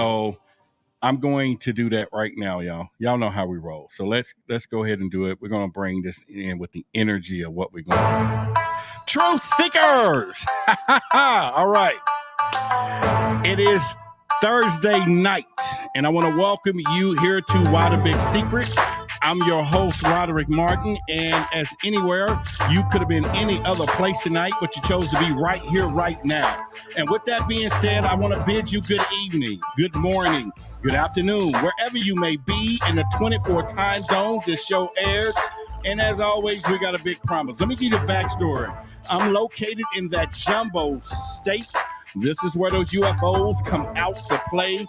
So I'm going to do that right now, y'all. Y'all know how we roll. So let's go ahead and do it. We're going to bring this in with the energy of what we're going to do. Truth Seekers! All right. It is Thursday night, and I want to welcome you here to Why the Big Secret. I'm your host, Roderick Martin, and as anywhere, you could have been any other place tonight, but you chose to be right here, right now. And with that being said, I want to bid you good evening, good morning, good afternoon, wherever you may be in the 24 time zones this show airs. And as always, we got a big promise. Let me give you a backstory. I'm located in that jumbo state. This is where those UFOs come out to play.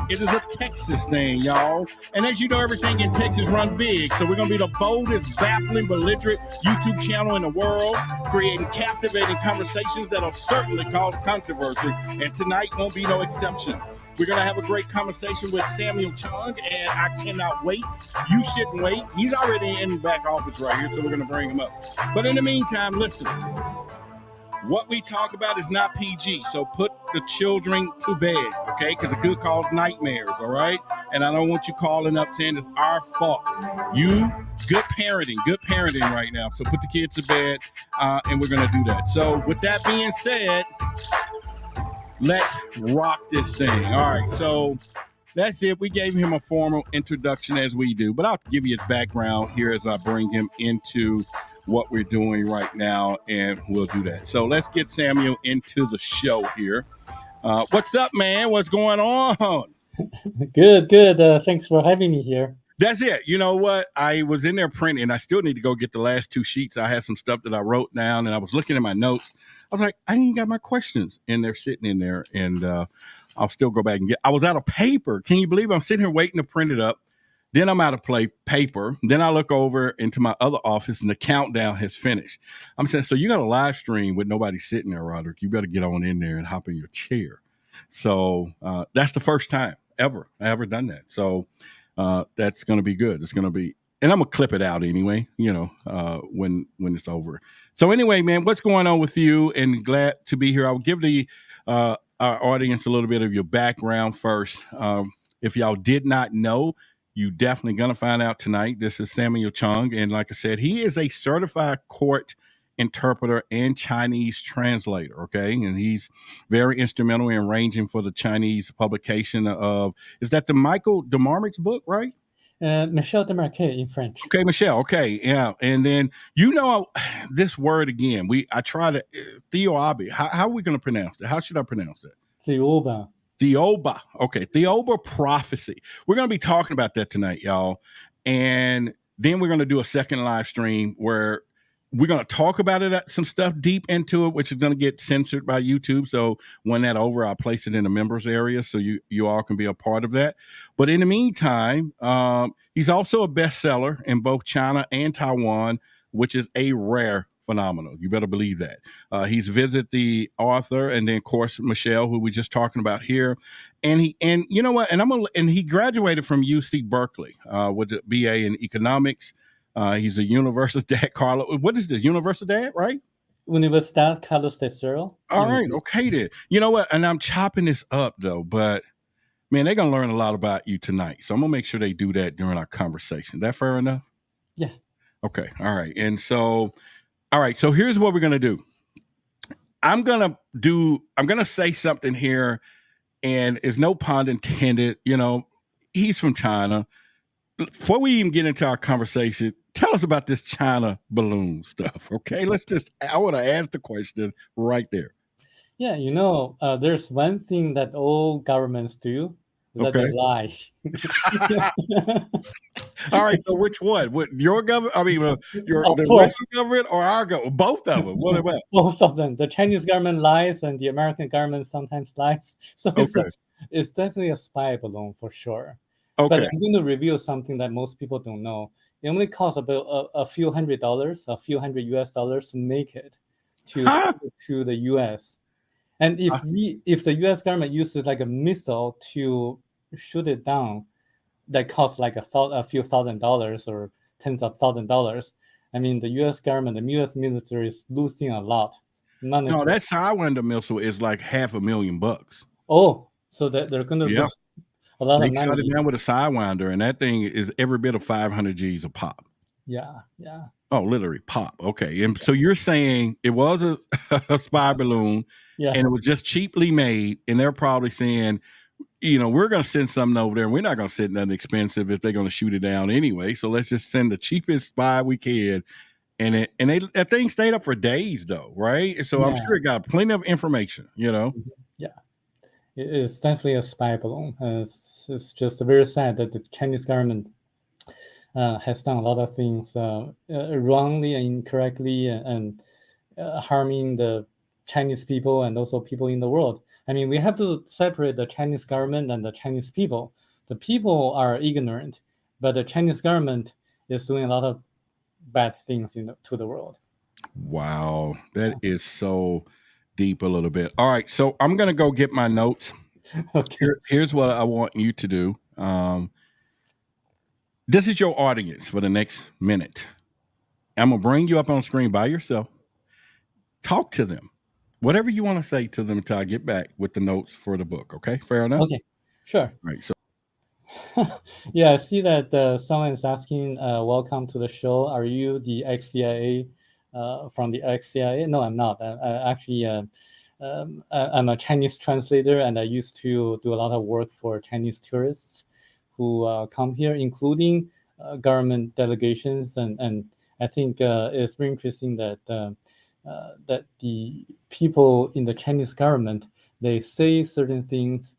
It is a Texas thing, y'all. And as you know, everything in Texas run big. So we're going to be the boldest, baffling, belligerent YouTube channel in the world, creating captivating conversations that'll certainly cause controversy. And tonight won't be no exception. We're going to have a great conversation with Samuel Chong, and I cannot wait. You shouldn't wait. He's already in the back office right here, so we're going to bring him up. But in the meantime, listen. What we talk about is not PG, so put the children to bed, okay? Because it could cause nightmares, all right? And I don't want you calling up saying it's our fault. You, good parenting right now. So put the kids to bed, and we're going to do that. So with that being said, let's rock this thing. All right, so that's it. We gave him a formal introduction as we do, but I'll give you his background here as I bring him into what we're doing right now, and we'll do that. So let's get Samuel into the show here. What's up, man? What's going on? Good. Thanks for having me here. That's it. You know what? I was in there printing. I still need to go get the last two sheets. I had some stuff that I wrote down, and I was looking at my notes. I was like, I ain't got my questions, and they're sitting in there, and I'll still go back and get. I was out of paper. Can you believe I'm sitting here waiting to print it up? Then I'm out of paper. Then I look over into my other office, and the countdown has finished. I'm saying, so you got a live stream with nobody sitting there, Roderick. You better get on in there and hop in your chair. So that's the first time ever I ever done that. So that's going to be good. It's going to be, and I'm going to clip it out anyway, you know, when it's over. So anyway, man, what's going on with you? And glad to be here. I'll give our audience a little bit of your background first. If y'all did not know, you definitely going to find out tonight. This is Samuel Chong. And like I said, he is a certified court interpreter and Chinese translator. Okay. And he's very instrumental in arranging for the Chinese publication of, is that the Michael DeMarmic's book, right? Michel Demarquet in French. Okay, Michelle. Okay. Yeah. And then, you know, this word again, I try to, Thiaoouba. How are we going to pronounce that? How should I pronounce that? Thiaoouba. Okay, Thiaoouba Prophecy. We're going to be talking about that tonight, y'all. And then we're going to do a second live stream where we're going to talk about it, some stuff deep into it, which is going to get censored by YouTube. So when that's over, I'll place it in the members area so you all can be a part of that. But in the meantime, he's also a bestseller in both China and Taiwan, which is a rare phenomenal. You better believe that. He's visited the author, and then of course Michelle, who we just talking about here, and you know what? And he graduated from UC Berkeley with a BA in economics. He's a Universidad Carlos. What is this? Universidad, right? Universidad Carlos III. All right, okay then. You know what? And I'm chopping this up though, but man, they're gonna learn a lot about you tonight. So I'm gonna make sure they do that during our conversation. That fair enough? Yeah. Okay. All right. And so. All right, so here's what we're going to do. I'm going to say something here, and it's no pun intended. You know, he's from China. Before we even get into our conversation, tell us about this China balloon stuff, okay? I want to ask the question right there. Yeah, you know, there's one thing that all governments do. That they lie. All right, so which one? What, your government? I mean, the Western government or our government? Both of them. What about? Both of them. The Chinese government lies, and the American government sometimes lies. So it's definitely a spy balloon for sure. Okay. But I'm going to reveal something that most people don't know. It only costs about a few $100, a few $100 US to make it to the US. And if the U.S. government uses like a missile to shoot it down, that costs like a few $1,000s or tens of $1,000s. I mean, the U.S. government, the U.S. military is losing a lot. No, that Sidewinder missile is like $500,000. Oh, so that they're going to lose a lot They of shut it money. down with a sidewinder, and that thing is every bit of 500 G's a pop. Yeah, yeah. Oh, literally pop. Okay. And so you're saying it was a spy balloon Yeah. and it was just cheaply made. And they're probably saying, we're going to send something over there and we're not going to send nothing expensive if they're going to shoot it down anyway. So let's just send the cheapest spy we can. And that thing stayed up for days though, right? So I'm sure it got plenty of information, Yeah. It's definitely a spy balloon. It's just very sad that the Chinese government has done a lot of things wrongly and incorrectly and harming the Chinese people and also people in the world. I mean, we have to separate the Chinese government and the Chinese people. The people are ignorant, but the Chinese government is doing a lot of bad things to the world. Wow, that is so deep a little bit. All right, so I'm going to go get my notes. Okay. Here's what I want you to do. This is your audience for the next minute. I'm going to bring you up on screen by yourself. Talk to them. Whatever you want to say to them until I get back with the notes for the book. Okay, fair enough? Okay, sure. Right, so yeah, I see that someone is asking, welcome to the show. Are you the ex-CIA from the ex-CIA? No, I'm not. Actually, I'm a Chinese translator, and I used to do a lot of work for Chinese tourists who come here, including government delegations. And I think it's very interesting that that the people in the Chinese government, they say certain things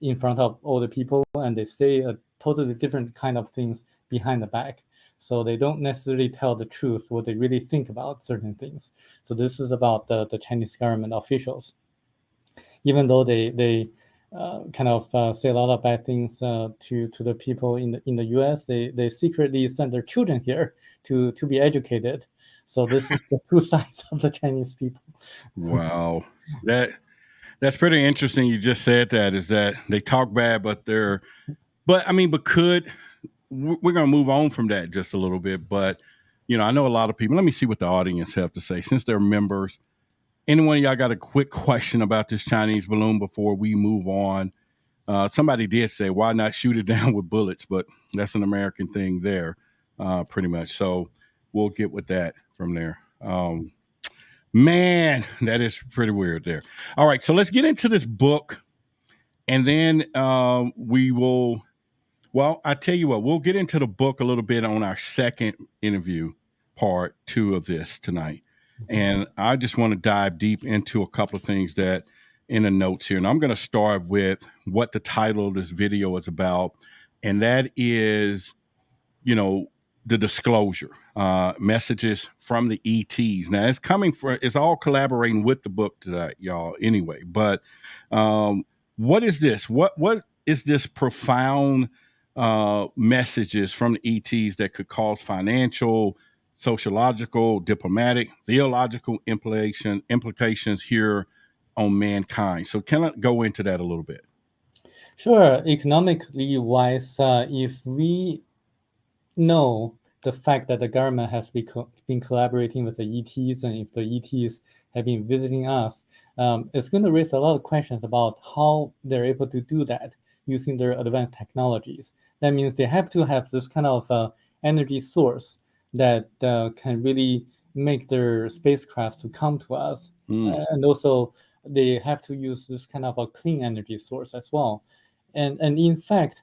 in front of all the people, and they say a totally different kind of things behind the back. So they don't necessarily tell the truth, what they really think about certain things. So this is about the Chinese government officials. Even though they kind of say a lot of bad things to the people in the U.S., they secretly send their children here to be educated. So this is the two sides of the Chinese people. Wow, that's pretty interesting. You just said that is that they talk bad, but we're going to move on from that just a little bit. But I know a lot of people. Let me see what the audience have to say since they're members. Anyone of y'all got a quick question about this Chinese balloon before we move on? Somebody did say, why not shoot it down with bullets? But that's an American thing there, pretty much. So we'll get with that from there. Man, that is pretty weird there. All right, so let's get into this book. And then we will, I tell you what, we'll get into the book a little bit on our second interview, part 2 of this tonight. And I just want to dive deep into a couple of things that in the notes here. And I'm going to start with what the title of this video is about. And that is, the disclosure, messages from the ETs. Now it's all collaborating with the book today, y'all, anyway. But what is this? What is this profound messages from the ETs that could cause financial, sociological, diplomatic, theological implications here on mankind? So can I go into that a little bit? Sure. Economically wise, if we know the fact that the government has been collaborating with the ETs, and if the ETs have been visiting us, it's going to raise a lot of questions about how they're able to do that using their advanced technologies. That means they have to have this kind of energy source that can really make their spacecraft to come to us. And also they have to use this kind of a clean energy source as well. And in fact,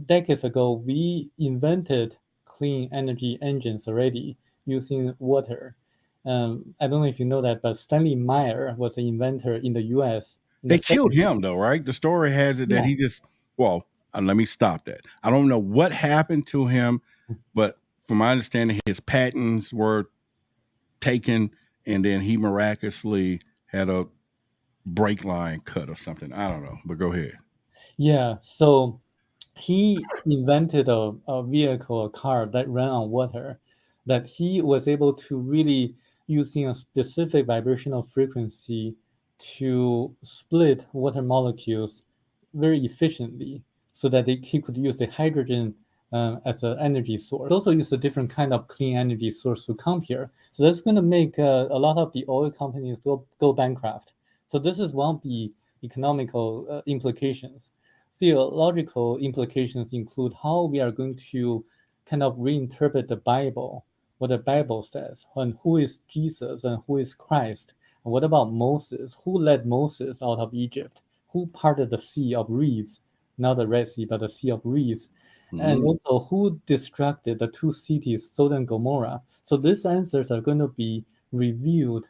decades ago, we invented clean energy engines already using water. I don't know if you know that, but Stanley Meyer was an inventor in the U.S. They killed him, though, right? The story has it that he just, let me stop that. I don't know what happened to him, but from my understanding, his patents were taken, and then he miraculously had a brake line cut or something. I don't know, but go ahead. Yeah, so he invented a vehicle, a car that ran on water, that he was able to really, using a specific vibrational frequency, to split water molecules very efficiently so that he could use the hydrogen as an energy source. Also use a different kind of clean energy source to come here. So that's going to make a lot of the oil companies go bankrupt. So this is one of the economical implications. theological implications include how we are going to kind of reinterpret the Bible, what the Bible says, and who is Jesus and who is Christ. And what about Moses? Who led Moses out of Egypt? Who parted the Sea of Reeds? Not the Red Sea, but the Sea of Reeds. And also, who destructed the two cities, Sodom and Gomorrah? So these answers are going to be revealed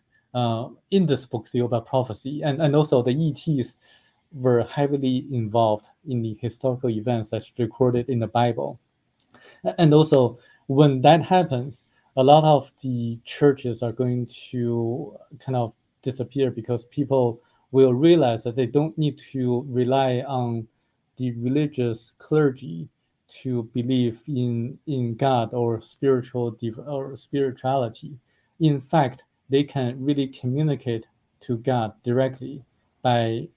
in this book, Thiaoouba Prophecy. And also the ETs were heavily involved in the historical events that's recorded in the Bible. And also, when that happens, a lot of the churches are going to kind of disappear because people will realize that they don't need to rely on the religious clergy to believe in God or spirituality. In fact, they can really communicate to God directly by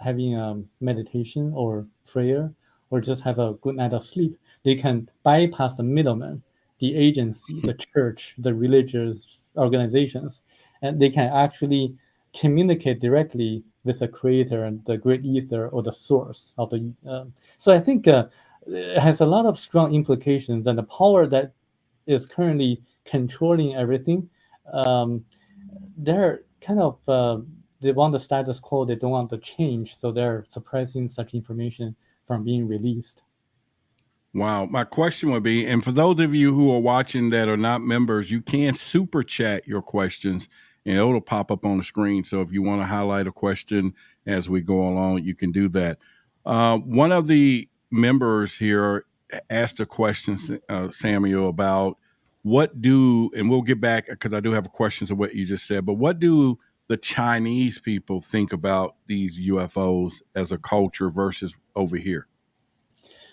having a meditation or prayer or just have a good night of sleep. They can bypass the middleman, the agency, the church, the religious organizations, and they can actually communicate directly with the creator and the great ether or the source of the. So I think it has a lot of strong implications, and the power that is currently controlling everything. They're kind of they want the status quo. They don't want the change, so they're suppressing such information from being released. Wow. My question would be, and for those of you who are watching that are not members, you can super chat your questions and it'll pop up on the screen. So if you want to highlight a question as we go along, you can do that. One of the members here asked a question, Samuel, about and we'll get back because I do have questions of what you just said, but what do the Chinese people think about these UFOs as a culture versus over here?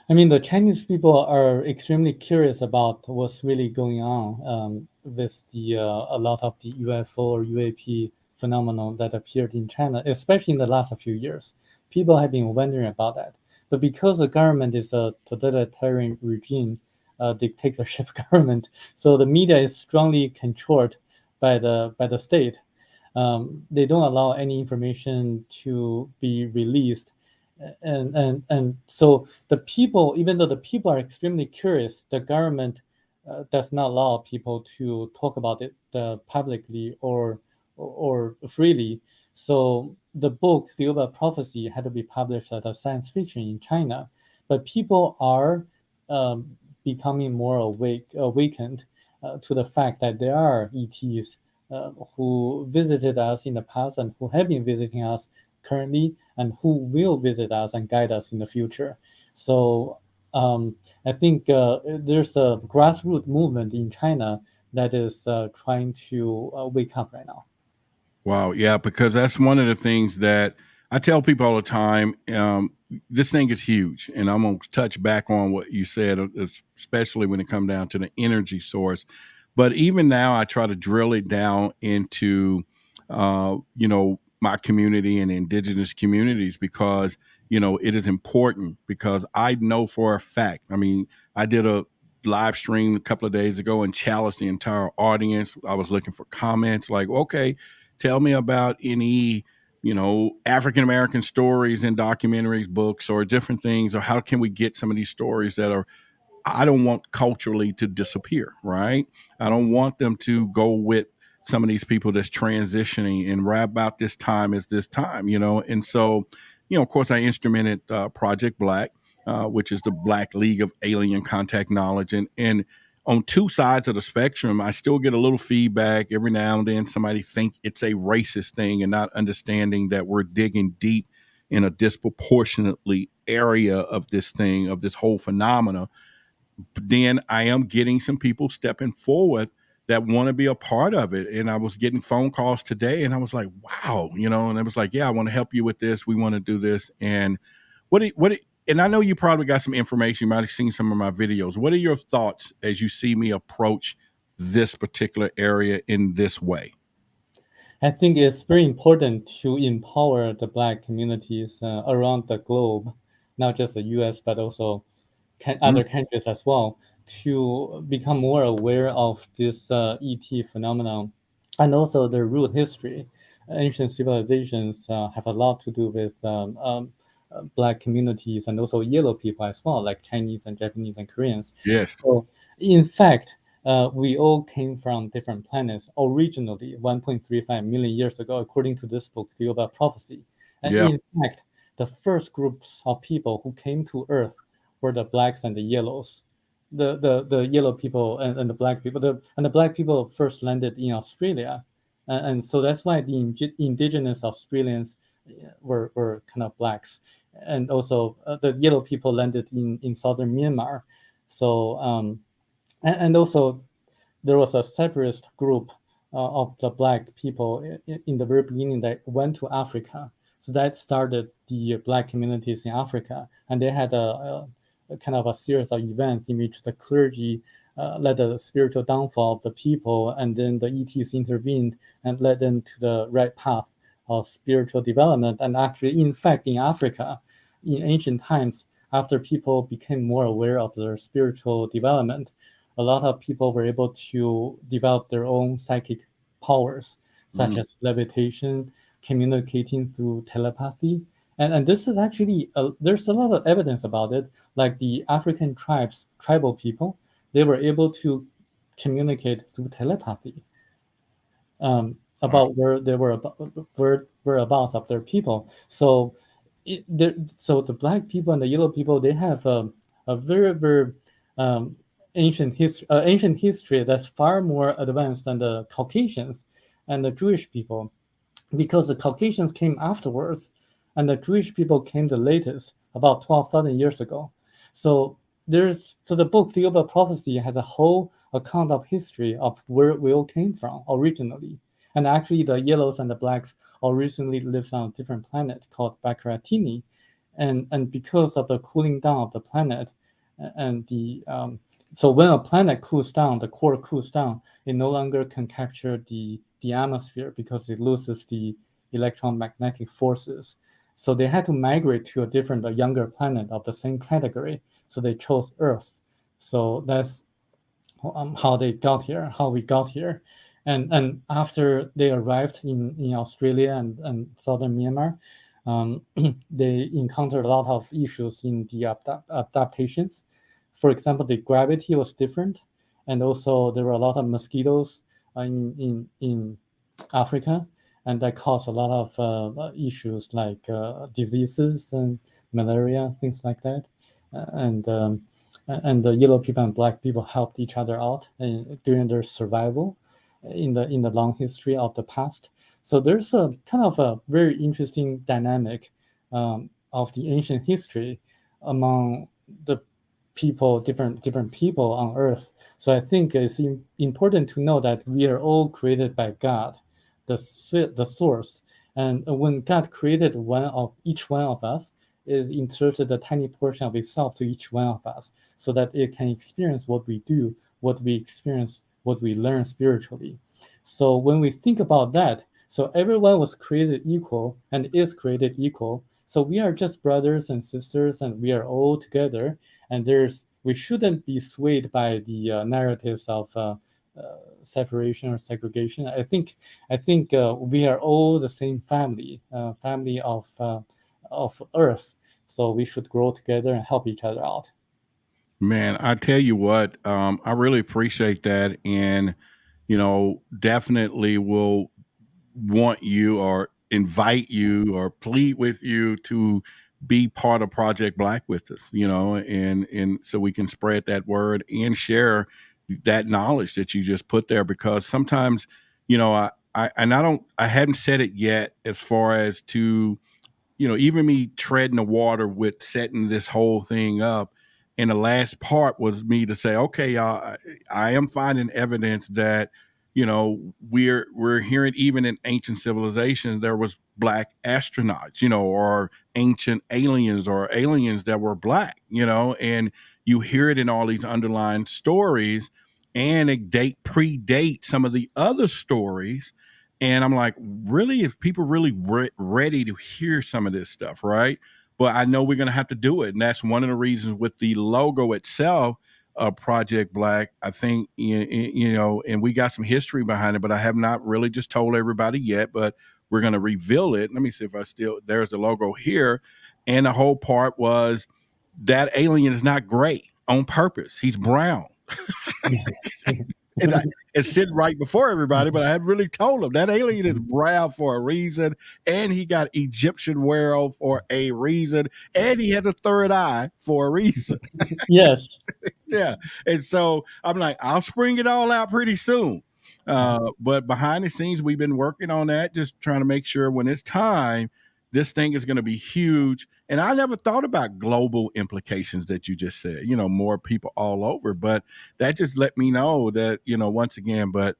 I mean, the Chinese people are extremely curious about what's really going on with a lot of the UFO or UAP phenomenon that appeared in China, especially in the last few years. People have been wondering about that. But because the government is a totalitarian regime, dictatorship government, so the media is strongly controlled by the state. They don't allow any information to be released, and so the people, even though the people are extremely curious, the government does not allow people to talk about it publicly or freely. So the book Thiaoouba Prophecy had to be published as a science fiction in China, but people are becoming more awakened to the fact that there are ETs who visited us in the past and who have been visiting us currently and who will visit us and guide us in the future. So I think there's a grassroots movement in China that is trying to wake up right now. Wow. Yeah, because that's one of the things that I tell people all the time. This thing is huge. And I'm going to touch back on what you said, especially when it comes down to the energy source. But even now, I try to drill it down into, my community and indigenous communities because, it is important because I know for a fact. I mean, I did a live stream a couple of days ago and challenged the entire audience. I was looking for comments like, okay, tell me about any, African American stories in documentaries, books, or different things, or how can we get some of these stories that are, I don't want culturally to disappear, right? I don't want them to go with some of these people that's transitioning and right about this time is this time, And so, of course, I instrumented Project Black, which is the Black League of Alien Contact Knowledge. And on two sides of the spectrum, I still get a little feedback every now and then. Somebody think it's a racist thing and not understanding that we're digging deep in a disproportionately area of this thing, of this whole phenomena. But then I am getting some people stepping forward that want to be a part of it. And I was getting phone calls today and I was like, wow, and I was like, yeah, I want to help you with this. We want to do this. And and I know you probably got some information. You might have seen some of my videos. What are your thoughts as you see me approach this particular area in this way? I think it's very important to empower the Black communities around the globe, not just the US, but also other countries as well, to become more aware of this ET phenomenon and also the root history. Ancient civilizations have a lot to do with Black communities and also yellow people as well, like Chinese and Japanese and Koreans. Yes. So in fact, we all came from different planets originally 1.35 million years ago, according to this book, Thiaoouba Prophecy. And Yeah. in fact, the first groups of people who came to Earth were the blacks and the yellows. The yellow people and the black people. The black people first landed in Australia. And so that's why the indigenous Australians were kind of blacks. And also the yellow people landed in southern Myanmar. So, and also there was a separatist group of the black people in the very beginning that went to Africa. So that started the black communities in Africa, and they had a kind of a series of events in which the clergy led the spiritual downfall of the people, and then the ETs intervened and led them to the right path of spiritual development. And actually, in fact, in Africa, in ancient times, after people became more aware of their spiritual development, a lot of people were able to develop their own psychic powers, such as levitation, communicating through telepathy. And this is actually, there's a lot of evidence about it. Like the African tribal people, they were able to communicate through telepathy about where they were, whereabouts of their people. So, so the black people and the yellow people, they have a very, very ancient history that's far more advanced than the Caucasians and the Jewish people, because the Caucasians came afterwards, and the Jewish people came the latest, about 12,000 years ago. So the book Thiaoouba Prophecy has a whole account of history of where we all came from originally. And actually, the yellows and the blacks originally lived on a different planet called Baccaratini, and because of the cooling down of the planet, and so when a planet cools down, the core cools down, it no longer can capture the atmosphere because it loses the electromagnetic forces. So they had to migrate to a younger planet of the same category. So they chose Earth. So that's how we got here. And after they arrived in Australia and southern Myanmar, they encountered a lot of issues in the adaptations. For example, the gravity was different, and also there were a lot of mosquitoes in Africa, and that caused a lot of issues like diseases and malaria, things like that. And the yellow people and black people helped each other out during their survival in the long history of the past. So there's a kind of a very interesting dynamic of the ancient history among the people, different people on Earth. So I think it's important to know that we are all created by God, the source. And when God created each one of us, is inserted a tiny portion of itself to each one of us, so that it can experience what we do, what we experience, what we learn spiritually. So when we think about that, so everyone was created equal and is created equal. So we are just brothers and sisters, and we are all together. And we shouldn't be swayed by the narratives of separation or segregation. I think we are all the same family, family of Earth. So we should grow together and help each other out. Man, I tell you what, I really appreciate that, and definitely will want you or invite you or plead with you to be part of Project Black with us, and so we can spread that word and share that knowledge that you just put there, because sometimes, I hadn't said it yet as far as to, even me treading the water with setting this whole thing up. And the last part was me to say, okay, y'all, I am finding evidence that, we're hearing even in ancient civilizations, there was black astronauts, or ancient aliens or aliens that were black, and you hear it in all these underlying stories, and it predate some of the other stories. And I'm like, really, if people really ready to hear some of this stuff, right? But I know we're going to have to do it. And that's one of the reasons with the logo itself, Project Black, I think, and we got some history behind it, but I have not really just told everybody yet, but we're going to reveal it. Let me see if there's the logo here. And the whole part was that alien is not gray on purpose. He's brown. And it's sitting right before everybody, but I hadn't really told him that alien is brown for a reason, and he got Egyptian werewolf for a reason, and he has a third eye for a reason. Yes. Yeah. And so I'm like, I'll spring it all out pretty soon. But behind the scenes, we've been working on that, just trying to make sure when it's time, this thing is going to be huge. And I never thought about global implications that you just said, more people all over. But that just let me know that, once again, but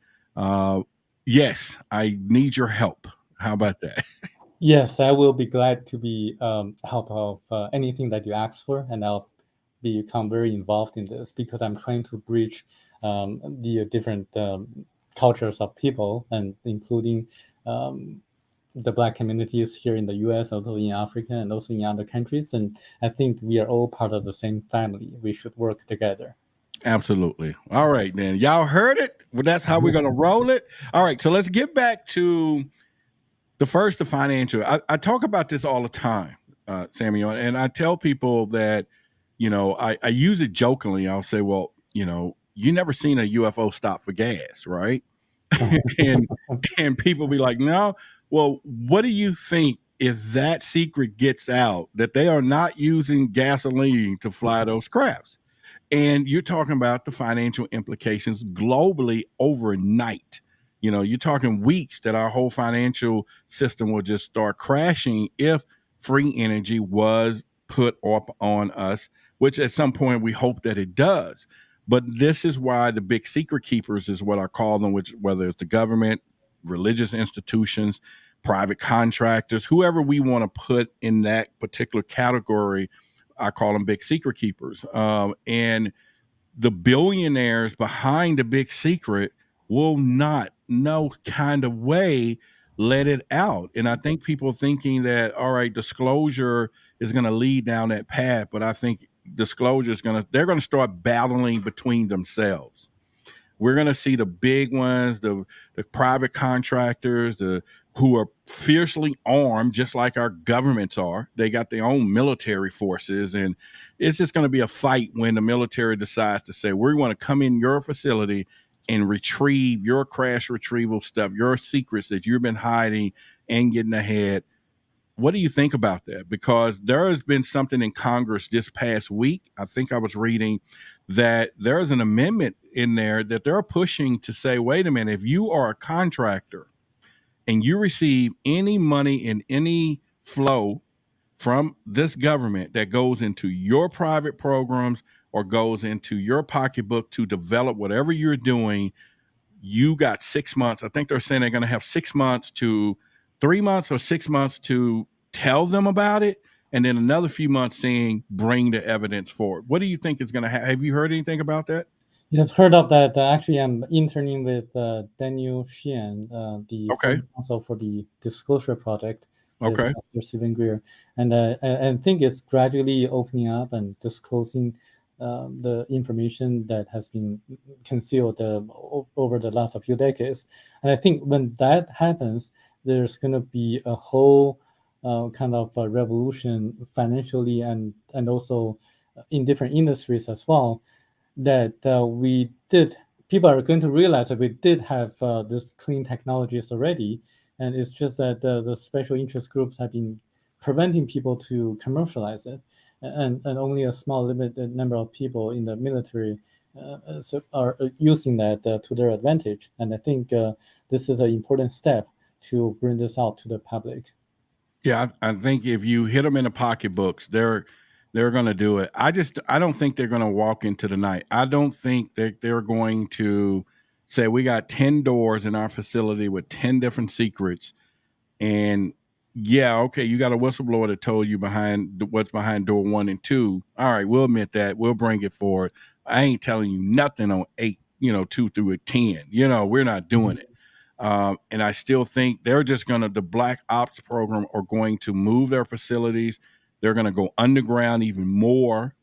yes, I need your help. How about that? Yes, I will be glad to be help of anything that you ask for, and I'll become very involved in this because I'm trying to bridge the different cultures of people, and including the Black communities here in the U.S., also in Africa, and also in other countries. And I think we are all part of the same family. We should work together. Absolutely. All right, then. Y'all heard it? Well, that's how we're going to roll it. All right, so let's get back to the financial. I talk about this all the time, Samuel, and I tell people that, I use it jokingly. I'll say, well, you never seen a UFO stop for gas, right? and people be like, no. Well, what do you think if that secret gets out that they are not using gasoline to fly those crafts? And you're talking about the financial implications globally overnight. You're talking weeks that our whole financial system will just start crashing if free energy was put up on us, which at some point we hope that it does. But this is why the big secret keepers is what I call them, which whether it's the government, religious institutions, private contractors, whoever we want to put in that particular category, I call them big secret keepers. And the billionaires behind the big secret will not, no kind of way, let it out. And I think people thinking that, all right, disclosure is going to lead down that path. But I think disclosure is they're going to start battling between themselves. We're going to see the big ones, the private contractors, who are fiercely armed, just like our governments are. They got their own military forces, and it's just going to be a fight when the military decides to say, we want to come in your facility and retrieve your crash retrieval stuff, your secrets that you've been hiding and getting ahead. What do you think about that? Because there has been something in Congress this past week. I think I was reading that there is an amendment in there that they're pushing to say, wait a minute, if you are a contractor and you receive any money in any flow from this government that goes into your private programs or goes into your pocketbook to develop whatever you're doing, you got 6 months. I think they're saying they're going to have 6 months to 3 months or 6 months to tell them about it. And then another few months saying, bring the evidence forward. What do you think is going to have you heard anything about that? You've heard of that. Actually, I'm interning with Daniel Sheehan, the counsel for the Disclosure Project. Okay. Dr. Stephen Greer. And I think it's gradually opening up and disclosing the information that has been concealed over the last few decades. And I think when that happens, there's going to be a whole kind of a revolution financially and also in different industries as well, that people are going to realize that we did have this clean technologies already, and it's just that the special interest groups have been preventing people to commercialize it, and only a small limited number of people in the military are using that to their advantage. And I think this is an important step to bring this out to the public. Yeah, I think if you hit them in the pocketbooks, they're going to do it. I don't think they're going to walk into the night. I don't think that they're going to say, we got 10 doors in our facility with 10 different secrets. And yeah, okay, you got a whistleblower that told you what's behind door 1 and 2. All right, we'll admit that. We'll bring it forward. I ain't telling you nothing on 8, 2 through 10. We're not doing it. And I still think they're just the Black Ops program are going to move their facilities. They're going to go underground even more.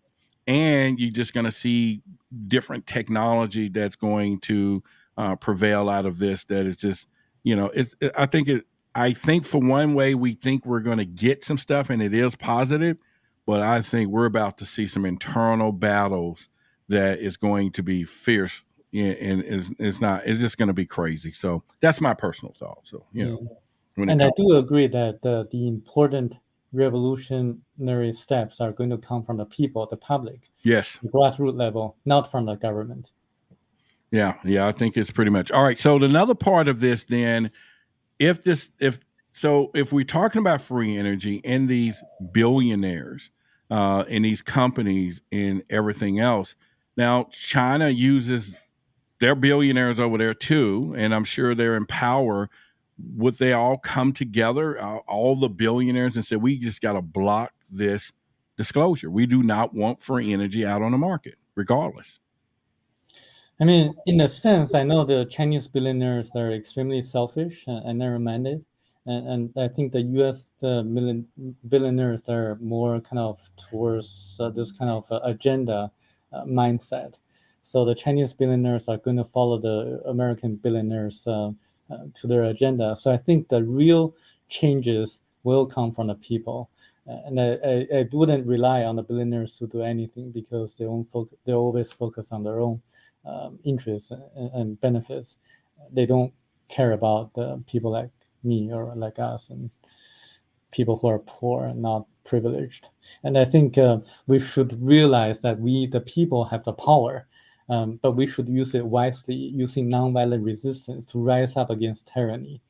And you're just going to see different technology that's going to prevail out of this. That is just, I think for one way we think we're going to get some stuff, and it is positive, but I think we're about to see some internal battles that is going to be fierce, and it's just going to be crazy. So that's my personal thought. So and I do agree that the important revolutionary steps are going to come from the people, the public, yes, the grassroots level, not from the government. Yeah, I think it's pretty much all right. So another part of this, then, if we're talking about free energy and these billionaires and these companies and everything else, now China uses their billionaires over there too, and I'm sure they're in power. Would they all come together, all the billionaires, and say, we just got to block this disclosure? We do not want free energy out on the market, regardless. I mean, in a sense, I know the Chinese billionaires are extremely selfish and narrow-minded, and I think the U.S. Billionaires are more kind of towards this kind of agenda mindset. So the Chinese billionaires are going to follow the American billionaires to their agenda. So I think the real changes will come from the people. And I wouldn't rely on the billionaires to do anything because they always focus on their own interests and benefits. They don't care about the people like me or like us and people who are poor and not privileged. And I think we should realize that we, the people, have the power, but we should use it wisely, using nonviolent resistance to rise up against tyranny,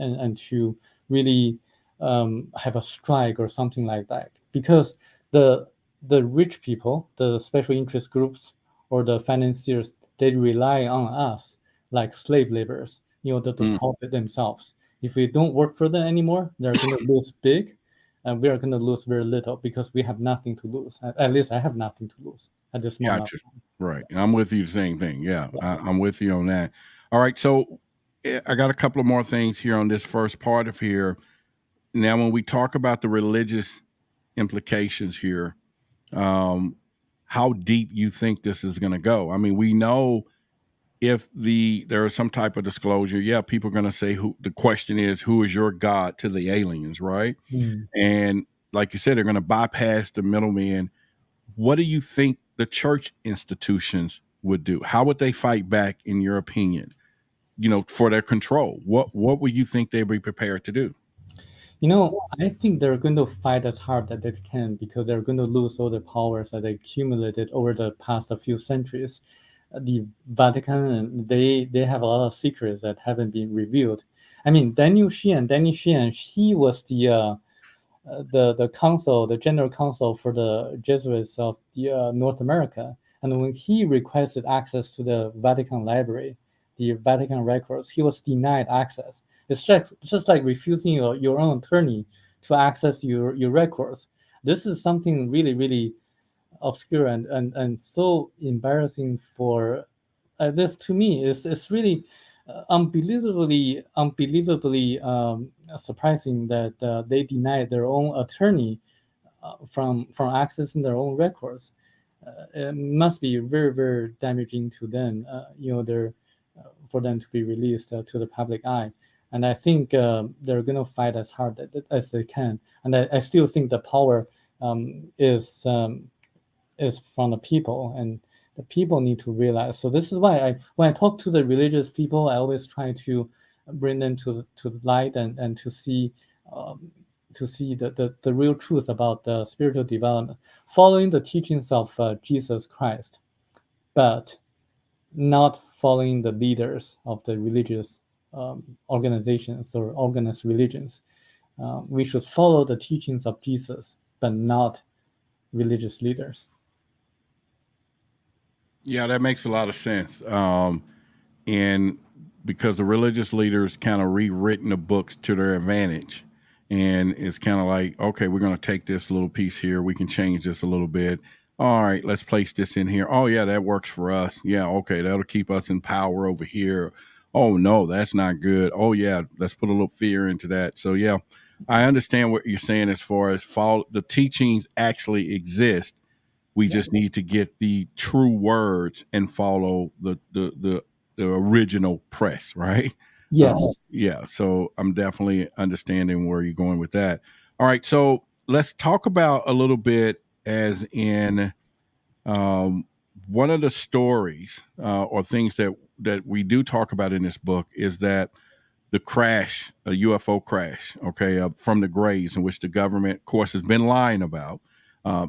and to really have a strike or something like that. Because the rich people, the special interest groups, or the financiers, they rely on us like slave laborers, to profit themselves. If we don't work for them anymore, they're going to lose big, and we are going to lose very little because we have nothing to lose. At least I have nothing to lose at this moment. Gotcha. Right. And I'm with you the same thing. Yeah, I'm with you on that. All right. So I got a couple of more things here on this first part of here. Now, when we talk about the religious implications here, how deep you think this is going to go? I mean, we know if there is some type of disclosure, people are going to say the question is, who is your God to the aliens, right? And like you said, they're going to bypass the middleman. What do you think the church institutions would do? How would they fight back, in your opinion, for their control? What would you think they'd be prepared to do? I think they're going to fight as hard as they can because they're going to lose all the powers that they accumulated over the past few centuries. The Vatican, they have a lot of secrets that haven't been revealed. I mean, Danny Sheehan, he was the council, the general counsel for the Jesuits of the North America. And when he requested access to the Vatican library, the Vatican records, he was denied access. It's just like refusing your own attorney to access your records. This is something really, really obscure and so embarrassing for this. To me, it's really unbelievably surprising that they denied their own attorney from accessing their own records. It must be very, very damaging to them. For them to be released to the public eye. And I think they're going to fight as hard as they can. And I still think the power is from the people, and the people need to realize. So this is why when I talk to the religious people, I always try to bring them to the light and to see the real truth about the spiritual development, following the teachings of Jesus Christ, but not following the leaders of the religious organizations or organized religions. We should follow the teachings of Jesus, but not religious leaders. Yeah, that makes a lot of sense. And because the religious leaders kind of rewritten the books to their advantage. And it's kind of like, okay, we're going to take this little piece here. We can change this a little bit. All right, let's place this in here. Oh, yeah, that works for us. Yeah, okay, that'll keep us in power over here. Oh, no, that's not good. Oh, yeah, let's put a little fear into that. So, yeah, I understand what you're saying as far as the teachings actually exist. We just need to get the true words and follow the original press, right? Yes. Yeah. So I'm definitely understanding where you're going with that. All right. So let's talk about a little bit as in um, one of the stories or things that we do talk about in this book is that the crash, a UFO crash, okay, from the grays, in which the government, of course, has been lying about.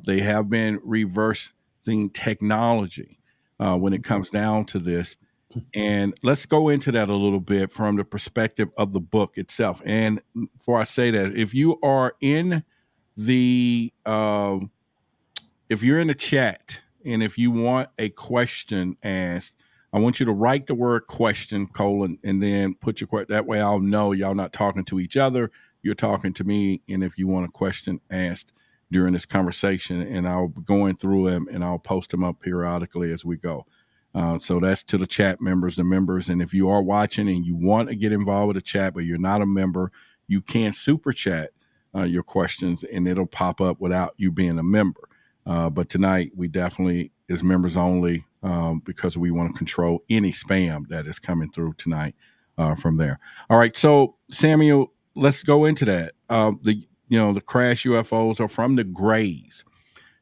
They have been reversing technology when it comes down to this. And let's go into that a little bit from the perspective of the book itself. And before I say that, if you are in the if you're in the chat and if you want a question asked, I want you to write the word question colon and then put your question. That way I'll know y'all not talking to each other. You're talking to me. And if you want a question asked during this conversation, and I'll be going through them and I'll post them up periodically as we go. So that's to the chat members, the members. And if you are watching and you want to get involved with the chat, but you're not a member, you can super chat your questions and it'll pop up without you being a member. But tonight we definitely is members only because we want to control any spam that is coming through tonight from there. All right, so Samuel, let's go into that. The crash UFOs are from the grays,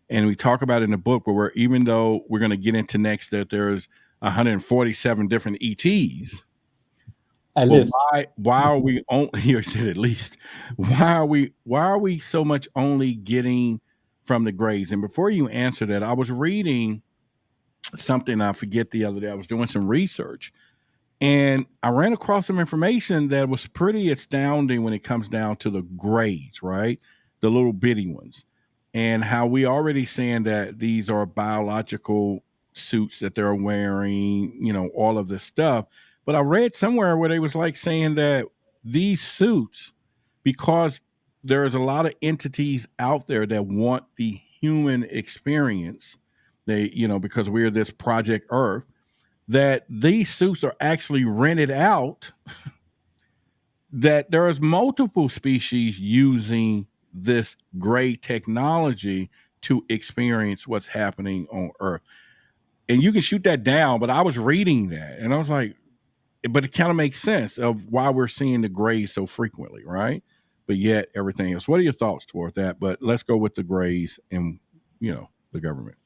and we talk about it in the book. But even though we're going to get into next that there's 147 different ETs. At least. Why are we only? You said at least. Why are we so much only getting from the grays? And before you answer that, I was reading something I forget the other day. I was doing some research and I ran across some information that was pretty astounding when it comes down to the grays, right? The little bitty ones. And how we already saying that these are biological suits that they're wearing, all of this stuff. But I read somewhere where they was like saying that these suits, because there's a lot of entities out there that want the human experience, because we're this Project Earth, that these suits are actually rented out, that there is multiple species using this gray technology to experience what's happening on Earth. And you can shoot that down, but I was reading that and I was like, but it kind of makes sense of why we're seeing the grays so frequently, right? But yet everything else. What are your thoughts toward that? But let's go with the grays and, the government.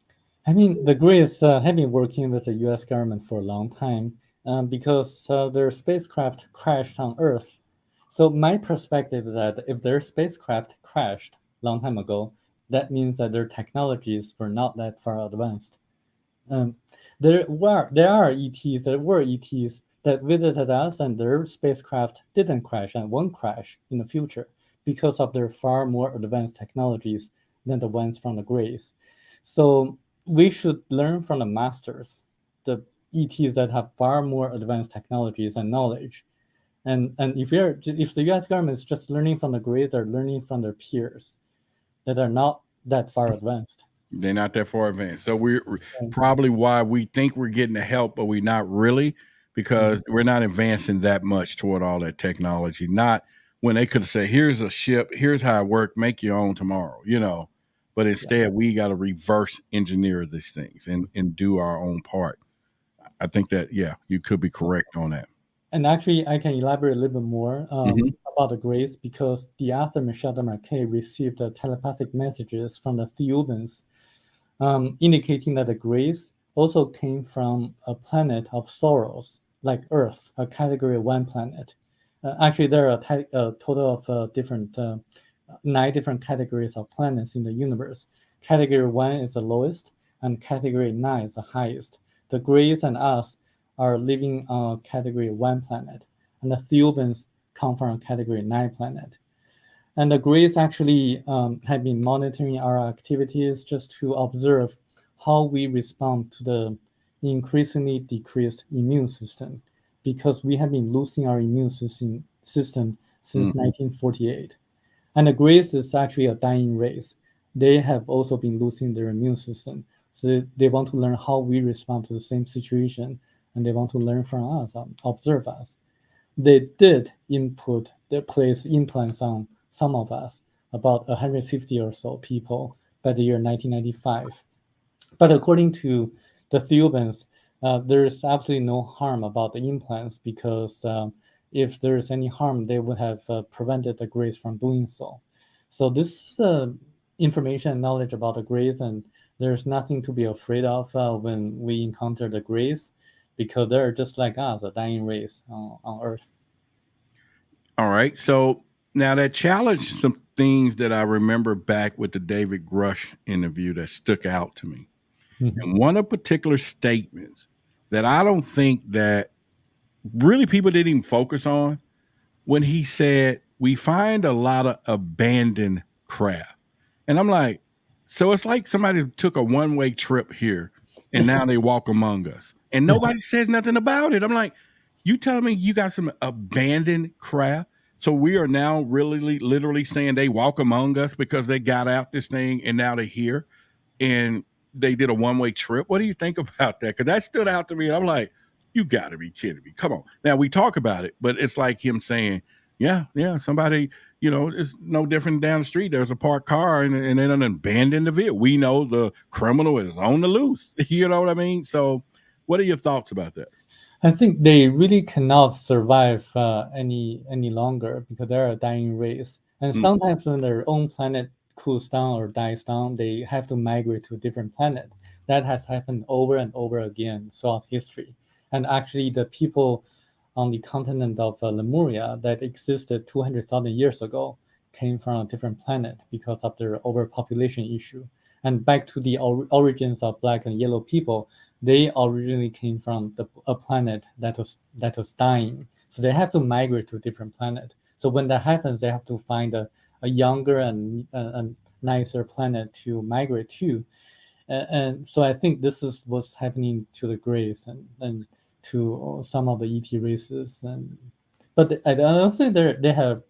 I mean, the Greys have been working with the U.S. government for a long time because their spacecraft crashed on Earth. So my perspective is that if their spacecraft crashed a long time ago, that means that their technologies were not that far advanced. There were ETs that visited us, and their spacecraft didn't crash and won't crash in the future because of their far more advanced technologies than the ones from the Greys. So we should learn from the masters, the ETs that have far more advanced technologies and knowledge. And if the U.S. government is just learning from the Greys, they're learning from their peers that are not that far advanced. They're not that far advanced. So we're probably why we think we're getting the help, but we're not really, because we're not advancing that much toward all that technology. Not when they could say, here's a ship, here's how it works, make your own tomorrow, But instead, we got to reverse engineer these things and do our own part. I think that, you could be correct on that. And actually, I can elaborate a little bit more about the Greys because the author Michel Desmarquet received telepathic messages from the Thiaoubans indicating that the Greys also came from a planet of sorrows, like Earth, a Category 1 planet. Actually, there are a total of 9 different categories of planets in the universe. Category 1 is the lowest, and Category 9 is the highest. The Greys and us are living on a Category 1 planet, and the Thiaoubans come from a Category 9 planet. And the Greys actually have been monitoring our activities just to observe how we respond to the increasingly decreased immune system, because we have been losing our immune system since 1948. And the Greys is actually a dying race. They have also been losing their immune system. So they want to learn how we respond to the same situation, and they want to learn from us, observe us. They did place implants on some of us, about 150 or so people by the year 1995. But according to the Thiaoubans, there is absolutely no harm about the implants because if there's any harm, they would have prevented the Greys from doing so. So this information and knowledge about the Greys, and there's nothing to be afraid of when we encounter the Greys, because they're just like us, a dying race on Earth. All right. So now that challenged some things that I remember back with the David Grush interview that stuck out to me. Mm-hmm. And one of particular statements that I don't think that really people didn't even focus on, when he said, we find a lot of abandoned craft. And I'm like, so it's like somebody took a one-way trip here and now they walk among us and nobody says nothing about it. I'm like, you telling me you got some abandoned craft? So we are now really literally saying they walk among us because they got out this thing and now they're here and they did a one-way trip. What do you think about that? Because that stood out to me. And I'm like, you got to be kidding me. Come on. Now we talk about it, but it's like him saying, yeah, somebody, it's no different down the street. There's a parked car and they done abandoned the vehicle. We know the criminal is on the loose. You know what I mean? So what are your thoughts about that? I think they really cannot survive any longer because they're a dying race. And sometimes when their own planet cools down or dies down, they have to migrate to a different planet. That has happened over and over again throughout history. And actually, the people on the continent of Lemuria that existed 200,000 years ago came from a different planet because of their overpopulation issue. And back to the origins of black and yellow people, they originally came from a planet that was dying. So they have to migrate to a different planet. So when that happens, they have to find a younger and nicer planet to migrate to. And so I think this is what's happening to the Greys and to some of the ET races. But I don't think they have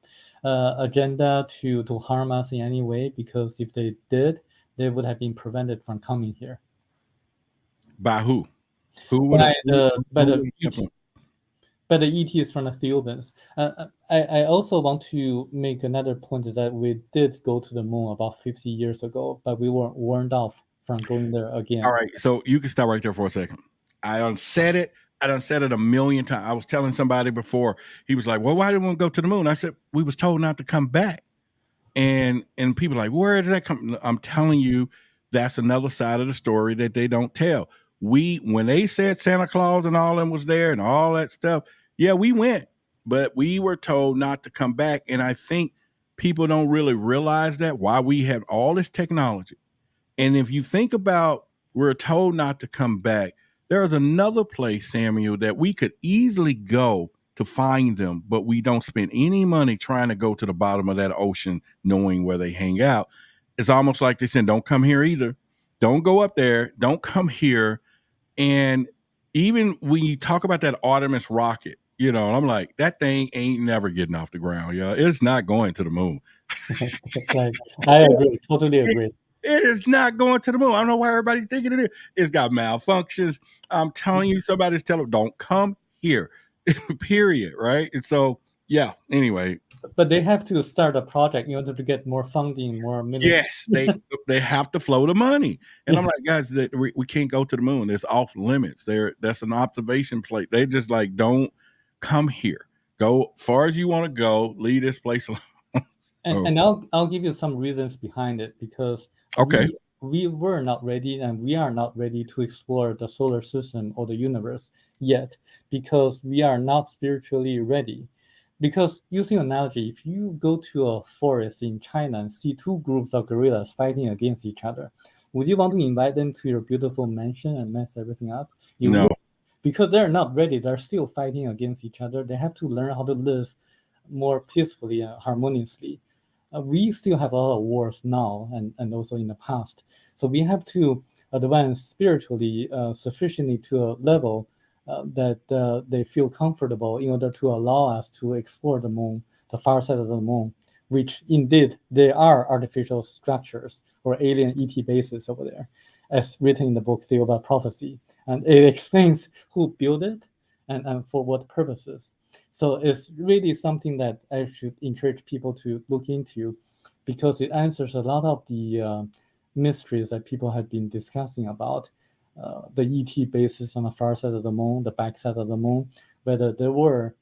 agenda to harm us in any way, because if they did, they would have been prevented from coming here. By who? By the ETs from the Thiaoubans. I also want to make another point, is that we did go to the moon about 50 years ago, but we were warned off from going there again. All right, so you can stop right there for a second. I done said it a million times. I was telling somebody before, he was like, well, why didn't we go to the moon? I said, we was told not to come back. And people are like, where does that come? I'm telling you, that's another side of the story that they don't tell. When they said Santa Claus and all them was there and all that stuff, yeah, we went, but we were told not to come back. And I think people don't really realize that, why we have all this technology. And if you think about, we're told not to come back, there is another place, Samuel, that we could easily go to find them, but we don't spend any money trying to go to the bottom of that ocean knowing where they hang out. It's almost like they said, don't come here either. Don't go up there. Don't come here. And even when you talk about that Artemis rocket, I'm like, that thing ain't never getting off the ground. Yeah, it's not going to the moon. Right. I agree. Totally agree. It is not going to the moon. I don't know why everybody's thinking it is. It's got malfunctions. I'm telling you, somebody's telling them, don't come here. Period. Right. And so, yeah. Anyway. But they have to start a project in order to get more funding, more military. Yes, they have to flow the money. And yes. I'm like, guys, that we can't go to the moon. It's off limits. That's an observation plate. They just like, don't come here. Go far as you want to go. Leave this place alone. And I'll give you some reasons behind it, because we were not ready, and we are not ready to explore the solar system or the universe yet, because we are not spiritually ready. Because using analogy, if you go to a forest in China and see two groups of gorillas fighting against each other, would you want to invite them to your beautiful mansion and mess everything up? No. Would, because they're not ready. They're still fighting against each other. They have to learn how to live more peacefully and harmoniously. We still have a lot of wars now and also in the past. So we have to advance spiritually sufficiently to a level that they feel comfortable in order to allow us to explore the moon, the far side of the moon, which indeed there are artificial structures or alien ET bases over there, as written in the book Thiaoouba Prophecy. And it explains who built it and for what purposes. So it's really something that I should encourage people to look into, because it answers a lot of the mysteries that people have been discussing about the ET bases on the far side of the moon, the back side of the moon, whether there were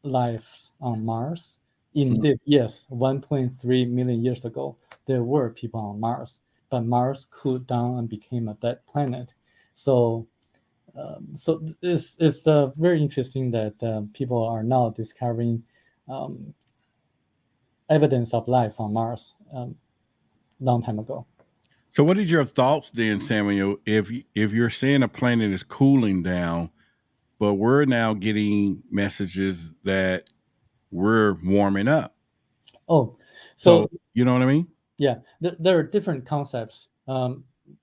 lives on Mars. Indeed, yes, 1.3 million years ago, there were people on Mars, but Mars cooled down and became a dead planet. So it's very interesting that people are now discovering evidence of life on Mars long time ago. So, what is your thoughts then, Samuel? If you're saying a planet is cooling down, but we're now getting messages that we're warming up. Oh, so you know what I mean? Yeah, there are different concepts.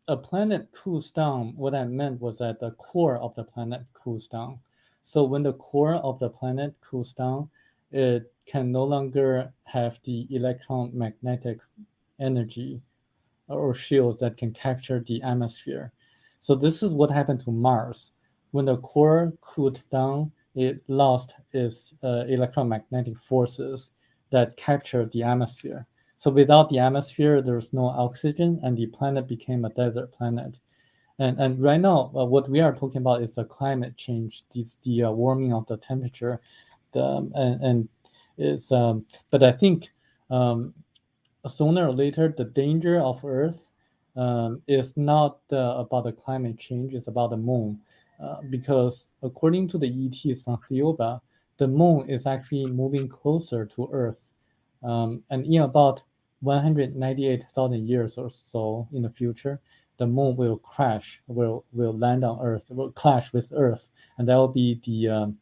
A planet cools down. What I meant was that the core of the planet cools down. So when the core of the planet cools down, it can no longer have the electromagnetic energy or shields that can capture the atmosphere. So this is what happened to Mars. When the core cooled down, it lost its electromagnetic forces that captured the atmosphere. So without the atmosphere, there's no oxygen, and the planet became a desert planet. And right now, what we are talking about is the climate change, the warming of the temperature, and it's. But I think sooner or later, the danger of Earth is not about the climate change; it's about the moon, because according to the ETs from Thiaoouba, the moon is actually moving closer to Earth, and in about 198,000 years or so in the future, the moon will crash, will land on Earth, will clash with Earth, and that will be the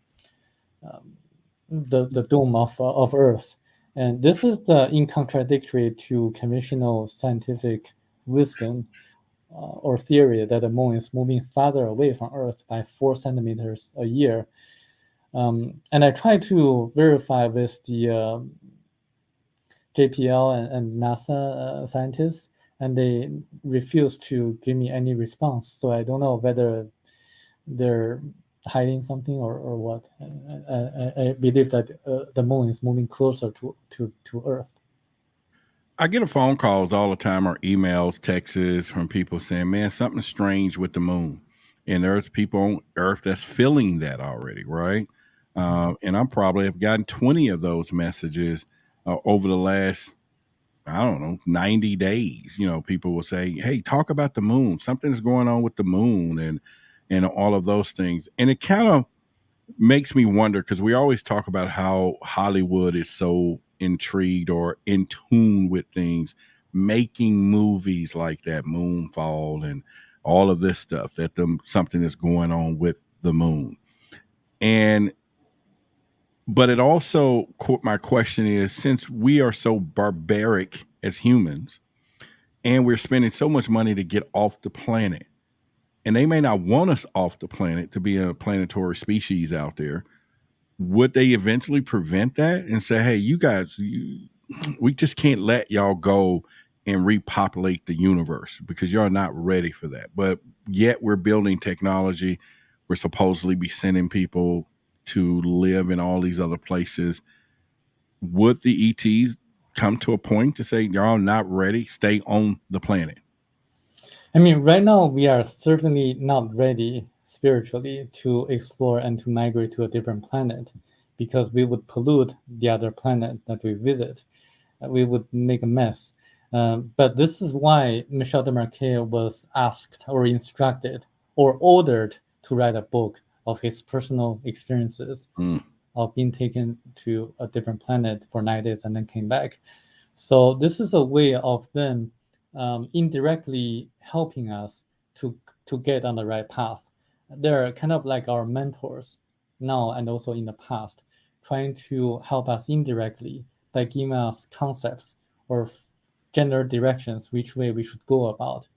dome of Earth. And this is in contradictory to conventional scientific wisdom or theory that the moon is moving farther away from Earth by 4 centimeters a year. And I tried to verify with the JPL and NASA scientists, and they refused to give me any response. So I don't know whether they're hiding something or what. I believe that the moon is moving closer to Earth. I get phone calls all the time or emails, texts from people saying, man, something's strange with the moon. And there's people on Earth that's feeling that already, right? And I probably have gotten 20 of those messages over the last, I don't know, 90 days. You know, people will say, hey, talk about the moon. Something's going on with the moon and all of those things. And it kind of makes me wonder, because we always talk about how Hollywood is so intrigued or in tune with things, making movies like that Moonfall and all of this stuff, that something is going on with the moon. But it also, my question is, since we are so barbaric as humans and we're spending so much money to get off the planet, and they may not want us off the planet to be a planetary species out there, would they eventually prevent that and say, hey, you guys, we just can't let y'all go and repopulate the universe because y'all not ready for that? But yet we're building technology. We're supposedly be sending people to live in all these other places. Would the ETs come to a point to say, y'all not ready, stay on the planet? I mean, right now we are certainly not ready spiritually to explore and to migrate to a different planet, because we would pollute the other planet that we visit. We would make a mess. But this is why Michel de Marquet was asked or instructed or ordered to write a book of his personal experiences of being taken to a different planet for 9 days and then came back. So this is a way of them indirectly helping us to get on the right path. They're kind of like our mentors now and also in the past, trying to help us indirectly by giving us concepts or general directions which way we should go about,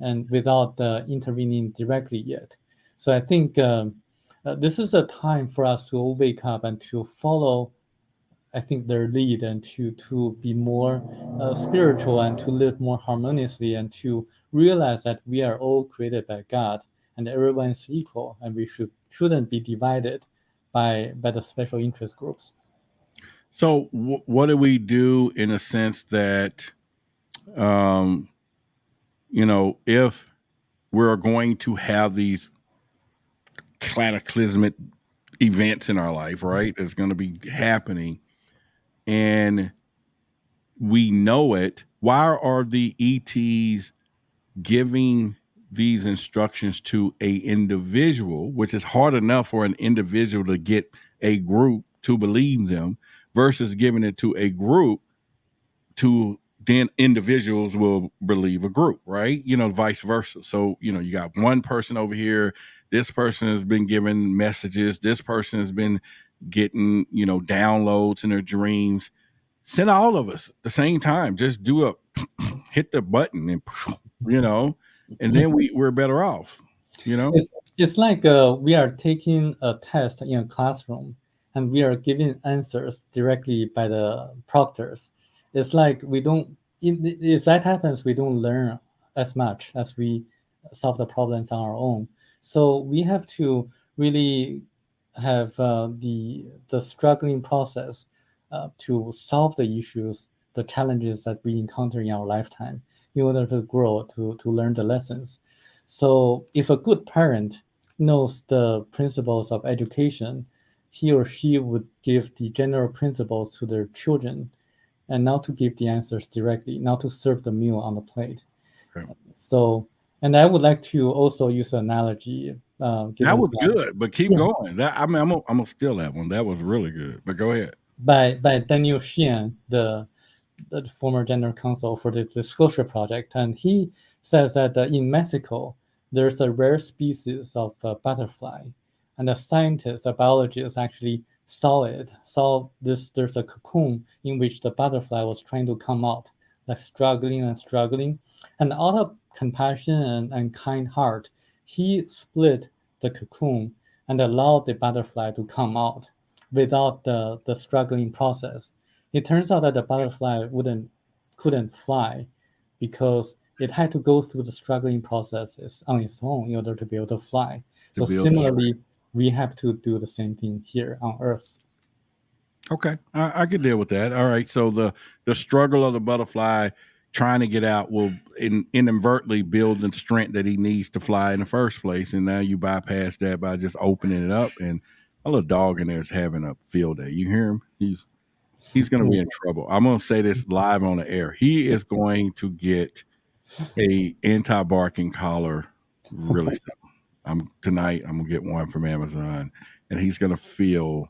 and without intervening directly yet. So I think this is a time for us to all wake up and to follow, I think, their lead, and to be more spiritual and to live more harmoniously and to realize that we are all created by God and everyone is equal, and we shouldn't be divided by the special interest groups. So what do we do in a sense that, if we're going to have these cataclysmic events in our life, right? That's going to be happening, and we know it. Why are the ETs giving these instructions to a individual, which is hard enough for an individual to get a group to believe them, versus giving it to a group to then individuals will believe a group, right? Vice versa. So, you got one person over here, this person has been given messages, this person has been getting, downloads in their dreams. Send all of us at the same time. Just do a hit the button and and then we're better off. It's like we are taking a test in a classroom and we are giving answers directly by the proctors. It's like we don't, if that happens, we don't learn as much as we solve the problems on our own. So we have to really have the struggling process to solve the issues, the challenges that we encounter in our lifetime in order to grow, to learn the lessons. So if a good parent knows the principles of education, he or she would give the general principles to their children and not to give the answers directly, not to serve the meal on the plate. Okay. So, and I would like to also use an analogy. That was good, but keep going. I'm gonna steal that one. That was really good, but go ahead. By Daniel Xian, the former general counsel for the Disclosure Project, and he says that in Mexico there's a rare species of butterfly, and the scientists, the biologists, actually saw this. There's a cocoon in which the butterfly was trying to come out, like struggling and struggling, and out of compassion and kind heart, he split the cocoon and allowed the butterfly to come out without the struggling process. It turns out that the butterfly couldn't fly because it had to go through the struggling processes on its own in order to be able to fly. So similarly, we have to do the same thing here on Earth. Okay, I could deal with that. All right, so the struggle of the butterfly trying to get out will inadvertently build the strength that he needs to fly in the first place, and now you bypass that by just opening it up. And a little dog in there is having a field day. You hear him? He's going to be in trouble. I'm going to say this live on the air. He is going to get a anti-barking collar really soon. Tonight I'm going to get one from Amazon, and he's going to feel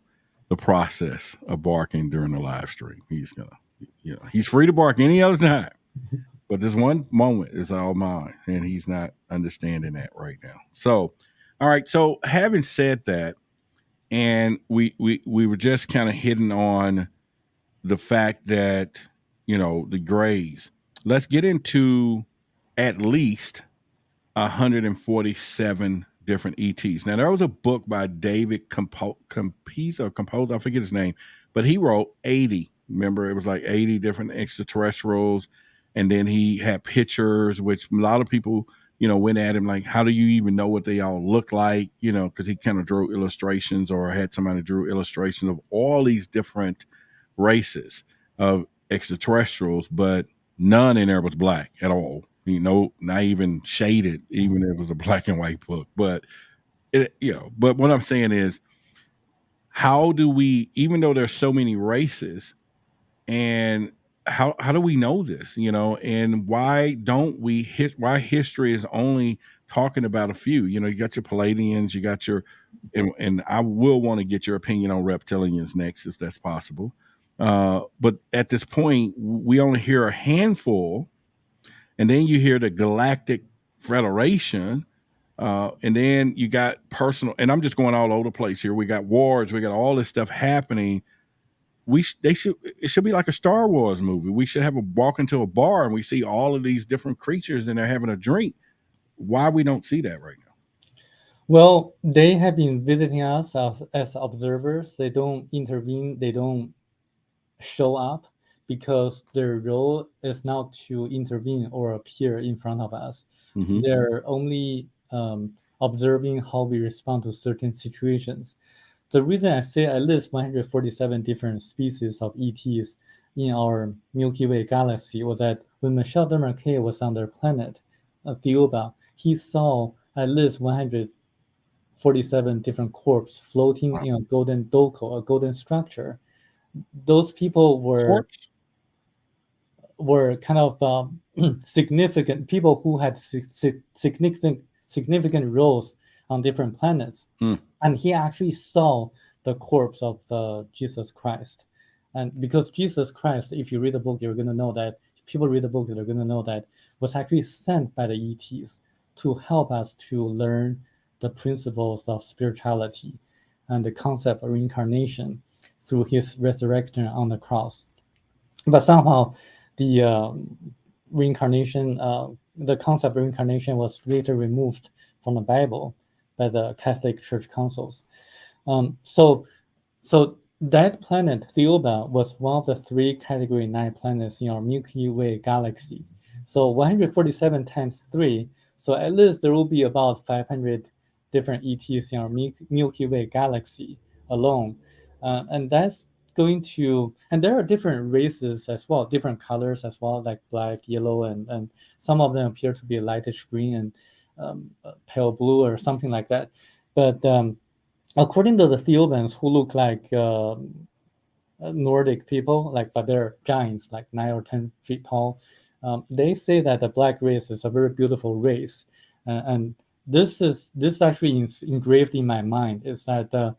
the process of barking during the live stream. He's going to, he's free to bark any other time, but this one moment is all mine, and he's not understanding that right now. So, all right. So having said that, and we were just kind of hitting on the fact that the grays. Let's get into at least 147 different ETs. Now there was a book by David Composer, I forget his name, but he wrote 80. Remember, it was like 80 different extraterrestrials, and then he had pictures, which a lot of people went at him like, how do you even know what they all look like? Because he kind of drew illustrations, or had somebody drew illustrations of all these different races of extraterrestrials, but none in there was black at all. Not even shaded, even if it was a black and white book. But but what I'm saying is, how do we, even though there's so many races, and how do we know this? And why don't we why history is only talking about a few? You got your Palladians, you got your, and I will want to get your opinion on reptilians next, if that's possible. But at this point, we only hear a handful, and then you hear the Galactic Federation, and then you got personal. And I'm just going all over the place here. We got wars, we got all this stuff happening. It should be like a Star Wars movie. We should have a walk into a bar and we see all of these different creatures and they're having a drink. Why we don't see that right now? Well, they have been visiting us as observers. They don't intervene. They don't show up because their role is not to intervene or appear in front of us. Mm-hmm. They're only observing how we respond to certain situations. The reason I say at least 147 different species of ETs in our Milky Way galaxy was that when Michel Desmarquet was on their planet, Thiaoouba, he saw at least 47 different corpses floating in a golden doko, a golden structure. Those people were kind of significant people who had significant roles on different planets. And he actually saw the corpse of Jesus Christ. And because Jesus Christ, if you read the book, you're going to know that people read the book, they're going to know that was actually sent by the ETs to help us to learn the principles of spirituality and the concept of reincarnation through his resurrection on the cross. But somehow the reincarnation, the concept of reincarnation was later removed from the Bible by the Catholic Church councils. So that planet, Thiaoouba, was one of the 3 Category 9 planets in our Milky Way galaxy. So 147 times 3, so at least there will be about 500 different ETs in our Milky Way galaxy alone. And that's going to, and there are different races as well, different colors as well, like black, yellow, and some of them appear to be lightish green and pale blue or something like that. But according to the Thiaoubans, who look like Nordic people, but they're giants, like 9 or 10 feet tall, they say that the black race is a very beautiful race. And this actually engraved in my mind, is that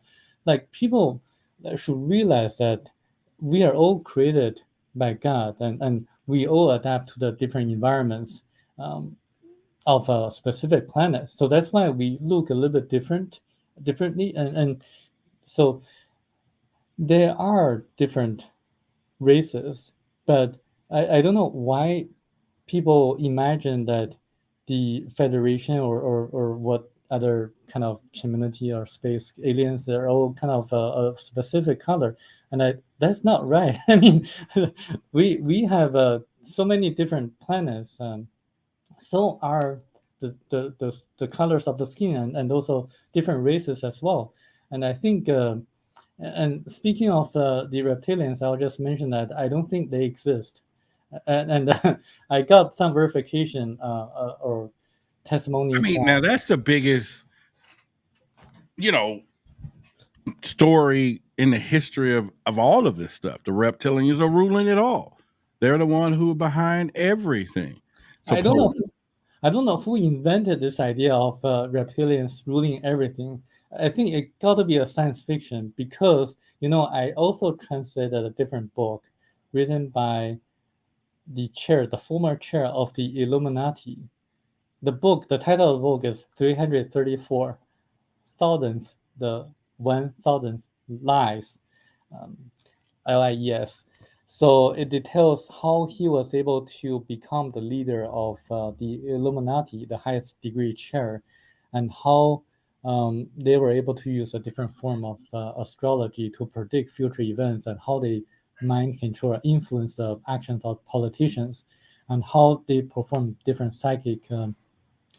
people should realize that we are all created by God, and we all adapt to the different environments of a specific planet. So that's why we look a little bit differently. And so there are different races, but I don't know why people imagine that the Federation or what other kind of community or space aliens, they're all kind of a specific color, and that's not right. I mean, we have so many different planets. So are the colors of the skin, and also different races as well. And I think, and speaking of the reptilians, I'll just mention that I don't think they exist. And I got some verification or testimony. I mean, now that's the biggest, story in the history of all of this stuff. The reptilians are ruling it all. They're the one who are behind everything. So I don't know who invented this idea of reptilians ruling everything. I think it got to be a science fiction because, I also translated a different book written by the former chair of the Illuminati. The title of the book is 334 thousandth, the 1,000th lies, LIES. So it details how he was able to become the leader of the Illuminati, the highest degree chair, and how they were able to use a different form of astrology to predict future events, and how they mind control, influence the actions of politicians, and how they perform different psychic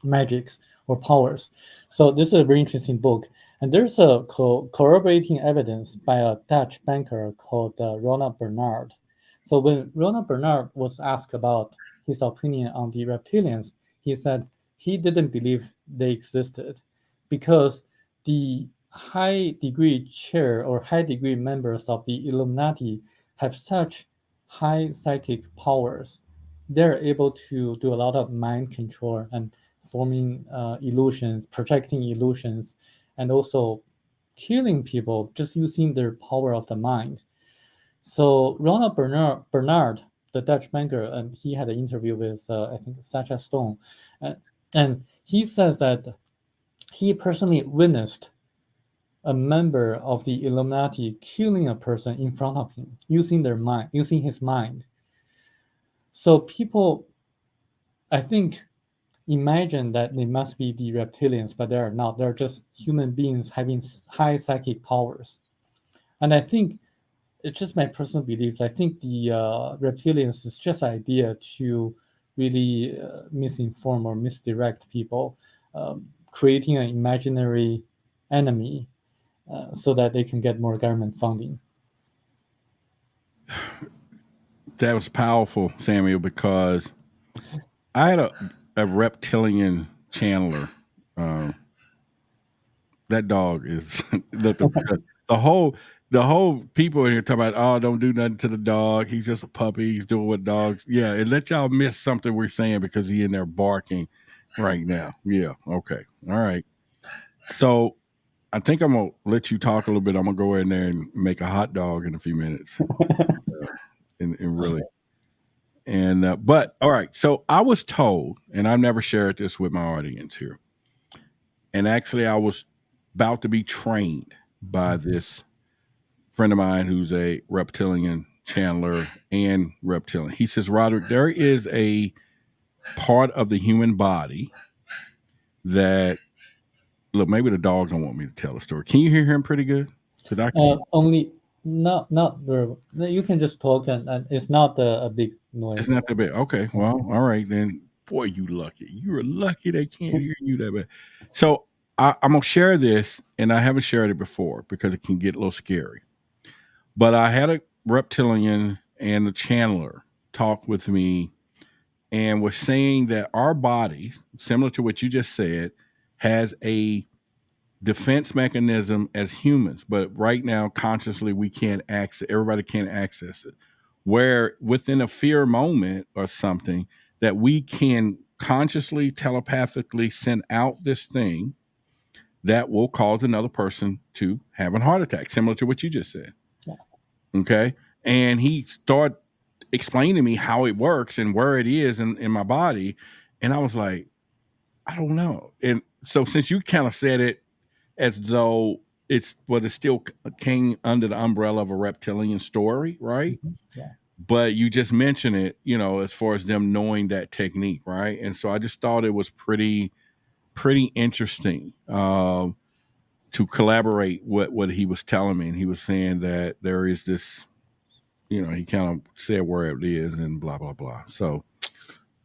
magics or powers. So this is a very interesting book. And there's a corroborating evidence by a Dutch banker called Ronald Bernard. So when Ronald Bernard was asked about his opinion on the reptilians, he said he didn't believe they existed because the high degree chair or high degree members of the Illuminati have such high psychic powers. They're able to do a lot of mind control and forming illusions, projecting illusions, and also killing people just using their power of the mind. So Ronald Bernard, the Dutch banker, and he had an interview with I think Sacha Stone, and he says that he personally witnessed a member of the Illuminati killing a person in front of him using his mind. So people, I think, imagine that they must be the reptilians, but they are not. They're just human beings having high psychic powers. And I think it's just my personal beliefs. I think the reptilians is just an idea to really misinform or misdirect people, creating an imaginary enemy so that they can get more government funding. That was powerful, Samuel, because I had a reptilian channeler that dog is the whole people in here talking about, oh, don't do nothing to the dog. He's just a puppy. He's doing what dogs. Yeah, and let y'all miss something we're saying because he in there barking right now. Yeah. Okay. All right. So I think I'm gonna let you talk a little bit. I'm gonna go in there and make a hot dog in a few minutes, and really. And but all right. So I was told, and I've never shared this with my audience here. And actually, I was about to be trained by this friend of mine who's a reptilian channeler and reptilian. He says, Roderick, there is a part of the human body that, look, maybe the dog don't want me to tell the story. Can you hear him pretty good? Because I can. Only not verbal. You can just talk, and it's not a big noise. It's not that bad. Okay, well, all right then. Boy, you lucky. You're lucky they can't hear you that bad. So I'm gonna share this, and I haven't shared it before because it can get a little scary. But I had a reptilian and a channeler talk with me and was saying that our bodies, similar to what you just said, has a defense mechanism as humans, but right now consciously we can't access, everybody can't access it. Where within a fear moment or something that we can consciously telepathically send out this thing that will cause another person to have a heart attack, similar to what you just said. Yeah. Okay. And he started explaining to me how it works and where it is in my body. And I was like, I don't know. And so since you kind of said it as though it's, but it still came under the umbrella of a reptilian story, right? Mm-hmm. Yeah. But you just mentioned it, as far as them knowing that technique, right? And so I just thought it was pretty interesting to collaborate what he was telling me. And he was saying that there is this, he kind of said where it is and blah, blah, blah. So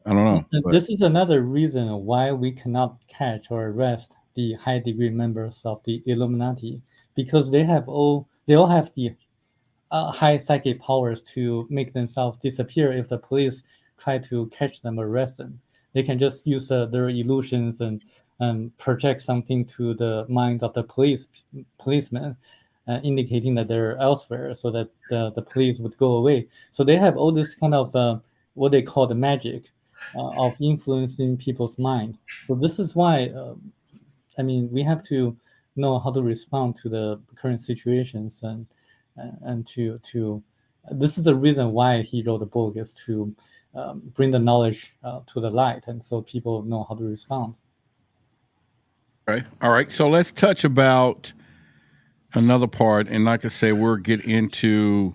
I don't know. This is another reason why we cannot catch or arrest the high degree members of the Illuminati, because they all have the high psychic powers to make themselves disappear if the police try to catch them or arrest them. They can just use their illusions and project something to the minds of the policemen, indicating that they're elsewhere, so that the police would go away. So they have all this kind of what they call the magic of influencing people's mind. So this is why, we have to know how to respond to the current situations, and to this is the reason why he wrote the book, is to bring the knowledge to the light, and so people know how to respond. Okay. All right. So let's touch about another part. And like I say, we'll get into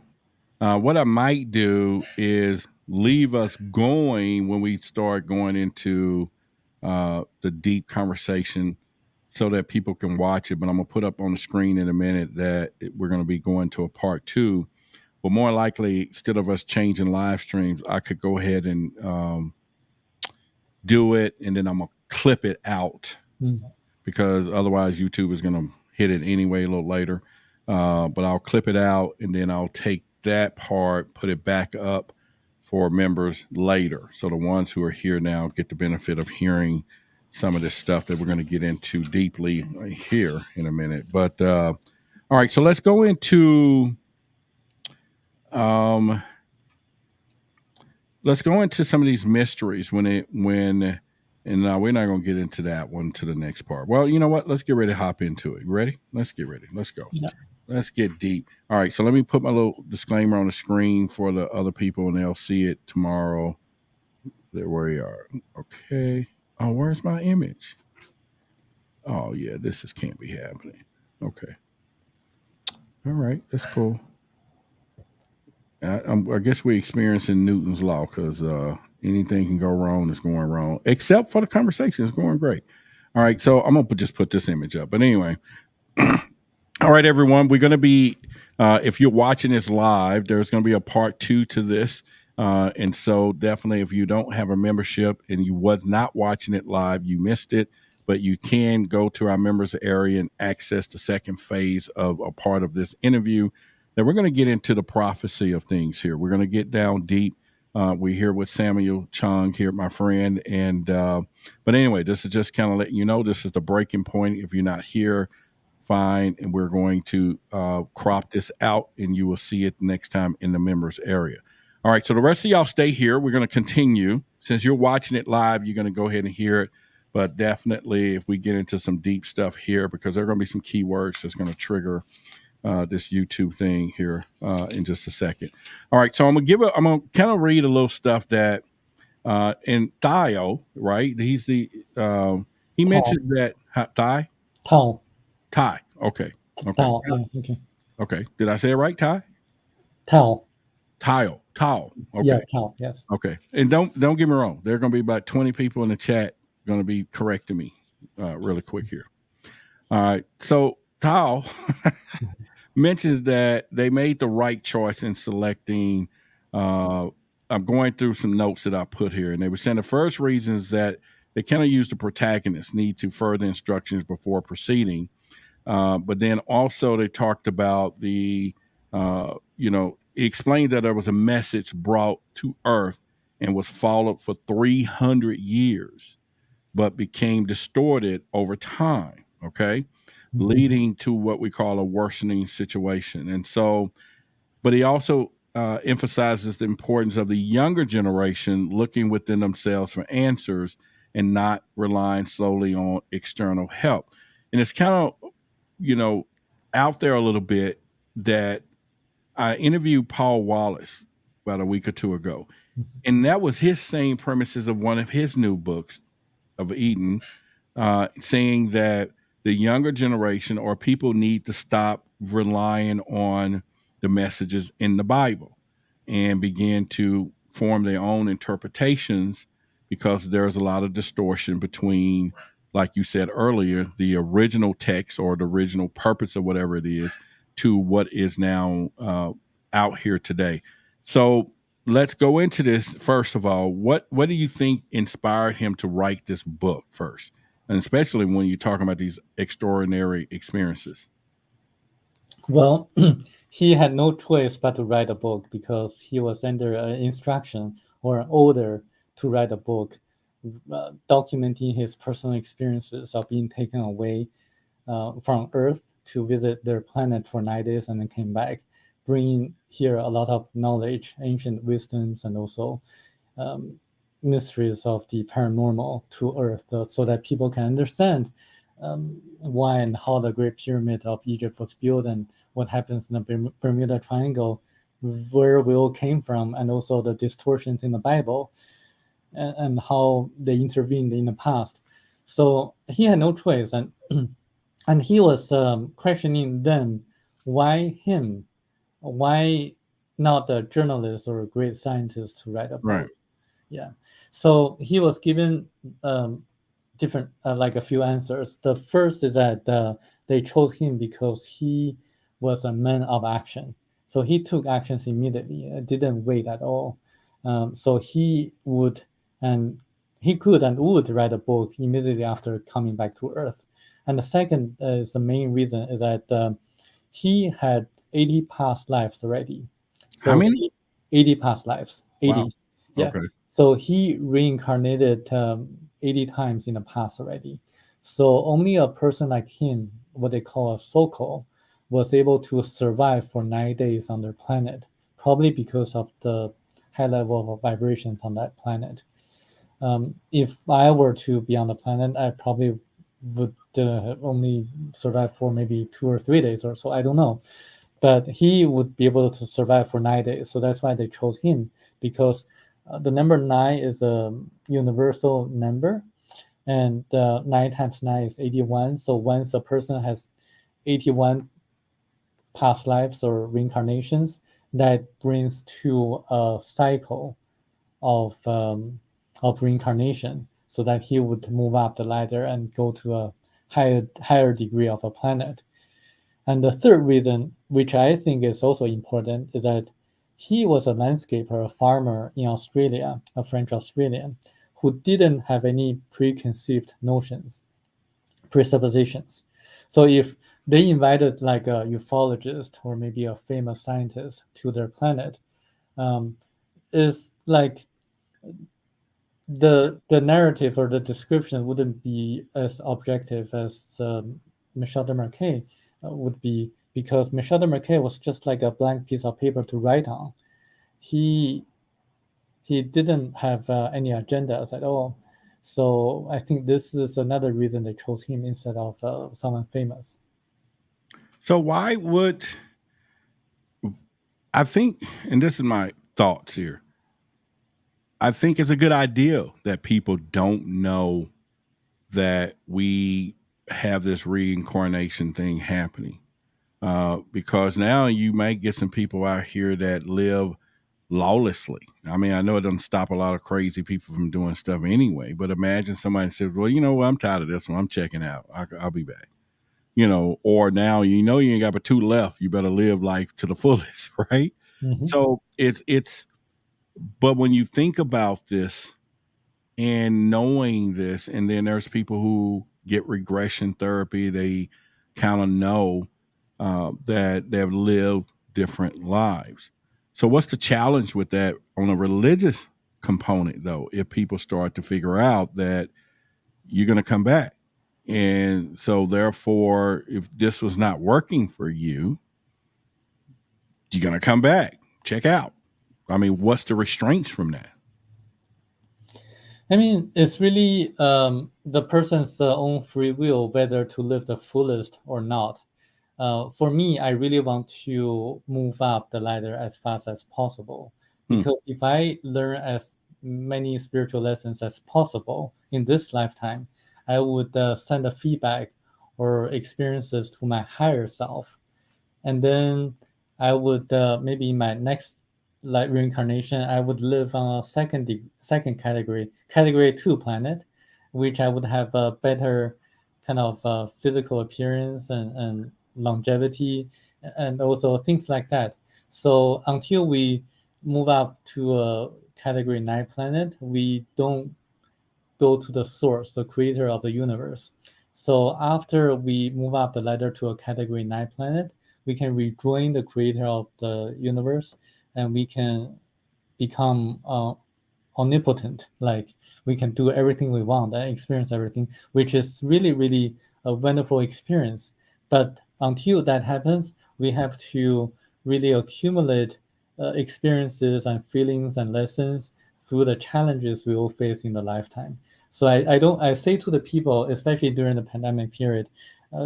what I might do is leave us going when we start going into the deep conversation so that people can watch it. But I'm going to put up on the screen in a minute that we're going to be going to a part 2. But more likely, instead of us changing live streams, I could go ahead and do it, and then I'm going to clip it out. Because otherwise YouTube is going to hit it anyway a little later. But I'll clip it out, and then I'll take that part, put it back up for members later. So the ones who are here now get the benefit of hearing some of this stuff that we're going to get into deeply here in a minute. But all right, so let's go into some of these mysteries and we're not going to get into that one to the next part. Well, you know what? Let's get ready to hop into it. You ready? Let's get ready. Let's go. Yeah. Let's get deep. All right. So let me put my little disclaimer on the screen for the other people, and they'll see it tomorrow. There we are. Okay. Oh, where's my image? Oh, yeah. This just can't be happening. Okay. All right. That's cool. I guess we're experiencing Newton's law, because anything can go wrong, it's going wrong, except for the conversation. It's going great. All right, so I'm going to just put this image up. But anyway, all right, everyone, we're going to be, if you're watching this live, there's going to be a part 2 to this. And so definitely, if you don't have a membership and you was not watching it live, you missed it. But you can go to our members area and access the second phase of a part of this interview. Now, we're going to get into the prophecy of things here. We're going to get down deep. We're here with Samuel Chong here, my friend. And but anyway, this is just kind of letting you know this is the breaking point. If you're not here fine, and we're going to crop this out, and you will see it next time in the members area. All right, so the rest of y'all stay here. We're going to continue. Since you're watching it live, you're going to go ahead and hear it. But definitely, if we get into some deep stuff here, because there are going to be some keywords that's going to trigger this YouTube thing here in just a second. All right, so I'm gonna kind of read a little stuff that and Thio, right? He's the he mentioned that Thai. Thai. Okay. Okay. Did I say it right? Thai. Tao. Okay. Yeah, Tao. Yes. Okay. And don't get me wrong. There are going to be about 20 people in the chat going to be correcting me really quick here. All right. So Tao mentions that they made the right choice in selecting. I'm going through some notes that I put here, and they were saying the first reason is that they kind of use the protagonist need to further instructions before proceeding. But then also they talked about the, he explained that there was a message brought to Earth and was followed for 300 years, but became distorted over time. Okay. Mm-hmm. Leading to what we call a worsening situation. And so, but he also emphasizes the importance of the younger generation looking within themselves for answers and not relying solely on external help. And it's kind of, out there a little bit that I interviewed Paul Wallace about a week or two ago. And that was his same premises of one of his new books of Eden, saying that the younger generation or people need to stop relying on the messages in the Bible and begin to form their own interpretations, because there's a lot of distortion between, like you said earlier, the original text or the original purpose of whatever it is to what is now out here today. So let's go into this. First of all, what do you think inspired him to write this book first? And especially when you're talking about these extraordinary experiences. Well, he had no choice but to write a book, because he was under instruction or an order to write a book documenting his personal experiences of being taken away from Earth to visit their planet for 9 days and then came back, bringing here a lot of knowledge, ancient wisdoms, and also mysteries of the paranormal to Earth, so that people can understand why and how the Great Pyramid of Egypt was built and what happens in the Bermuda Triangle, where we all came from, and also the distortions in the Bible and how they intervened in the past. So he had no choice, and and he was questioning them, why him? Why not the journalist or a great scientist to write a book? Right. Yeah. So he was given different, like a few answers. The first is that they chose him because he was a man of action. So he took actions immediately, didn't wait at all. So he would and he could and would write a book immediately after coming back to Earth. And the second is the main reason is that he had 80 past lives already. So how many? 80 past lives. 80. Wow. Yeah. Okay. So he reincarnated 80 times in the past already. So only a person like him, what they call a soul, was able to survive for 9 days on their planet, probably because of the high level of vibrations on that planet. If I were to be on the planet, I probably would only survive for maybe 2 or 3 days or so. I don't know. But he would be able to survive for 9 days. So that's why they chose him, because the number 9 is a universal number, and 9 times 9 is 81. So once a person has 81 past lives or reincarnations, that brings to a cycle of reincarnation, so that he would move up the ladder and go to a higher degree of a planet. And the third reason, which I think is also important, is that he was a landscaper, a farmer in Australia, a French Australian, who didn't have any preconceived notions, presuppositions. So if they invited like a ufologist or maybe a famous scientist to their planet, is like the narrative or the description wouldn't be as objective as Michel de Marquet would be, because Michel de Marquet was just like a blank piece of paper to write on. He didn't have any agendas at all. So I think this is another reason they chose him instead of someone famous. So why would I think, and this is my thoughts here, I think it's a good idea that people don't know that we have this reincarnation thing happening. Because now you might get some people out here that live lawlessly. I mean, I know it doesn't stop a lot of crazy people from doing stuff anyway, but imagine somebody says, well, you know what, I'm tired of this one. I'm checking out. I'll be back. Or now you ain't got but two left. You better live life to the fullest, right? Mm-hmm. So but when you think about this and knowing this, and then there's people who get regression therapy, they kind of know that they've lived different lives. So what's the challenge with that on a religious component, though, if people start to figure out that you're going to come back? And so therefore, if this was not working for you, you're going to come back, check out. I mean, what's the restraints from that? I mean, it's really the person's own free will whether to live the fullest or not. For me, I really want to move up the ladder as fast as possible, because if I learn as many spiritual lessons as possible in this lifetime, I would send a feedback or experiences to my higher self, and then I would maybe in my next reincarnation, I would live on a second category 2 planet, which I would have a better kind of physical appearance and longevity, and also things like that. So until we move up to a category 9 planet, we don't go to the source, the creator of the universe. So after we move up the ladder to a category 9 planet, we can rejoin the creator of the universe, and we can become omnipotent. Like, we can do everything we want and experience everything, which is really, really a wonderful experience. But until that happens, we have to really accumulate experiences and feelings and lessons through the challenges we will face in the lifetime. So I say to the people, especially during the pandemic period,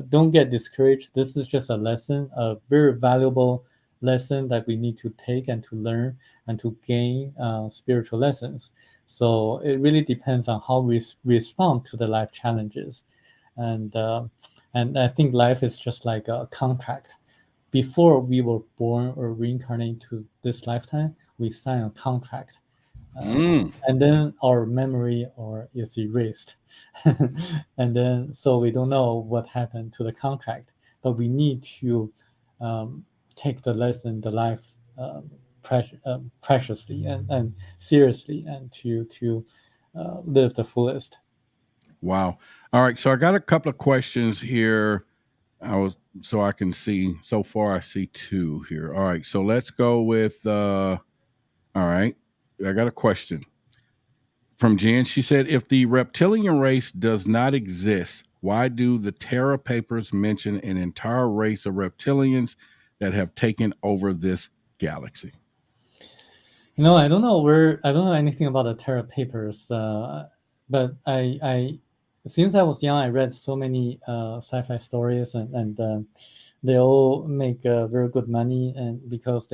don't get discouraged. This is just a lesson, a very valuable lesson that we need to take and to learn and to gain spiritual lessons. So it really depends on how we respond to the life challenges. And I think life is just like a contract. Before we were born or reincarnate to this lifetime, we sign a contract. And then our memory is erased. And then, so we don't know what happened to the contract, but we need to take the lesson, the life preciously and seriously, and to live the fullest. Wow. All right. So I got a couple of questions here. So I can see. So far, I see two here. All right. So let's go with. All right. I got a question from Jen. She said, "If the reptilian race does not exist, why do the Terra papers mention an entire race of reptilians that have taken over this galaxy?" I don't know anything about the Terra papers, but I since I was young, I read so many sci-fi stories, and they all make very good money, and because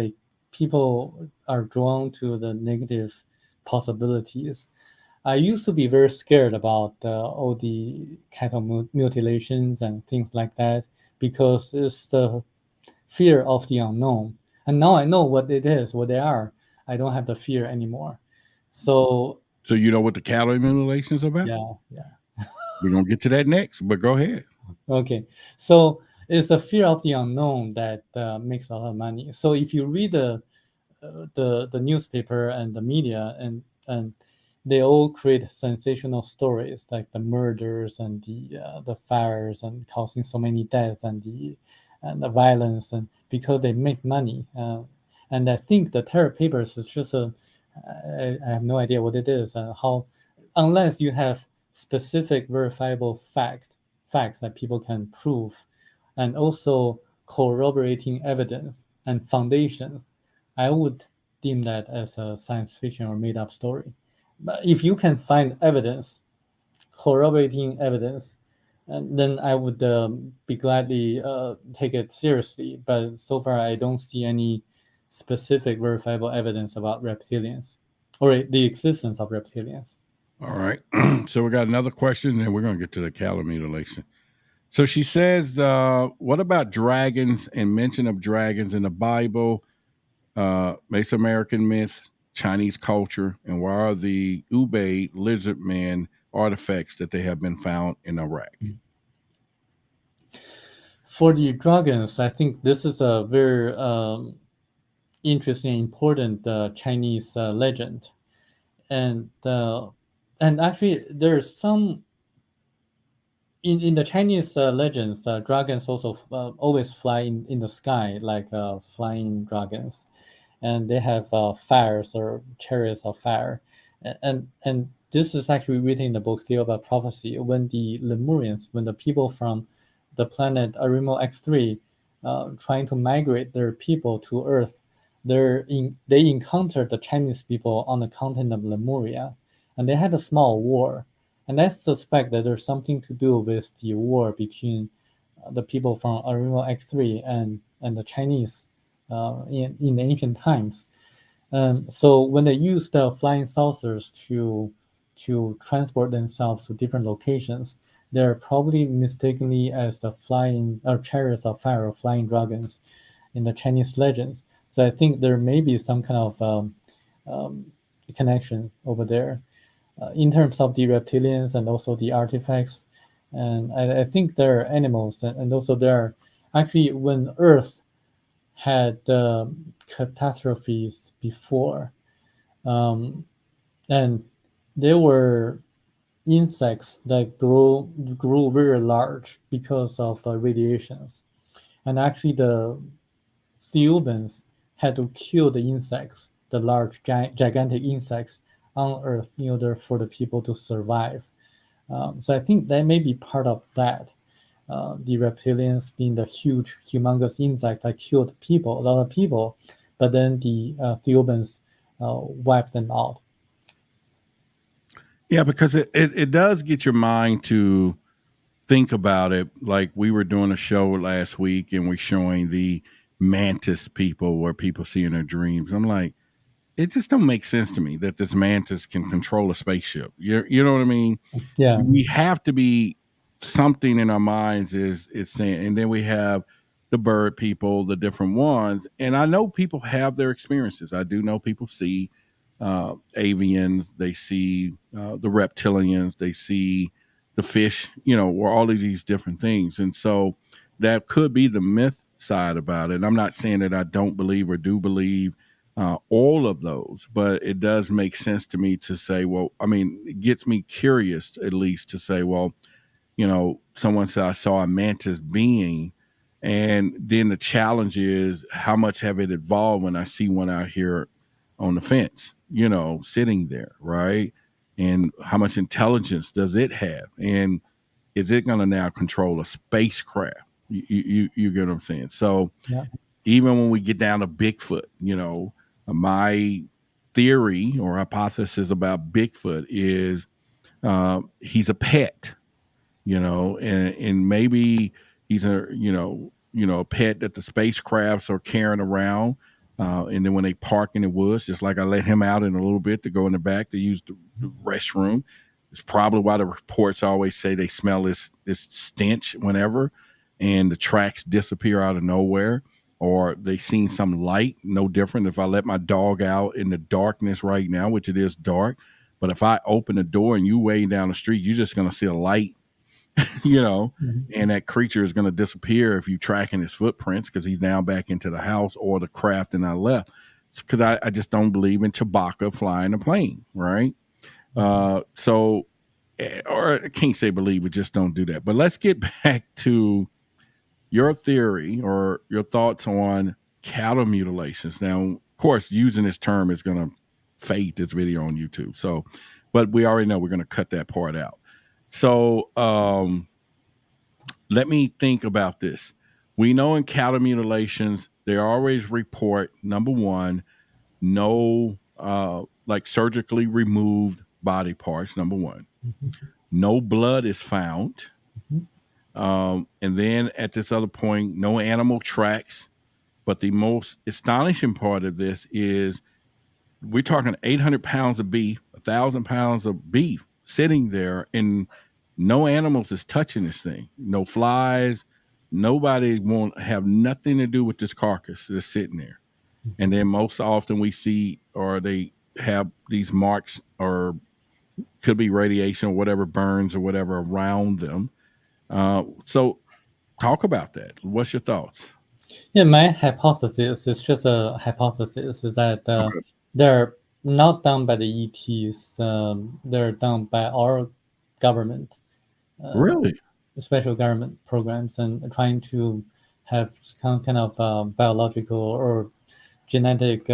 people are drawn to the negative possibilities. I used to be very scared about all the cattle mutilations and things like that, because it's the fear of the unknown. And now I know what it is, what they are. I don't have the fear anymore. So you know what the cattle mutilation is about? Yeah. We're gonna get to that next, but go ahead. Okay, so it's the fear of the unknown that makes a lot of money. So if you read the newspaper and the media, and they all create sensational stories like the murders and the fires and causing so many deaths and the violence, and because they make money. And I think the Terror Papers is just I have no idea what it is, how, unless you have specific verifiable fact facts that people can prove, and also corroborating evidence and foundations, I would deem that as a science fiction or made up story. But if you can find evidence, corroborating evidence, and then I would be gladly take it seriously. But so far, I don't see any specific verifiable evidence about reptilians or the existence of reptilians. All right. So we got another question, and we're going to get to the cow mutilation. So she says, what about dragons and mention of dragons in the Bible, Mesoamerican myth, Chinese culture, and why are the ube lizard men artifacts that they have been found in Iraq? For the dragons, I think this is a very interesting, important Chinese legend, and actually there's some in the Chinese legends. Dragons also always fly in the sky like flying dragons, and they have fires or chariots of fire, and this is actually written in the book Thiaoouba Prophecy. When the Lemurians, when the people from the planet Arimo X3 trying to migrate their people to Earth, they encountered the Chinese people on the continent of Lemuria, and they had a small war. And I suspect that there's something to do with the war between the people from Arimo X3 and the Chinese in the ancient times. So when they used flying saucers to transport themselves to different locations, they're probably mistakenly as the flying or chariots of fire or flying dragons in the Chinese legends. So I think there may be some kind of connection over there in terms of the reptilians and also the artifacts. And I think there are animals, and also there are actually when Earth had catastrophes before, and there were insects that grew very large because of radiations, and actually the Thiaoubans had to kill the insects, the large gigantic insects on Earth in order for the people to survive. So I think that may be part of that. The reptilians being the huge, humongous insects that killed people, a lot of people, but then the Thiaoubans wiped them out. Yeah, because it does get your mind to think about it. Like we were doing a show last week and we're showing the mantis people where people see in their dreams. I'm like, it just don't make sense to me that this mantis can control a spaceship. You know what I mean? Yeah. We have to be something in our minds is saying, and then we have the bird people, the different ones. And I know people have their experiences. I do know people see avians, they see the reptilians, they see the fish, or all of these different things. And so that could be the myth side about it. And I'm not saying that I don't believe or do believe all of those, but it does make sense to me to say, well, I mean, it gets me curious at least to say, well, someone said I saw a mantis being, and then the challenge is how much have it evolved when I see one out here on the fence, sitting there, right? And how much intelligence does it have? And is it going to now control a spacecraft? You get what I'm saying? So Yeah. even when we get down to Bigfoot, my theory or hypothesis about Bigfoot is he's a pet, and maybe he's a pet that the spacecrafts are carrying around. And then when they park in the woods, just like I let him out in a little bit to go in the back to use the restroom. It's probably why the reports always say they smell this stench whenever, and the tracks disappear out of nowhere, or they seen some light. No different if I let my dog out in the darkness right now, which it is dark. But if I open the door and you way down the street, you're just going to see a light, and that creature is going to disappear if you tracking his footprints because he's now back into the house or the craft and I left. It's because I just don't believe in Chewbacca flying a plane, right? So, or I can't say believe it, just don't do that. But let's get back to your theory or your thoughts on cattle mutilations. Now, of course, using this term is going to fade this video on YouTube. So, but we already know we're going to cut that part out. So, let me think about this. We know in cattle mutilations, they always report number one, no like surgically removed body parts, number one. No blood is found. And then at this other point, no animal tracks. But the most astonishing part of this is we're talking 800 pounds of beef, 1,000 pounds of beef sitting there, and no animals is touching this thing. No flies. Nobody won't have nothing to do with this carcass that's sitting there. And then most often we see, or they have these marks, or could be radiation or whatever, burns or whatever around them. So talk about that. What's your thoughts? Yeah, my hypothesis is just a hypothesis, is that they're not done by the ETs. They're done by our government. Really? Special government programs, and trying to have kind of biological or genetic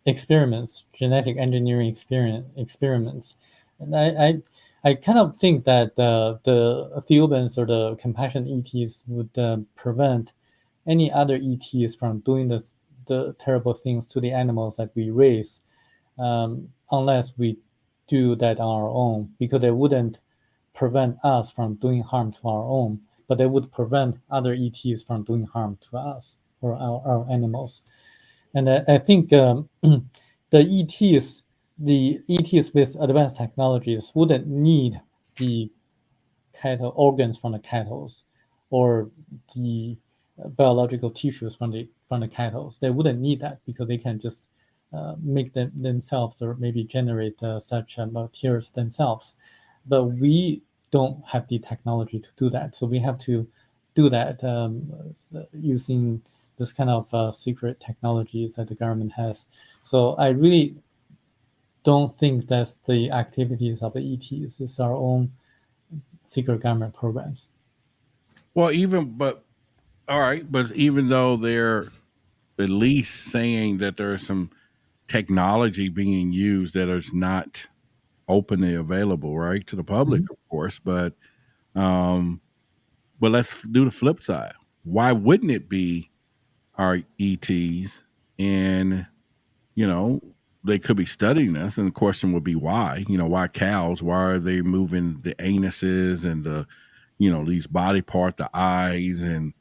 experiments, genetic engineering experiments. And I kind of think that the Thiaoubans or the compassion ETs would prevent any other ETs from doing the terrible things to the animals that we raise, unless we do that on our own, because they wouldn't prevent us from doing harm to our own, but they would prevent other ETs from doing harm to us or our animals. And I think the ETs with advanced technologies wouldn't need the cattle organs from the cattle or the biological tissues from the cattle. They wouldn't need that, because they can just make them themselves, or maybe generate such materials themselves. But we don't have the technology to do that, so we have to do that using this kind of secret technologies that the government has. So I really don't think that's the activities of the ETs. It's our own secret government programs. Well, all right, but even though they're at least saying that there's some technology being used that is not openly available, right, to the public, of course, but let's do the flip side. Why wouldn't it be our ETs? And they could be studying us, and the question would be why. Why cows? Why are they moving the anuses and the these body part, the eyes, and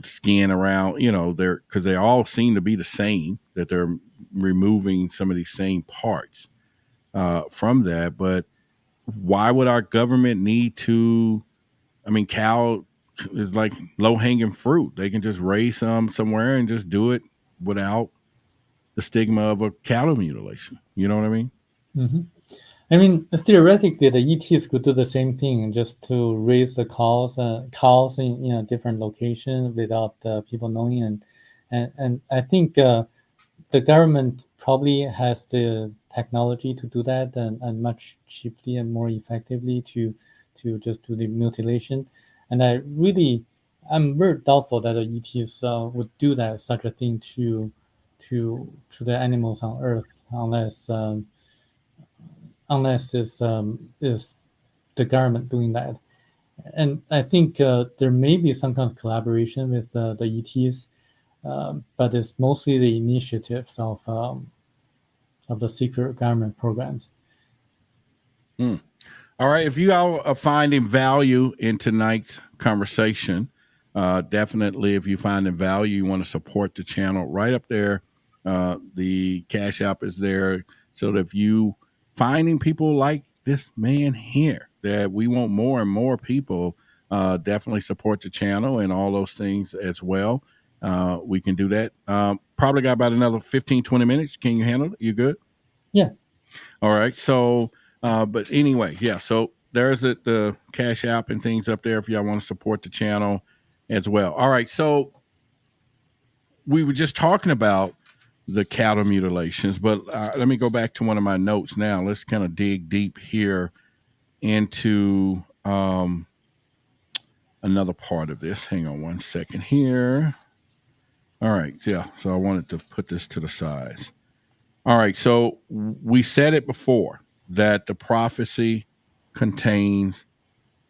skin around? Because they all seem to be the same, that they're removing some of these same parts from that. But why would our government need to? I mean, cow is like low hanging fruit. They can just raise some somewhere and just do it without the stigma of a cattle mutilation. You know what I mean? Mm-hmm. I mean, theoretically, the ETs could do the same thing, just to raise the cows in a different location without people knowing. And I think the government probably has the technology to do that, and much cheaply and more effectively to just do the mutilation. And I'm very doubtful that the ETs would do that, such a thing to the animals on Earth, unless this is the government doing that. And I think there may be some kind of collaboration with the ETs, but it's mostly the initiatives of the secret government programs. All right. If you are finding value in tonight's conversation, definitely, if you finding value, you want to support the channel, right up there. The Cash App is there. So that if you finding people like this man here, that we want more and more people, definitely support the channel and all those things as well. We can do that. Probably got about another 15, 20 minutes. Can you handle it? You good? Yeah. All right. So, but anyway, yeah. So there's the Cash App and things up there if y'all want to support the channel as well. All right. So we were just talking about the cattle mutilations, but let me go back to one of my notes now. Let's kind of dig deep here into another part of this. Hang on one second here. All right. Yeah. So I wanted to put this to the sides. All right. So we said it before that the prophecy contains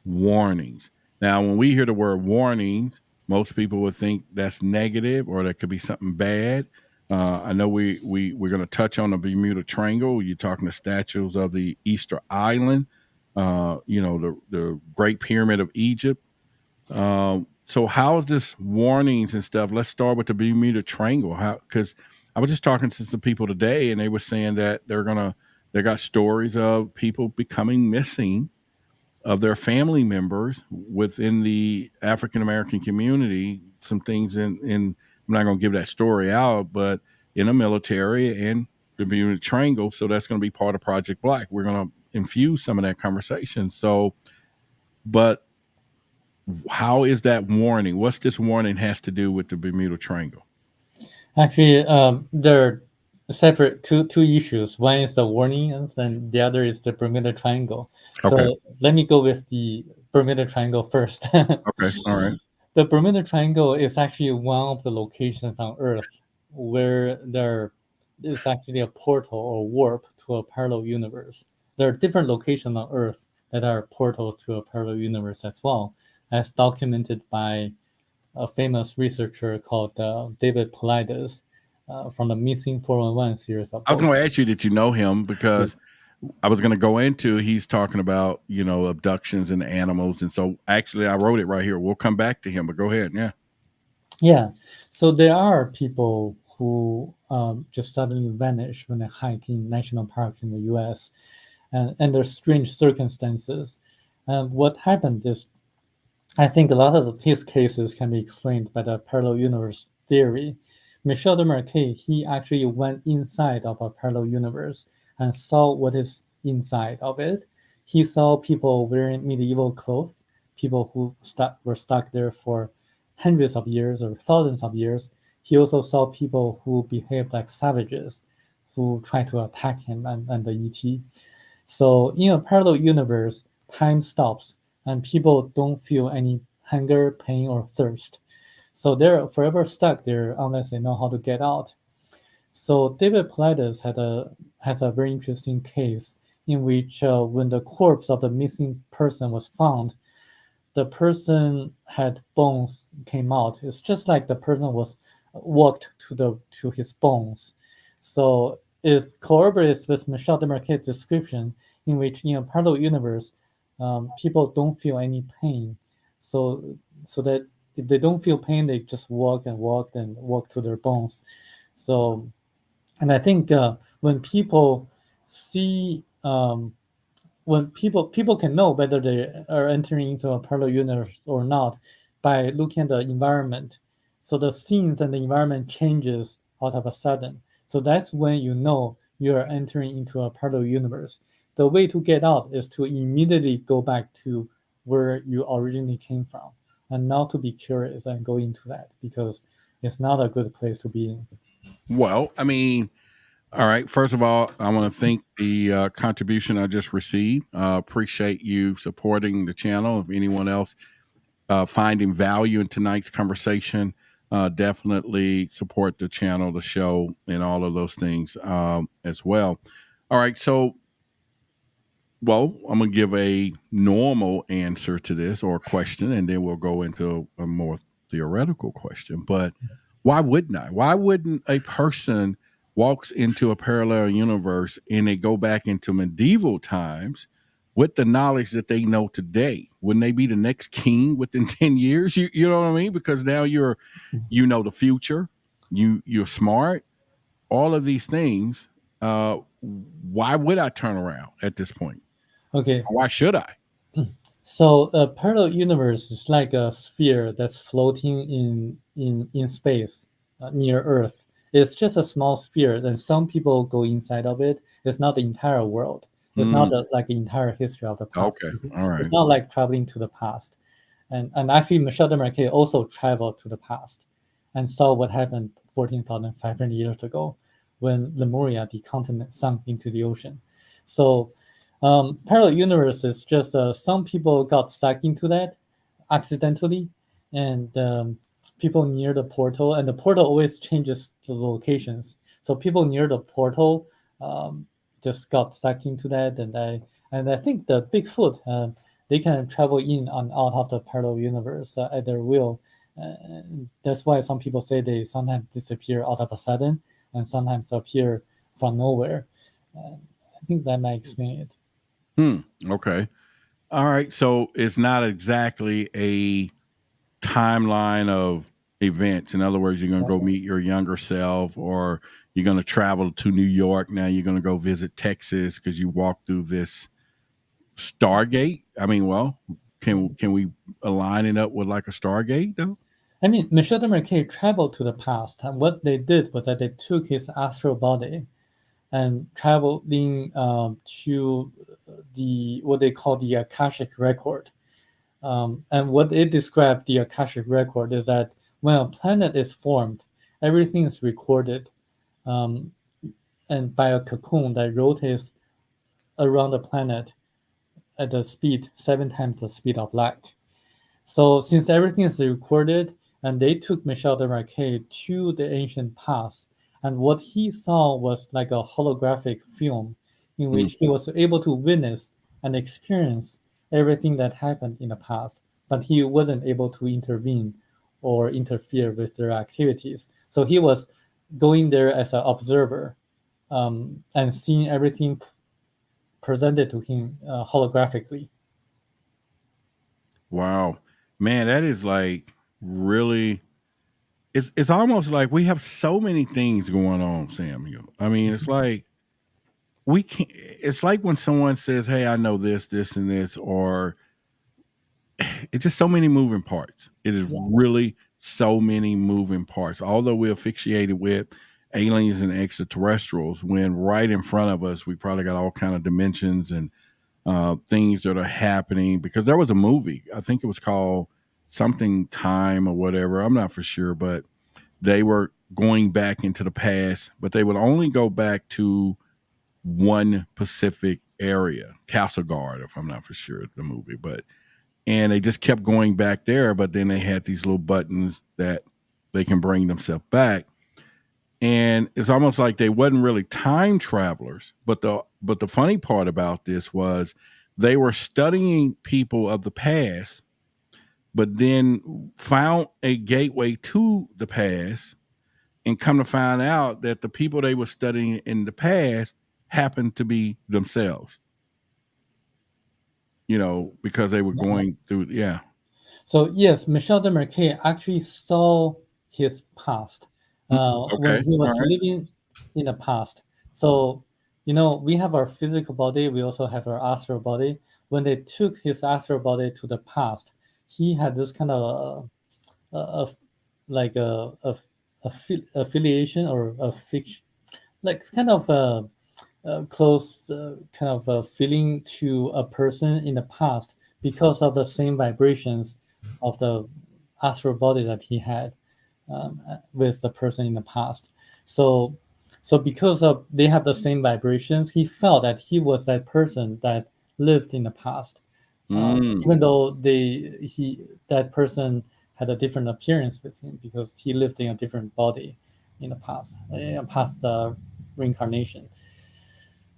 warnings. Now, when we hear the word warning, most people would think that's negative or that could be something bad. I know we're going to touch on the Bermuda Triangle. You're talking the statues of the Easter Island, the Great Pyramid of Egypt. So how is this warnings and stuff? Let's start with the Bermuda Triangle. Because I was just talking to some people today, and they were saying that they got stories of people becoming missing of their family members within the African American community. Some things in I'm not going to give that story out, but in the military and the Bermuda Triangle. So that's going to be part of Project Black. We're going to infuse some of that conversation. So, but how is that warning? What's this warning has to do with the Bermuda Triangle? Actually, there are separate two issues. One is the warnings, and the other is the Bermuda Triangle. So Okay. let me go with the Bermuda Triangle first. Okay. All right. The Bermuda Triangle is actually one of the locations on Earth where there is actually a portal or warp to a parallel universe. There are different locations on Earth that are portals to a parallel universe as well, as documented by a famous researcher called David Paulides from the Missing 411 series of books. I was going to ask you, did you know him? Because yes. I was going to go into, he's talking about, abductions and animals. And so actually I wrote it right here. We'll come back to him, but go ahead. Yeah. Yeah. So there are people who just suddenly vanish when they hike in national parks in the US and under strange circumstances. What happened is, I think a lot of his cases can be explained by the parallel universe theory. Michel de Marquet, he actually went inside of a parallel universe and saw what is inside of it. He saw people wearing medieval clothes, people who were stuck there for hundreds of years or thousands of years. He also saw people who behaved like savages, who tried to attack him and the ET. So in a parallel universe, time stops and people don't feel any hunger, pain, or thirst. So they're forever stuck there unless they know how to get out. So David Paulides has a very interesting case in which when the corpse of the missing person was found, the person had bones came out. It's just like the person was walked to his bones. So it corroborates with Michel de Marquet's description, in which in a parallel universe, people don't feel any pain. So that if they don't feel pain, they just walk to their bones. So, and I think when people see, when people can know whether they are entering into a parallel universe or not by looking at the environment. So the scenes and the environment changes all of a sudden. So that's when you know you are entering into a parallel universe. The way to get out is to immediately go back to where you originally came from, and not to be curious and go into that, because it's not a good place to be in. Well, I mean, all right. First of all, I want to thank the contribution I just received. Appreciate you supporting the channel. If anyone else finding value in tonight's conversation, definitely support the channel, the show, and all of those things as well. All right. So, well, I'm going to give a normal answer to this or question, and then we'll go into a more theoretical question. But why wouldn't I? Why wouldn't a person walks into a parallel universe and they go back into medieval times with the knowledge that they know today? Wouldn't they be the next king within 10 years? You know what I mean? Because now you know the future, you're smart, all of these things. Why would I turn around at this point? Okay. Why should I? So a parallel universe is like a sphere that's floating in space near Earth. It's just a small sphere, and some people go inside of it. It's not the entire world. It's not like the entire history of the past. Okay, all right. It's not like traveling to the past. And actually, Michel de Marquet also traveled to the past and saw what happened 14,500 years ago when Lemuria, the continent, sunk into the ocean. So parallel universe is just some people got stuck into that accidentally, and people near the portal, and the portal always changes the locations. So people near the portal just got stuck into that, and I think the Bigfoot they can travel in and out of the parallel universe at their will. That's why some people say they sometimes disappear out of a sudden and sometimes appear from nowhere. I think that might explain it. Okay. All right. So it's not exactly a timeline of events. In other words, you're going to go meet your younger self, or you're going to travel to New York. Now you're going to go visit Texas because you walked through this Stargate. I mean, well, can we align it up with like a Stargate though? I mean, Michel de Marquet traveled to the past, and what they did was that they took his astral body and traveling to the what they call the Akashic record. And what it described the Akashic record is that when a planet is formed, everything is recorded, and by a cocoon that rotates around the planet at the speed 7 times the speed of light. So since everything is recorded, and they took Michel de Marquet to the ancient past, and what he saw was like a holographic film in which he was able to witness and experience everything that happened in the past, but he wasn't able to intervene or interfere with their activities. So he was going there as an observer, and seeing everything presented to him holographically. Wow, man, that is like really. It's almost like we have so many things going on, Samuel. I mean, it's like we can't. It's like when someone says, "Hey, I know this, this, and this," or it's just so many moving parts. It is really so many moving parts. Although we're asphyxiated with aliens and extraterrestrials, when right in front of us, we probably got all kind of dimensions and things that are happening. Because there was a movie, I think it was called something Time or whatever. I'm not for sure, but they were going back into the past, but they would only go back to one Pacific area, Castle Guard, if I'm not for sure the movie, but and they just kept going back there. But then they had these little buttons that they can bring themselves back, and it's almost like they wasn't really time travelers. But the funny part about this was they were studying people of the past, but then found a gateway to the past, and come to find out that the people they were studying in the past happened to be themselves. Because they were going through, yeah. So yes, Michel de Marquet actually saw his past when Okay. he was All right. living in the past. So we have our physical body, we also have our astral body. When they took his astral body to the past, he had this kind of like affiliation or a fiction, like kind of a close kind of a feeling to a person in the past because of the same vibrations of the astral body that he had with the person in the past. So because of they have the same vibrations, he felt that he was that person that lived in the past, even though that person had a different appearance with him because he lived in a different body in the past, past reincarnation.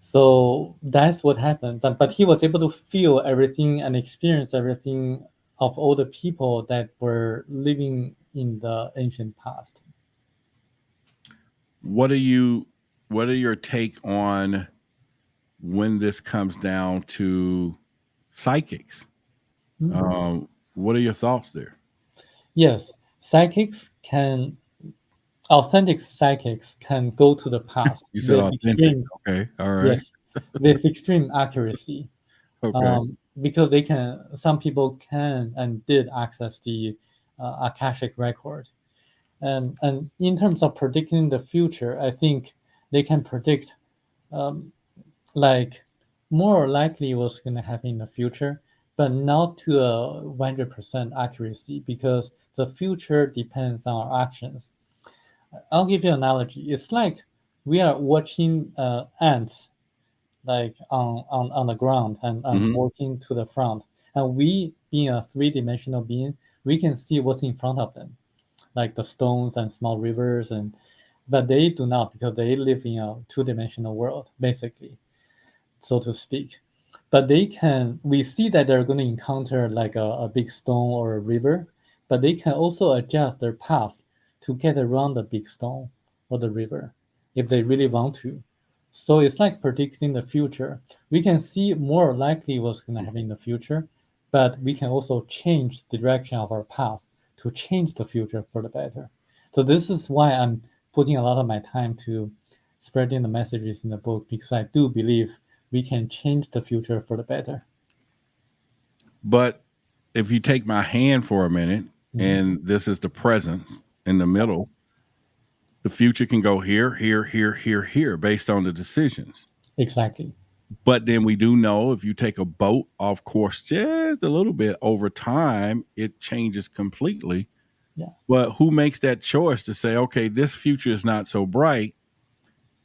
So that's what happened. But he was able to feel everything and experience everything of all the people that were living in the ancient past. What are your take on when this comes down to psychics? What are your thoughts there? Yes, authentic psychics can go to the past You said with authentic. extreme, Okay. All right. yes, with extreme accuracy. Okay. Because some people can and did access the Akashic record. And in terms of predicting the future, I think they can predict like more likely what's going to happen in the future, but not to a 100% accuracy because the future depends on our actions. I'll give you an analogy. It's like we are watching ants like on the ground and walking to the front. And we, being a three-dimensional being, we can see what's in front of them, like the stones and small rivers, but they do not because they live in a two-dimensional world, basically, so to speak. but we see that they're going to encounter like a big stone or a river, but they can also adjust their path to get around the big stone or the river if they really want to. So it's like predicting the future. We can see more likely what's going to happen in the future, but we can also change the direction of our path to change the future for the better. So this is why I'm putting a lot of my time to spreading the messages in the book, because I do believe we can change the future for the better. But if you take my hand for a minute, and this is the present in the middle, the future can go here, here, here, here, here, based on the decisions. Exactly. But then we do know if you take a boat off course just a little bit over time, it changes completely. Yeah. But who makes that choice to say, okay, this future is not so bright.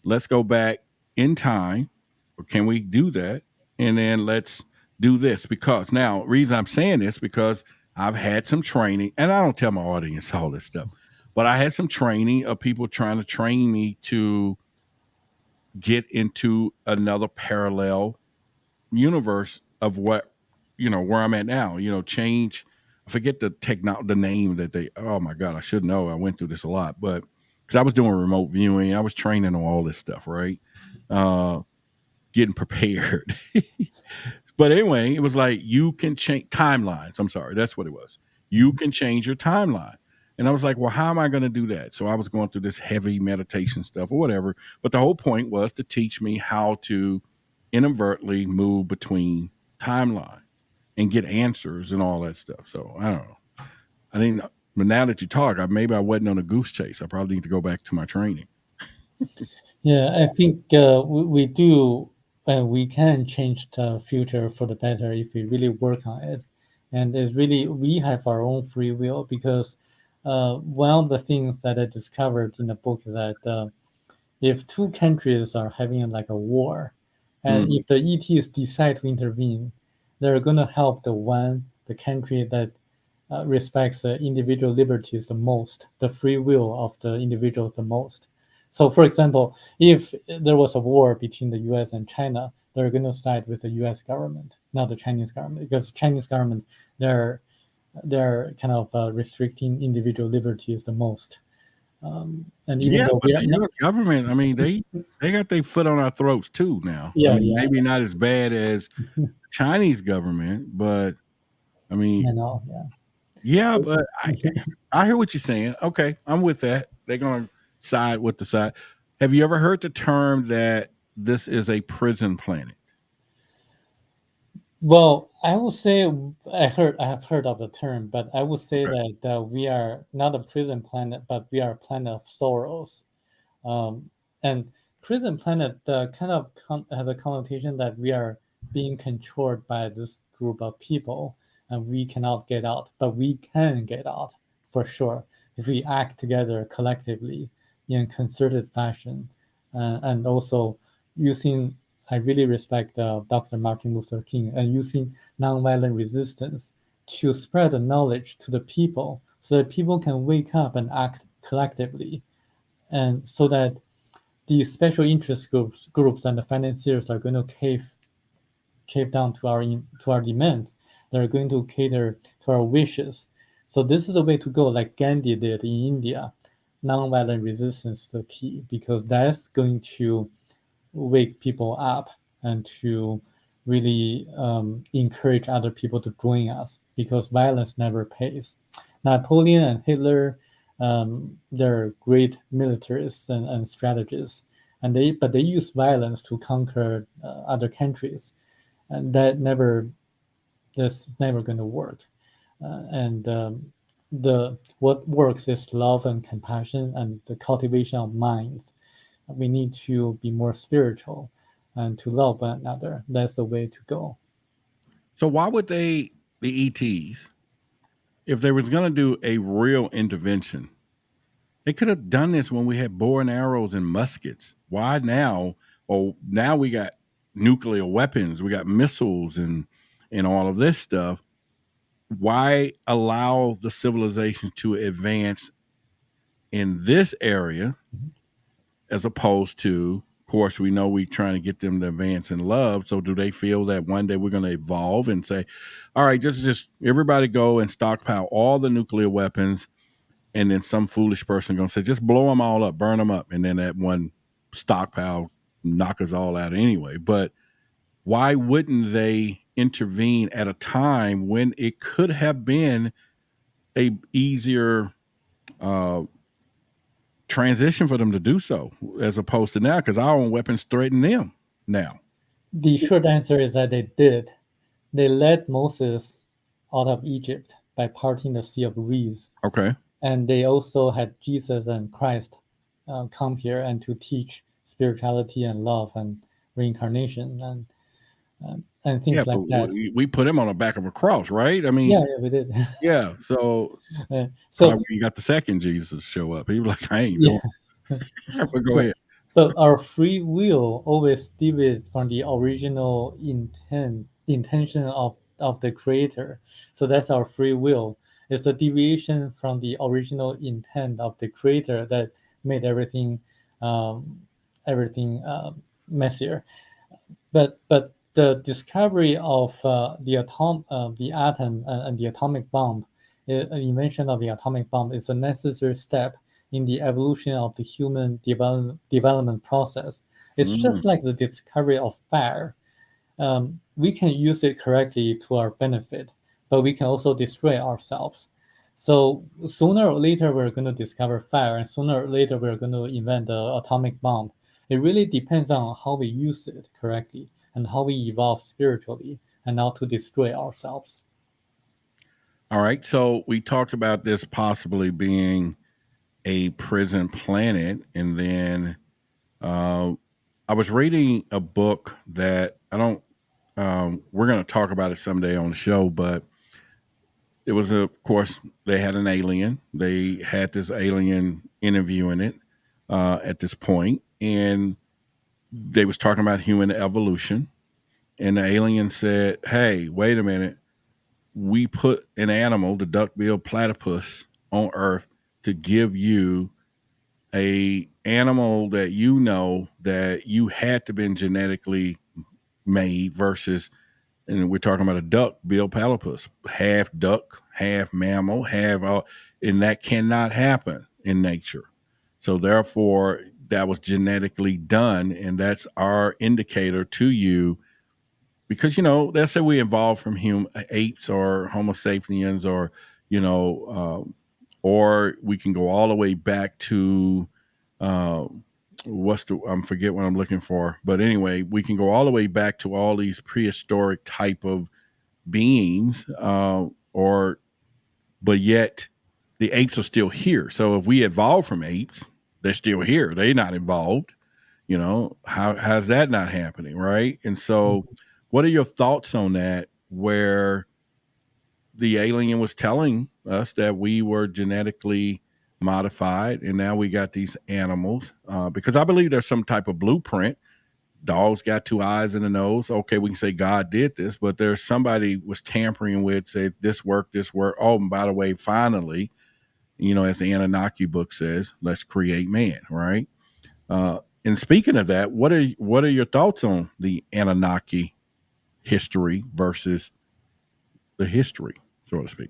Let's go back in time. Or can we do that? And then let's do this. Because now, reason I'm saying this, because I've had some training, and I don't tell my audience all this stuff, but I had some training of people trying to train me to get into another parallel universe of what, where I'm at now, change. I forget the name that they, oh my God, I should know. I went through this a lot, but because I was doing remote viewing, I was training on all this stuff, right? Getting prepared. But anyway, it was like, you can change timelines. I'm sorry, that's what it was. You can change your timeline. And I was like, well, how am I going to do that? So I was going through this heavy meditation stuff or whatever. But the whole point was to teach me how to inadvertently move between timelines and get answers and all that stuff. So I don't know. I didn't, but now that you talk, maybe I wasn't on a goose chase. I probably need to go back to my training. Yeah, I think we do, we can change the future for the better if we really work on it. And it's really, we have our own free will, because one of the things that I discovered in the book is that if two countries are having like a war, and if the ETs decide to intervene, they're going to help the country that respects individual liberties the most, the free will of the individuals the most. So, for example, if there was a war between the U.S. and China, they're going to side with the U.S. government, not the Chinese government, because Chinese government they're kind of restricting individual liberties the most. And even though we are the not, US government, I mean, they got their foot on our throats too now. I yeah, mean, yeah, maybe not as bad as Chinese government, but I mean, I know, yeah. yeah, but I hear what you're saying. Okay, I'm with that. They're gonna side with the side. Have you ever heard the term that this is a prison planet? Well, I would say I have heard of the term, but I would say Okay. that we are not a prison planet, but we are a planet of sorrows. And prison planet kind of has a connotation that we are being controlled by this group of people, and we cannot get out. But we can get out for sure if we act together collectively in concerted fashion, and also using. I really respect Dr. Martin Luther King, and using nonviolent resistance to spread the knowledge to the people so that people can wake up and act collectively, and so that the special interest groups and the financiers are going to cave down to our demands. They're going to cater to our wishes. So this is the way to go, like Gandhi did in India. Nonviolent resistance is the key, because that's going to wake people up and to really encourage other people to join us, because violence never pays. Napoleon and Hitler, they're great militarists and strategists, and they use violence to conquer other countries, and that's never going to work. And the what works is love and compassion and the cultivation of minds. We need to be more spiritual and to love one another. That's the way to go. So why would the ETs, if they was gonna do a real intervention, they could have done this when we had bow and arrows and muskets. Why now? Oh, now we got nuclear weapons, we got missiles and all of this stuff. Why allow the civilization to advance in this area as opposed to course, we know we're trying to get them to advance in love. So do they feel that one day we're going to evolve and say, all right, just everybody go and stockpile all the nuclear weapons, and then some foolish person going to say, just blow them all up, burn them up, and then that one stockpile knock us all out anyway. But why wouldn't they intervene at a time when it could have been a easier transition for them to do so, as opposed to now, because our own weapons threaten them now? The short answer is that they did. They led Moses out of Egypt by parting the Sea of Reeds. Okay. And they also had Jesus and Christ come here and to teach spirituality and love and reincarnation and things like that. We put him on the back of a cross, right? I mean, yeah, we did. Yeah. So when you got the second Jesus show up, he was like, I ain't doing it. But go ahead. So our free will always deviates from the original intention of the creator. So that's our free will. It's the deviation from the original intent of the creator that made everything messier. But the discovery of the atom and the atomic bomb, invention of the atomic bomb, is a necessary step in the evolution of the human development process. It's just like the discovery of fire. We can use it correctly to our benefit, but we can also destroy ourselves. So sooner or later, we're going to discover fire, and sooner or later, we're going to invent the atomic bomb. It really depends on how we use it correctly and how we evolve spiritually and how to destroy ourselves. All right. So we talked about this possibly being a prison planet, and then I was reading a book that I don't. We're going to talk about it someday on the show, but it was, of course, they had an alien. They had this alien interviewing it at this point, and they was talking about human evolution, and the alien said, "Hey, wait a minute. We put an animal, the duck-billed platypus, on Earth to give you a animal that you know that you had to been genetically made versus," and we're talking about a duck-billed platypus, half duck, half mammal, half all, and that cannot happen in nature. So therefore, that was genetically done, and that's our indicator to you. Because, let's say we evolved from apes or Homo sapiens, or, or we can go all the way back to, I forget what I'm looking for. But anyway, we can go all the way back to all these prehistoric type of beings, but yet the apes are still here. So if we evolved from apes, they're still here. They're not involved. How's that not happening, right? And so what are your thoughts on that, where the alien was telling us that we were genetically modified and now we got these animals? Because I believe there's some type of blueprint. Dogs got two eyes and a nose. Okay, we can say God did this, but there's somebody was tampering with, say, this work. Oh, and by the way, finally, as the Anunnaki book says, let's create man, right? And speaking of that, what are your thoughts on the Anunnaki history versus the history, so to speak?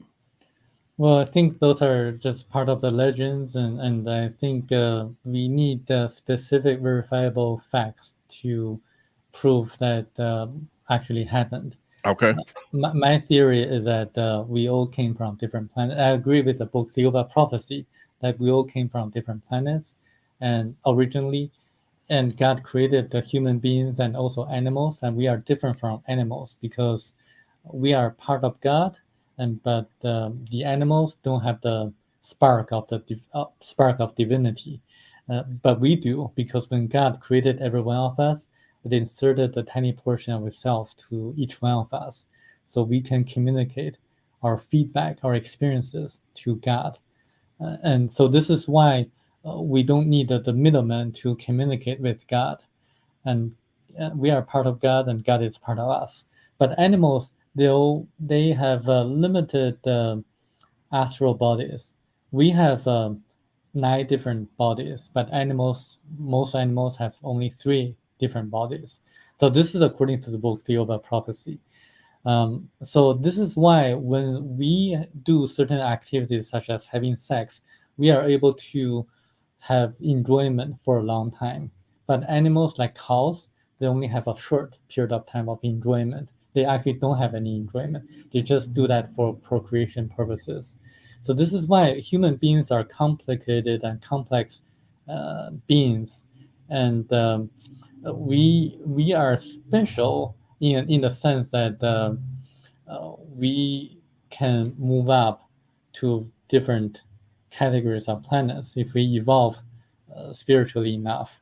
Well, I think those are just part of the legends, and I think we need specific verifiable facts to prove that actually happened. Okay. My theory is that we all came from different planets. I agree with the book Thiaoouba Prophecy that we all came from different planets, and originally, and God created the human beings and also animals, and we are different from animals because we are part of God, but the animals don't have the spark of divinity, but we do, because when God created every one of us, it inserted a tiny portion of itself to each one of us, so we can communicate our feedback, our experiences to God, and so this is why we don't need the middleman to communicate with God, and we are part of God, and God is part of us. But animals, they have limited astral bodies. We have 9 different bodies, but most animals have only 3 different bodies. So this is according to the book Thiaoouba Prophecy. So this is why when we do certain activities such as having sex, we are able to have enjoyment for a long time. But animals like cows, they only have a short period of time of enjoyment. They actually don't have any enjoyment. They just do that for procreation purposes. So this is why human beings are complicated and complex beings, and we are special in the sense that we can move up to different categories of planets if we evolve spiritually enough.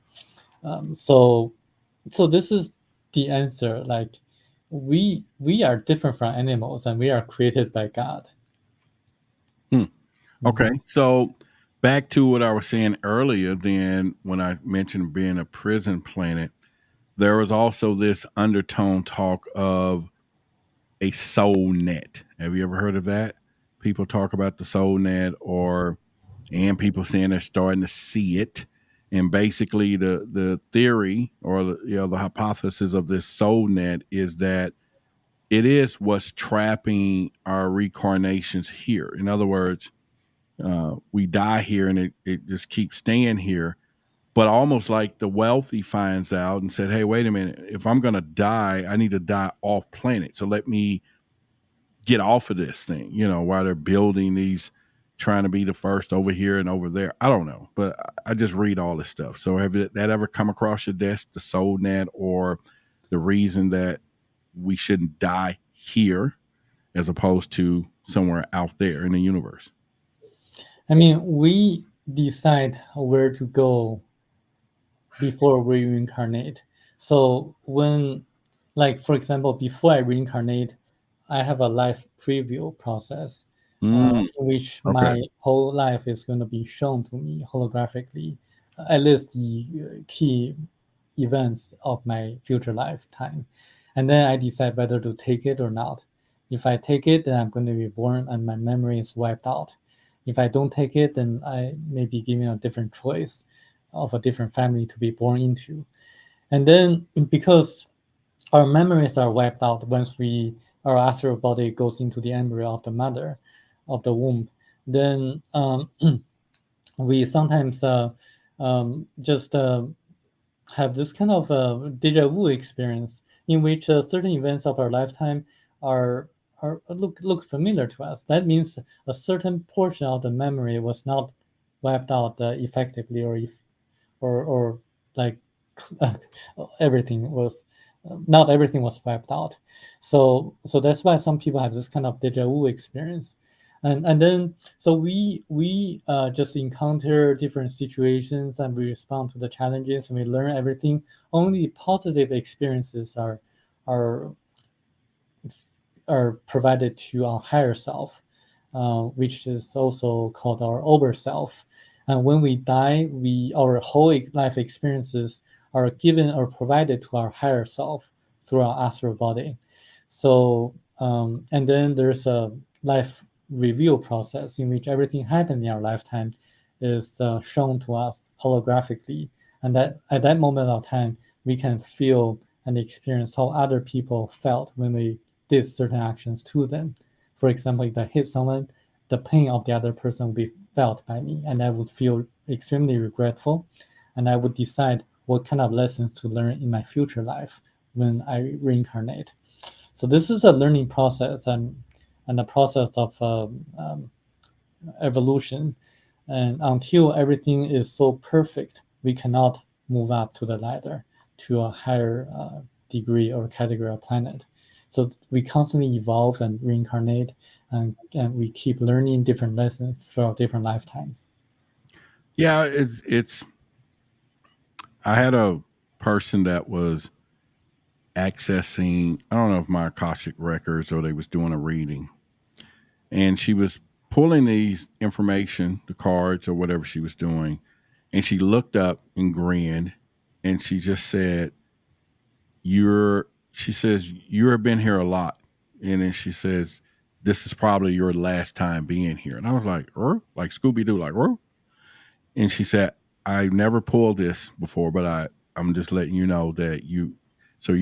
So this is the answer. Like we are different from animals, and we are created by God. Okay, so back to what I was saying earlier, then when I mentioned being a prison planet, there was also this undertone talk of a soul net. Have you ever heard of that? People talk about the soul net, and people saying they're starting to see it. And basically, the theory or the hypothesis of this soul net is that it is what's trapping our reincarnations here. In other words, we die here and it just keeps staying here. But almost like the wealthy finds out and said, hey, wait a minute, if I'm going to die, I need to die off planet. So let me get off of this thing, while they're building these, trying to be the first over here and over there. I don't know, but I just read all this stuff. So have that ever come across your desk, the soul net, or the reason that we shouldn't die here as opposed to somewhere out there in the universe? I mean, we decide where to go before we reincarnate. So when, like for example, before I reincarnate, I have a life preview process in which Okay. my whole life is going to be shown to me holographically, at least the key events of my future lifetime. And then I decide whether to take it or not. If I take it, then I'm going to be born and my memory is wiped out. If I don't take it, then I may be given a different choice of a different family to be born into. And then because our memories are wiped out once our astral body goes into the embryo of the mother of the womb, then we sometimes just have this kind of deja vu experience in which certain events of our lifetime are look familiar to us. That means a certain portion of the memory was not wiped out effectively, or like everything was not everything was wiped out. So that's why some people have this kind of deja vu experience. And then so we just encounter different situations and we respond to the challenges and we learn everything. Only positive experiences are are provided to our higher self, which is also called our over self. And when we die, our whole life experiences are given or provided to our higher self through our astral body. So, and then there's a life review process in which everything happened in our lifetime is shown to us holographically. And that at that moment of time, we can feel and experience how other people felt when we did certain actions to them. For example, if I hit someone, the pain of the other person would be felt by me, and I would feel extremely regretful, and I would decide what kind of lessons to learn in my future life when I reincarnate. So this is a learning process and a process of evolution. And until everything is so perfect, we cannot move up to the ladder to a higher degree or category of planet. So we constantly evolve and reincarnate, and we keep learning different lessons throughout different lifetimes. Yeah, it's. I had a person that was accessing. I don't know if my Akashic records or they was doing a reading, and she was pulling these information, the cards or whatever she was doing, and she looked up and grinned, and she just said, "You're." She says, "You have been here a lot," and then she says, "This is probably your last time being here." And I was like, like Scooby Doo, like, And she said, I never pulled this before, but I'm just letting you know that you're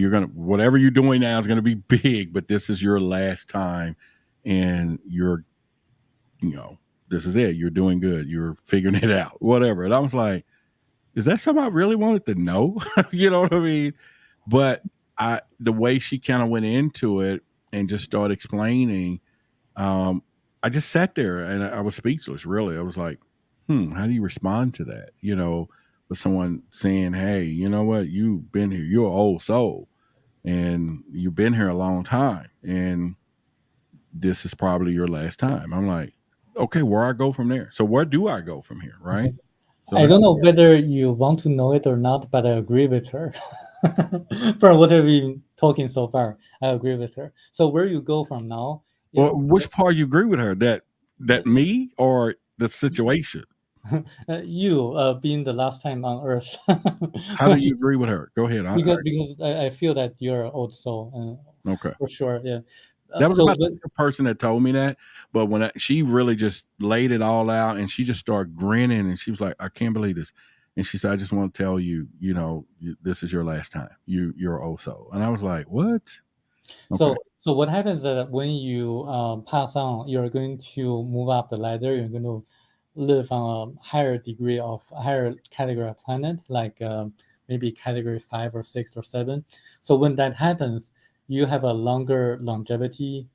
going to, whatever you're doing now is going to be big, but this is your last time and this is it. You're doing good. You're figuring it out, whatever. And I was like, is that something I really wanted to know? You know what I mean? But the way she kind of went into it and just started explaining, I just sat there and I was speechless, really. I was like, how do you respond to that? With someone saying, hey, you know what? You've been here. You're an old soul and you've been here a long time. And this is probably your last time. I'm like, okay, where I go from there? So where do I go from here? Right. So I don't know whether you want to know it or not, but I agree with her. From what we've been talking so far, I agree with her. So where you go from now? Well, which part you agree with her? That me or the situation? You being the last time on Earth. How do you agree with her? Go ahead. Because I feel that you're old soul. Okay. For sure, yeah. That was about the person that told me that, but when she really just laid it all out and she just started grinning and she was like, I can't believe this. And she said, I just want to tell you, this is your last time. You're old soul. And I was like, what? Okay. So what happens is that when you pass on, you're going to move up the ladder. You're going to live on a higher category of planet, like maybe category 5 or 6 or 7. So when that happens, you have a longer longevity.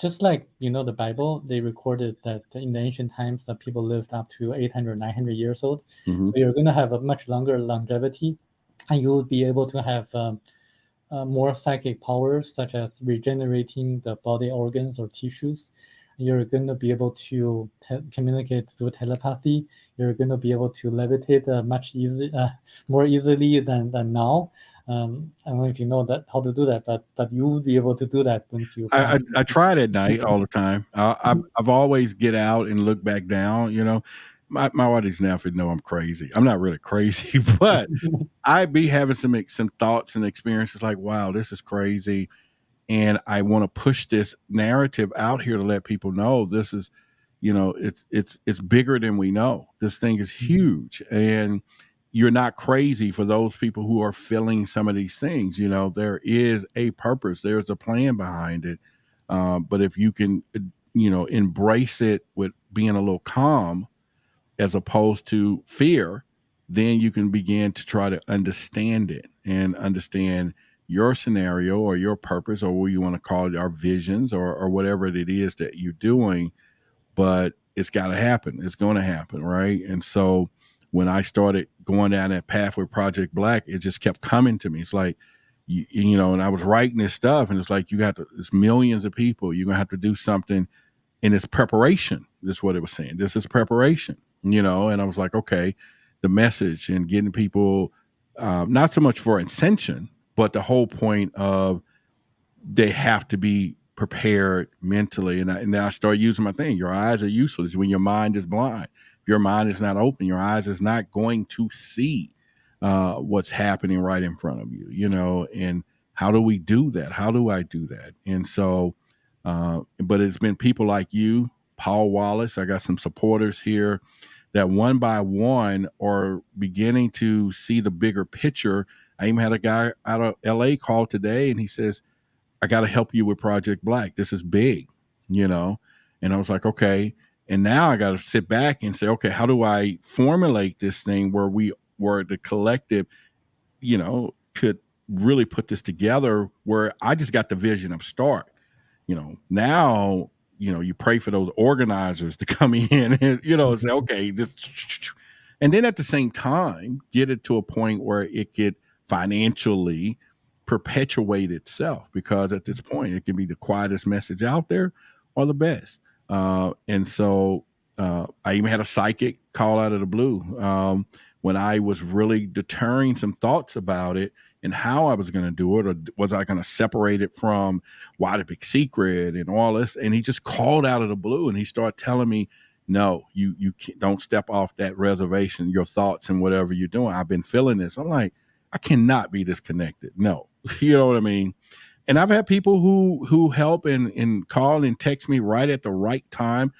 Just like, the Bible, they recorded that in the ancient times that people lived up to 800, 900 years old. Mm-hmm. So you're going to have a much longer longevity, and you will be able to have more psychic powers, such as regenerating the body organs or tissues. You're going to be able to communicate through telepathy. You're going to be able to levitate more easily than now. I don't know if you know how to do that, but you will be able to do that once you. I tried at night all the time. I've always get out and look back down. My audience now know I'm crazy. I'm not really crazy, but I'd be having some thoughts and experiences like, wow, this is crazy. And I want to push this narrative out here to let people know this is, it's bigger than we know. This thing is huge. And you're not crazy for those people who are feeling some of these things. There is a purpose. There's a plan behind it. But if you can, embrace it with being a little calm as opposed to fear, then you can begin to try to understand it and understand your scenario or your purpose or what you want to call it, our visions or whatever it is that you're doing. But it's got to happen. It's going to happen, right? And so when I started going down that path with Project Black, it just kept coming to me. It's like, and I was writing this stuff and it's like, it's millions of people. You're going to have to do something, and it's preparation. This is what it was saying. This is preparation, and I was like, okay, the message and getting people, not so much for ascension, but the whole point of they have to be prepared mentally. And then I started using my thing. Your eyes are useless when your mind is blind. If your mind is not open, your eyes is not going to see what's happening right in front of you, and how do we do that? How do I do that? And so, but it's been people like you, Paul Wallace. I got some supporters here that one by one are beginning to see the bigger picture. I even had a guy out of LA call today and he says, I got to help you with Project Black. This is big, and I was like, okay. And now I got to sit back and say, okay, how do I formulate this thing where the collective, could really put this together where I just got the vision of start, now, you pray for those organizers to come in and, say, okay, and then at the same time, get it to a point where it could financially perpetuate itself, because at this point it can be the quietest message out there or the best. And so I even had a psychic call out of the blue when I was really deterring some thoughts about it and how I was going to do it, or was I going to separate it from Why the Big Secret and all this. And he just called out of the blue and he started telling me, no, you don't step off that reservation, your thoughts and whatever you're doing. I've been feeling this. I'm like, I cannot be disconnected. No, you know what I mean? And I've had people who help and call and text me right at the right time.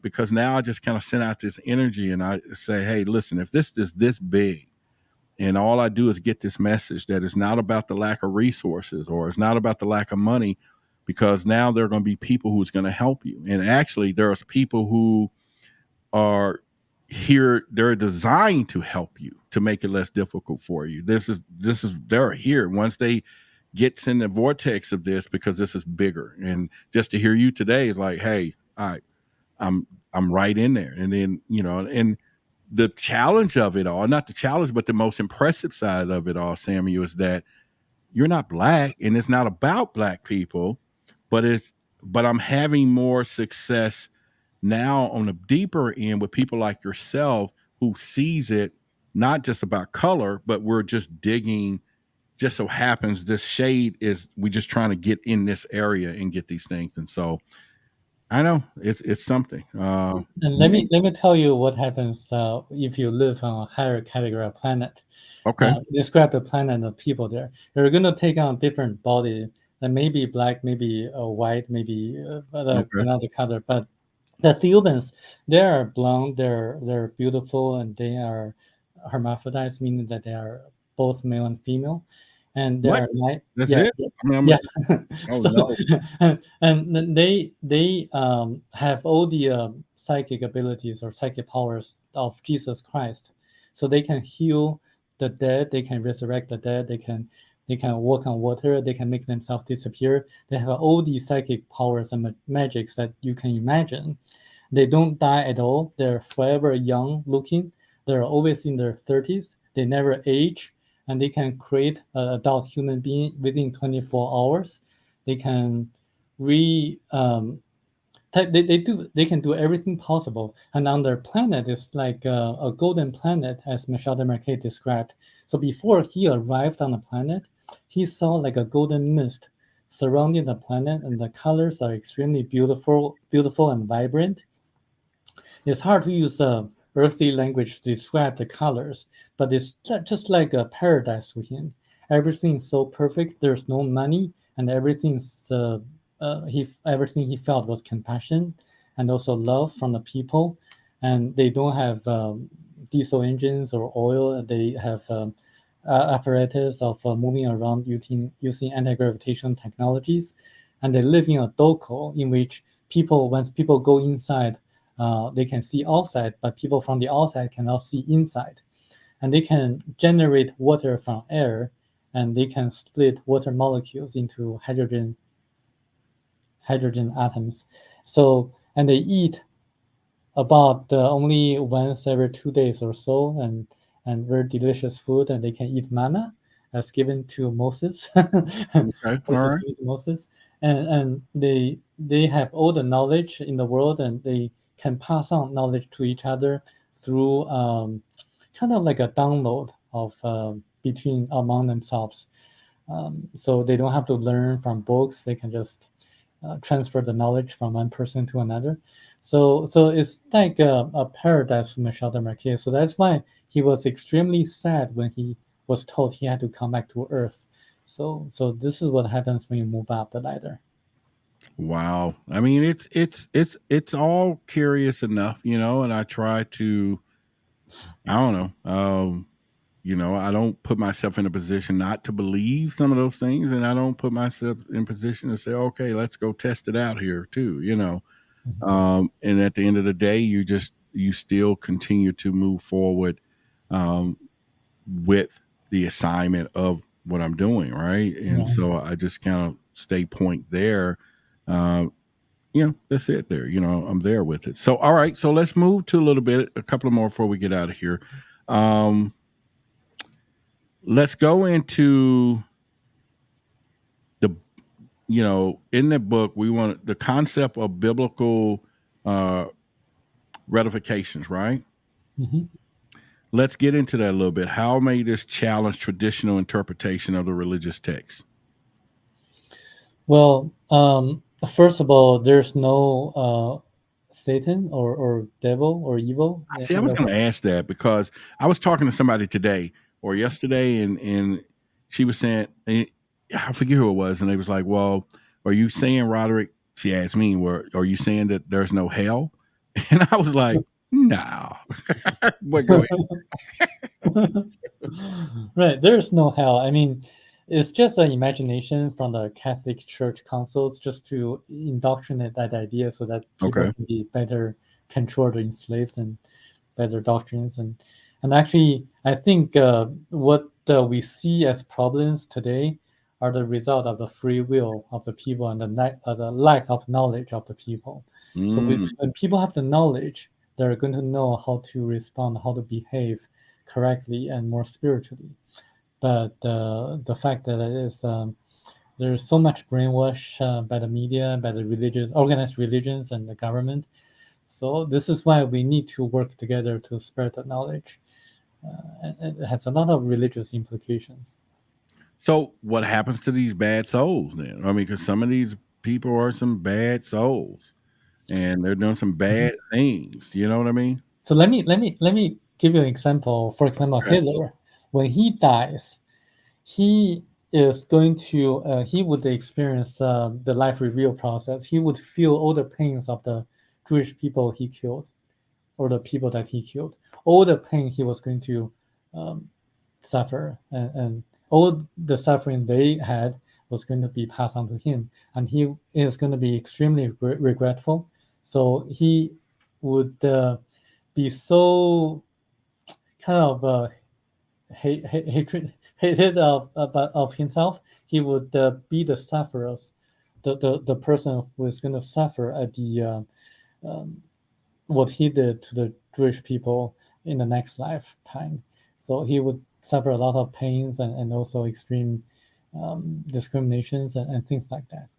because now I just kind of send out this energy and I say, hey, listen, if this is this big and all I do is get this message that it's not about the lack of resources or it's not about the lack of money, because now there are going to be people who's going to help you. And actually, there's people who are here, they're designed to help you, to make it less difficult for you. They're here once they gets in the vortex of this, because this is bigger. And just to hear you today is like, hey, I'm right in there. And then, and the challenge of it all, not the challenge, but the most impressive side of it all, Samuel, is that you're not black, and it's not about black people, but I'm having more success now on a deeper end with people like yourself who sees it not just about color, but we're just digging. Just so happens this shade is, we just trying to get in this area and get these things. And so I know it's something. And let me tell you what happens if you live on a higher category of planet. Okay. Describe the planet and the people there. They're going to take on different body, and maybe black, maybe white, maybe another color. But the Thiaoubans, they are blonde, they're beautiful, and they are hermaphrodites, meaning that they are both male and female. And they are That's it. Yeah. So, and they have all the psychic abilities or psychic powers of Jesus Christ, so they can heal the dead, they can resurrect the dead, they can walk on water, they can make themselves disappear. They have all these psychic powers and magics that you can imagine. They don't die at all. They're forever young looking. They're always in their 30s. They never age. And they can create an adult human being within 24 hours. They can they can do everything possible. And on their planet is like a golden planet, as Michel Desmarquet described. So before he arrived on the planet, he saw like a golden mist surrounding the planet, and the colors are extremely beautiful and vibrant. It's hard to use earthly language to describe the colors, but it's just like a paradise to him. Everything's so perfect. There's no money, and everything's everything he felt was compassion and also love from the people. And they don't have diesel engines or oil. They have apparatus of moving around using anti-gravitation technologies, and they live in a doko in which once people go inside, they can see outside, but people from the outside cannot see inside. And they can generate water from air, and they can split water molecules into hydrogen atoms. So, and they eat about only once every 2 days or so, and very delicious food, and they can eat manna as given to Moses. Okay. All right. Moses, and they have all the knowledge in the world, and they can pass on knowledge to each other through kind of like a download of among themselves. So they don't have to learn from books. They can just transfer the knowledge from one person to another. So it's like a paradise for Michel Desmarquet. So that's why he was extremely sad when he was told he had to come back to Earth. So this is what happens when you move up the ladder. Wow. I mean, it's all curious enough, and I try to, I don't know, I don't put myself in a position not to believe some of those things, and I don't put myself in a position to say, okay, let's go test it out here too, and at the end of the day, you still continue to move forward with the assignment of what I'm doing, right? And so I just kind of stay point there. That's it there. I'm there with it. So, all right. So let's move to a couple more before we get out of here. Let's go into in the book, we want the concept of biblical ratifications, right? Mm-hmm. Let's get into that a little bit. How may this challenge traditional interpretation of the religious text? Well, first of all, there's no Satan or devil or evil. See, I was going to ask that because I was talking to somebody today or yesterday, and she was saying, I forget who it was, and they was like, well, are you saying, Roderick, she asked me, are you saying that there's no hell? And I was like, no. But go ahead. Right, there's no hell. I mean, it's just an imagination from the Catholic Church councils just to indoctrinate that idea so that people Okay. can be better controlled or enslaved and better doctrines. And actually, I think what we see as problems today are the result of the free will of the people and the lack of knowledge of the people. So when people have the knowledge, they're going to know how to respond, how to behave correctly and more spiritually. But the fact that it is there's so much brainwash by the media, by the religious, organized religions, and the government. So this is why we need to work together to spread the knowledge. And it has a lot of religious implications. So what happens to these bad souls then? I mean, because some of these people are some bad souls, and they're doing some bad things. You know what I mean? So let me give you an example. For example, Okay. Hitler, when he dies, he is going to he would experience the life reveal process. He would feel all the pains of the Jewish people he killed, or the people that he killed. All the pain he was going to um, suffer, and all the suffering they had was going to be passed on to him, and he is going to be extremely regretful. So he would be so kind of hated of himself. He would be the sufferers, the person who is going to suffer at the what he did to the Jewish people in the next lifetime. So he would suffer a lot of pains and also extreme discriminations and things like that.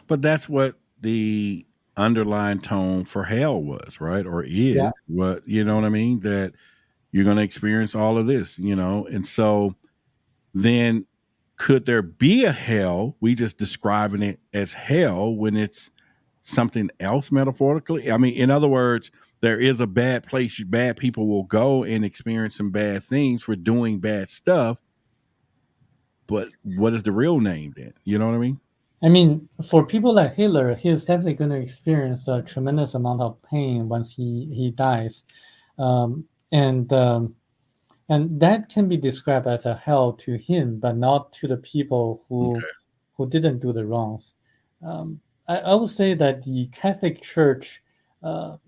But that's what the underlying tone for hell was, right? Or Yeah. is what, you know what I mean? That you're going to experience all of this, and so then could there be a hell? We just describing it as hell when it's something else metaphorically. I mean, in other words, there is a bad place bad people will go and experience some bad things for doing bad stuff. But what is the real name then? You know what I mean? I mean, for people like Hitler, he's definitely going to experience a tremendous amount of pain once he dies, um, and um, and that can be described as a hell to him, but not to the people Okay. who didn't do the wrongs. I would say that the Catholic Church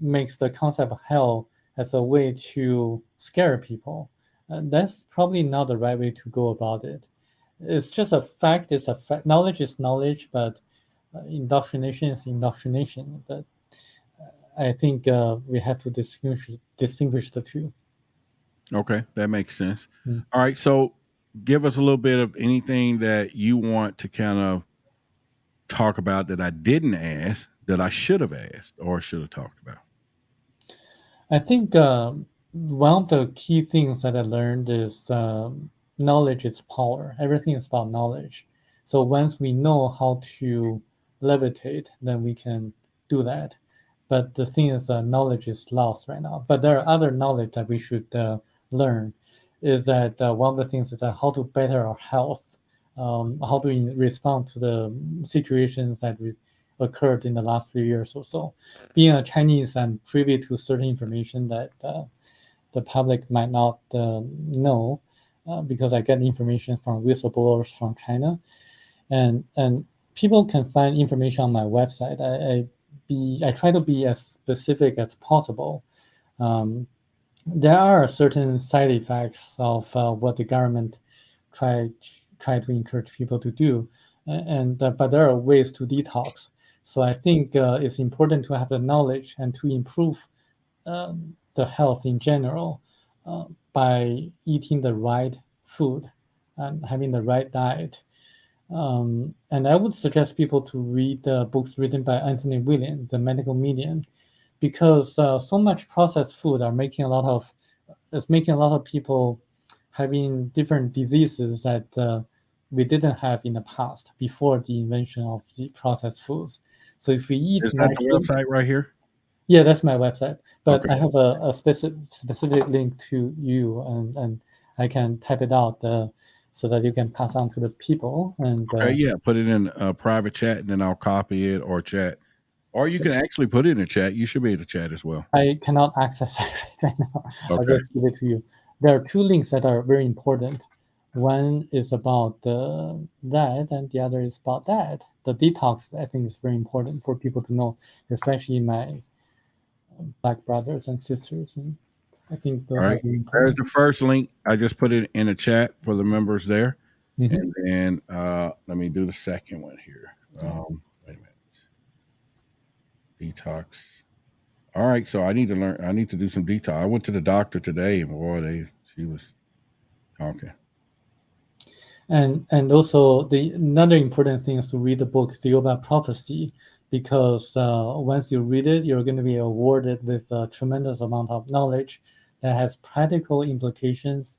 makes the concept of hell as a way to scare people. That's probably not the right way to go about it. It's just a fact. It's a fact. Knowledge is knowledge, but indoctrination is indoctrination. But I think we have to distinguish the two. Okay, that makes sense. Mm. All right, so give us a little bit of anything that you want to kind of talk about that I didn't ask that I should have asked or should have talked about. I think one of the key things that I learned is knowledge is power. Everything is about knowledge. So once we know how to levitate, then we can do that. But the thing is, knowledge is lost right now. But there are other knowledge that we should learn. Is that one of the things is that how to better our health, how to respond to the situations that occurred in the last few years or so. Being a Chinese, I'm privy to certain information that the public might not know because I get information from whistleblowers from China, and people can find information on my website. I try to be as specific as possible. Um, there are certain side effects of what the government try try to encourage people to do, and but there are ways to detox. So I think it's important to have the knowledge and to improve the health in general by eating the right food and having the right diet. And I would suggest people to read the books written by Anthony William, The Medical Medium, because so much processed food are making a lot of it's making a lot of people having different diseases that we didn't have in the past before the invention of the processed foods. So if we eat Is that the naturally, website right here? yeah, that's my website. But Okay. I have a specific link to you, and I can type it out so that you can pass on to the people. And Okay. Yeah. Put it in a private chat and then I'll copy it or chat Or you can actually put it in the chat. You should be able to chat as well. I cannot access it right now. Okay. I'll just give it to you. There are two links that are very important. One is about that, and the other is about that. The detox, I think, is very important for people to know, especially my Black brothers and sisters. And I think those are very important. There's the first link. I just put it in the chat for the members there. And then let me do the second one here. Wait a minute. Detox. All right, so I need to learn. I need to do some detox. I went to the doctor today, and boy, she was talking. And also another important thing is to read the book Thiaoouba Prophecy, because once you read it, you're going to be awarded with a tremendous amount of knowledge that has practical implications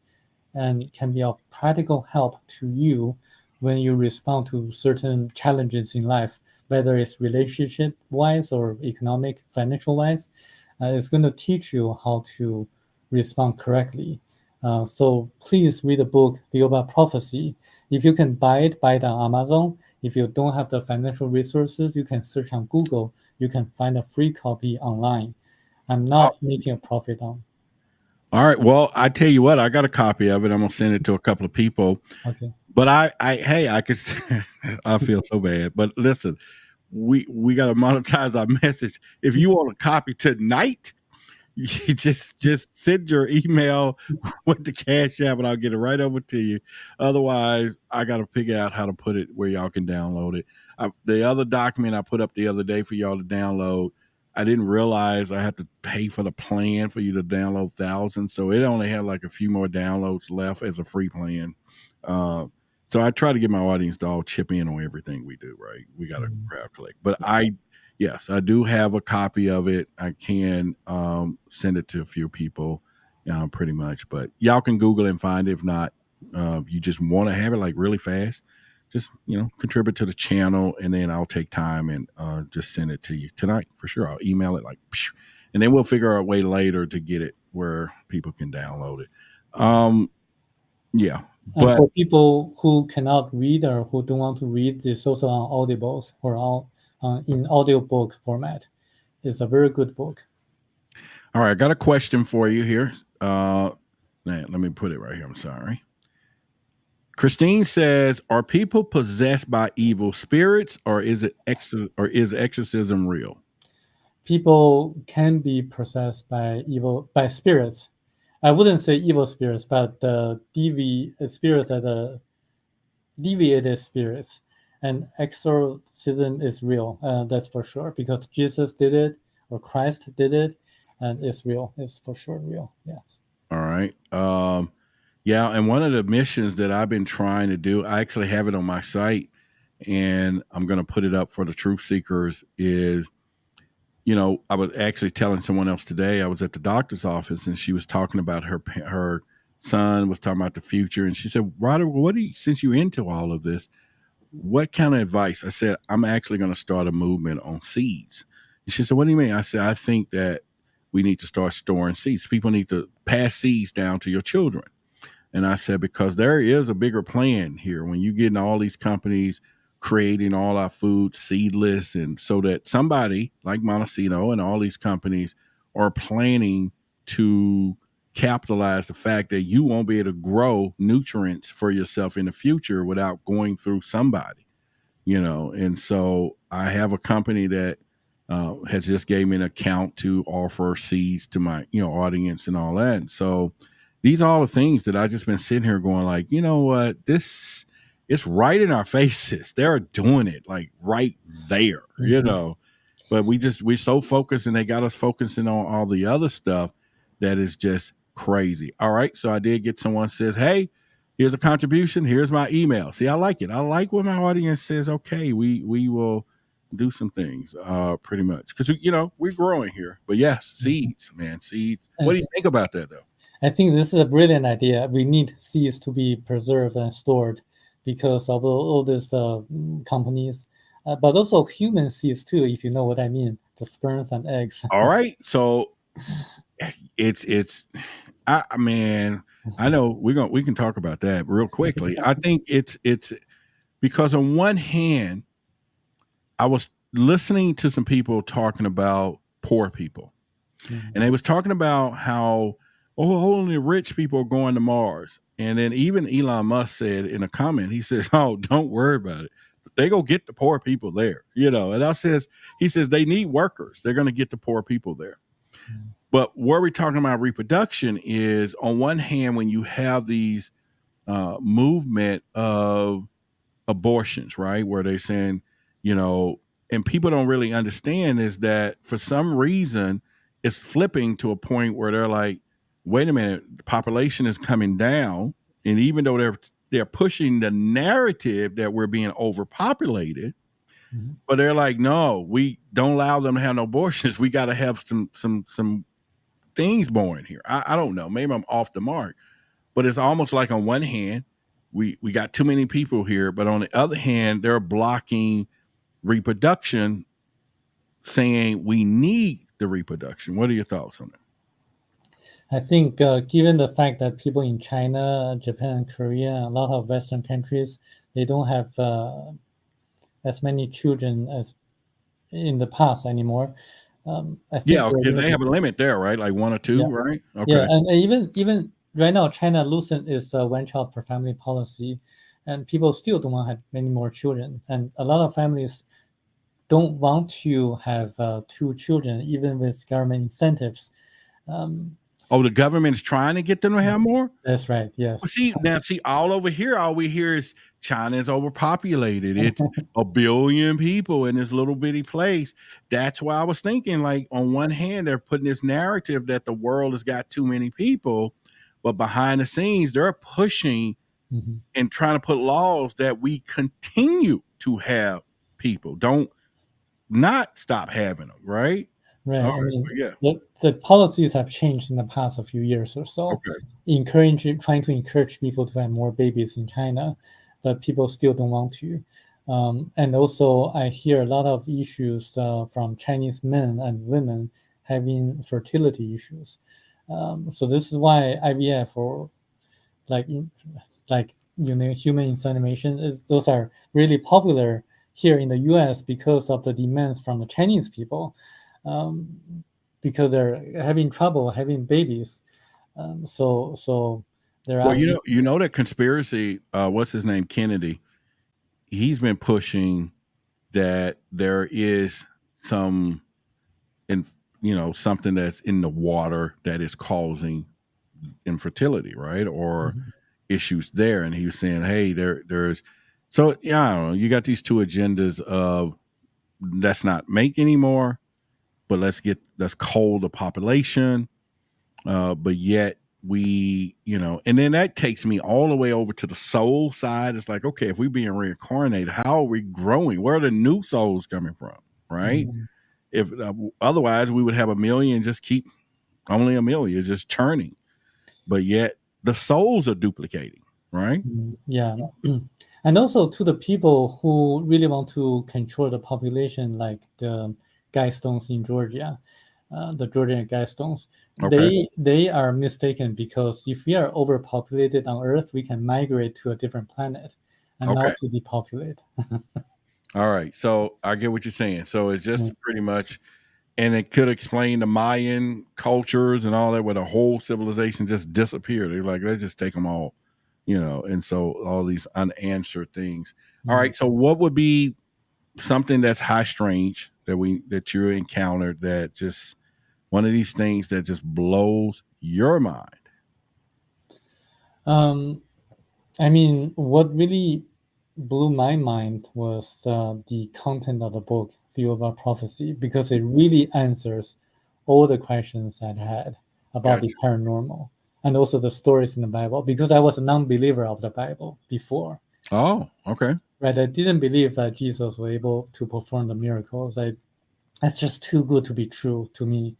and can be of practical help to you when you respond to certain challenges in life, whether it's relationship-wise or economic, financial-wise. It's going to teach you how to respond correctly. So please read the book Thiaoouba Prophecy. If you can buy it on Amazon. If you don't have the financial resources, you can search on Google. You can find a free copy online. I'm not making a profit on. All right. Well, I tell you what, I got a copy of it. I'm gonna send it to a couple of people. Okay. But I could. I feel so bad. But listen, we got to monetize our message. If you want a copy tonight, you just send your email with the Cash App, and I'll get it right over to you. Otherwise, I got to figure out how to put it where y'all can download it. The other document I put up the other day for y'all to download, I didn't realize I had to pay for the plan for you to download thousands. So it only had like a few more downloads left as a free plan. So I try to get my audience to all chip in on everything we do, right? We got to crowd collect. But yes, I do have a copy of it. I can send it to a few people, pretty much. But y'all can Google and find it. If not, you just want to have it like really fast, just, contribute to the channel, and then I'll take time and just send it to you tonight for sure. I'll email it and then we'll figure out a way later to get it where people can download it. Yeah. But for people who cannot read or who don't want to read, it's also on Audibles or in audiobook format. It's a very good book. All right, I got a question for you here. Let me put it right here. I'm sorry. Christine says, "Are people possessed by evil spirits, or is exorcism real?" People can be possessed by spirits. I wouldn't say evil spirits, but the spirits are the deviated spirits. And exorcism is real. That's for sure, because Jesus did it, or Christ did it, and it's real. It's for sure real. Yes. All right. Yeah, and one of the missions that I've been trying to do, I actually have it on my site, and I'm going to put it up for the truth seekers, is, I was actually telling someone else today, I was at the doctor's office, and she was talking about her son was talking about the future. And she said, Roderick, since you're into all of this, what kind of advice? I said, I'm actually going to start a movement on seeds. And she said, what do you mean? I said, I think that we need to start storing seeds. People need to pass seeds down to your children. And I said, because there is a bigger plan here. When you get in all these companies creating all our food seedless, and so that somebody like Montecito and all these companies are planning to capitalize the fact that you won't be able to grow nutrients for yourself in the future without going through somebody, And so I have a company that has just gave me an account to offer seeds to my, audience and all that. And so these are all the things that I just been sitting here going like, you know what, it's right in our faces. They're doing it like right there, but we're so focused, and they got us focusing on all the other stuff that is just crazy. All right. So I did get someone says, hey, here's a contribution. Here's my email. See, I like it. I like when my audience says, okay, we will do some things, pretty much. Cause we're growing here, but yes, seeds, man, seeds. What do you think about that though? I think this is a brilliant idea. We need seeds to be preserved and stored because of all these companies, but also human seeds too, if you know what I mean, the sperms and eggs. All right. So I know we can talk about that real quickly. I think it's because on one hand, I was listening to some people talking about poor people. And they was talking about how only rich people are going to Mars. And then even Elon Musk said in a comment, he says, "Oh, don't worry about it. They go get the poor people there." And he says they need workers. They're going to get the poor people there. But where we're talking about reproduction is, on one hand, when you have these movement of abortions, right, where they're saying, and people don't really understand, is that for some reason it's flipping to a point where they're like, wait a minute, the population is coming down, and even though they're pushing the narrative that we're being overpopulated, but they're like, no, we don't allow them to have no abortions. We got to have some things born here. I don't know, maybe I'm off the mark, but it's almost like on one hand we got too many people here, but on the other hand they're blocking reproduction, saying we need the reproduction. What are your thoughts on that? I think given the fact that people in China, Japan, Korea, a lot of Western countries, they don't have as many children as in the past anymore. I think they have a limit there, right? Like 1 or 2, right? Okay. Yeah, and even right now, China loosened its one-child per family policy, and people still don't want to have many more children. And a lot of families don't want to have 2 children, even with government incentives. The government is trying to get them to have more? That's right, yes. Well, see, all over here, all we hear is China is overpopulated. It's 1 billion people in this little bitty place. That's why I was thinking, like, on one hand, they're putting this narrative that the world has got too many people, but behind the scenes, they're pushing and trying to put laws that we continue to have people. Don't not stop having them, right? Right. I mean, the policies have changed in the past few years or so, trying to encourage people to have more babies in China, but people still don't want to. And also, I hear a lot of issues from Chinese men and women having fertility issues. So this is why IVF or human insemination, those are really popular here in the U.S. because of the demands from the Chinese people. Because they're having trouble having babies, so they're asking. Well, that conspiracy. What's his name? Kennedy. He's been pushing that there is something that's in the water that is causing infertility, right? Or issues there, and he was saying, hey, there's. So I don't know. You got these 2 agendas of let's not make anymore, but let's cull the population. But yet we, and then that takes me all the way over to the soul side. It's like, okay, if we're being reincarnated, how are we growing? Where are the new souls coming from? Right? If otherwise we would have 1 million, just keep only 1 million, just churning. But yet the souls are duplicating, right? Yeah. And also to the people who really want to control the population, like the Guidestones in Georgia, the Georgian Guidestones, they are mistaken, because if we are overpopulated on Earth, we can migrate to a different planet and not to depopulate. All right. So I get what you're saying. So it's just pretty much, and it could explain the Mayan cultures and all that, where the whole civilization just disappeared. They're like, let's just take them all, and so all these unanswered things. All right. So what would be something that's high strange that you encountered, that just one of these things that just blows your mind? I mean, what really blew my mind was the content of the book, Thiaoouba Prophecy, because it really answers all the questions I had about the paranormal, and also the stories in the Bible, because I was a non-believer of the Bible before. Oh, okay. Right, I didn't believe that Jesus was able to perform the miracles. That's just too good to be true to me.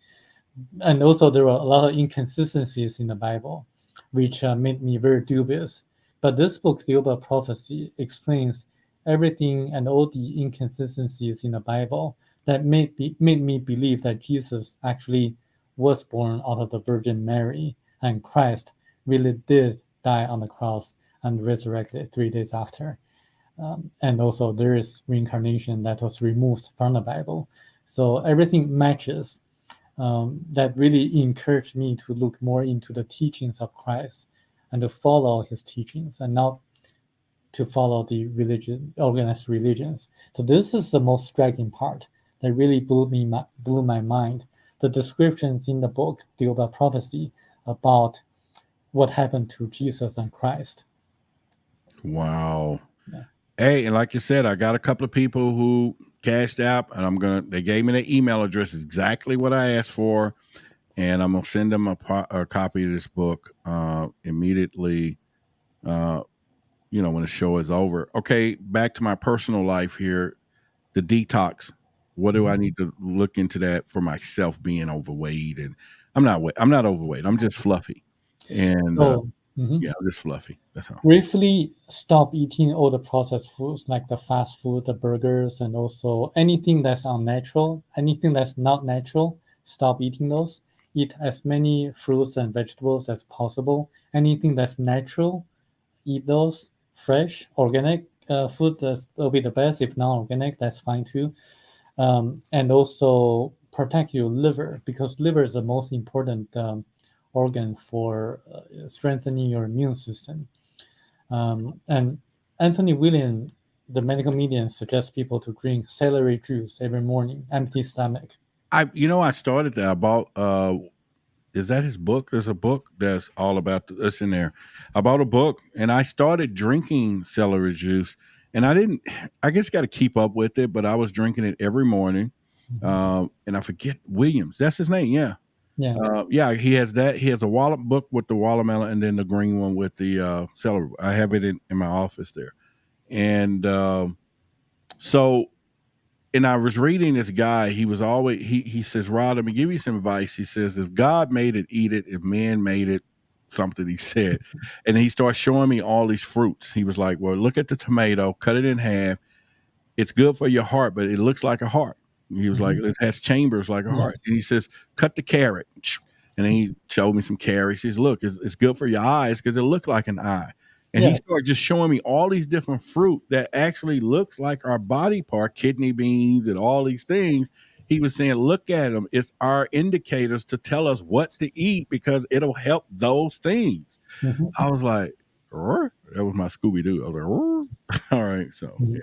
And also there were a lot of inconsistencies in the Bible, which made me very dubious. But this book, Thiaoouba Prophecy, explains everything and all the inconsistencies in the Bible that made me believe that Jesus actually was born out of the Virgin Mary, and Christ really did die on the cross and resurrected 3 days after. And also there is reincarnation that was removed from the Bible. So everything matches. That really encouraged me to look more into the teachings of Christ and to follow his teachings and not to follow the organized religions. So this is the most striking part that really blew my mind. The descriptions in the book, Thiaoouba Prophecy, about what happened to Jesus and Christ. Wow. Yeah. Hey, and like you said, I got a couple of people who cashed out, and they gave me their email address, exactly what I asked for, and I'm gonna send them a copy of this book immediately. When the show is over. Okay, back to my personal life here. The detox. What do I need to look into that for myself being overweight? And I'm not overweight. I'm just fluffy. And yeah, I'm just fluffy. That's all. Briefly stop eating all the processed foods like the fast food, the burgers, and also anything that's unnatural, anything that's not natural, stop eating those. Eat as many fruits and vegetables as possible. Anything that's natural, eat those. Fresh, organic food will be the best. If not organic, that's fine too. And also protect your liver, because liver is the most important organ for strengthening your immune system. And Anthony William, the medical medium, suggests people to drink celery juice every morning, empty stomach. I started that. I bought is that his book? There's a book that's all about this in there. I bought a book and I started drinking celery juice, and I guess got to keep up with it, but I was drinking it every morning. And I forget Williams. That's his name. Yeah. Yeah. He has that. He has a book with the watermelon and then the green one with the celery. I have it in my office there. And and I was reading this guy. He was always he says, Rod, let me give you some advice. He says, if God made it, eat it. If man made it, something he said. And he started showing me all these fruits. He was like, well, look at the tomato, cut it in half. It's good for your heart, but it looks like a heart. He was like, it has chambers like a heart. And he says, cut the carrot. And then he showed me some carrots. He says, look, it's good for your eyes because it looked like an eye. And he started just showing me all these different fruit that actually looks like our body part, kidney beans and all these things. He was saying, look at them. It's our indicators to tell us what to eat because it'll help those things. I was like, that was my Scooby-Doo. I was like, all right. So, yeah.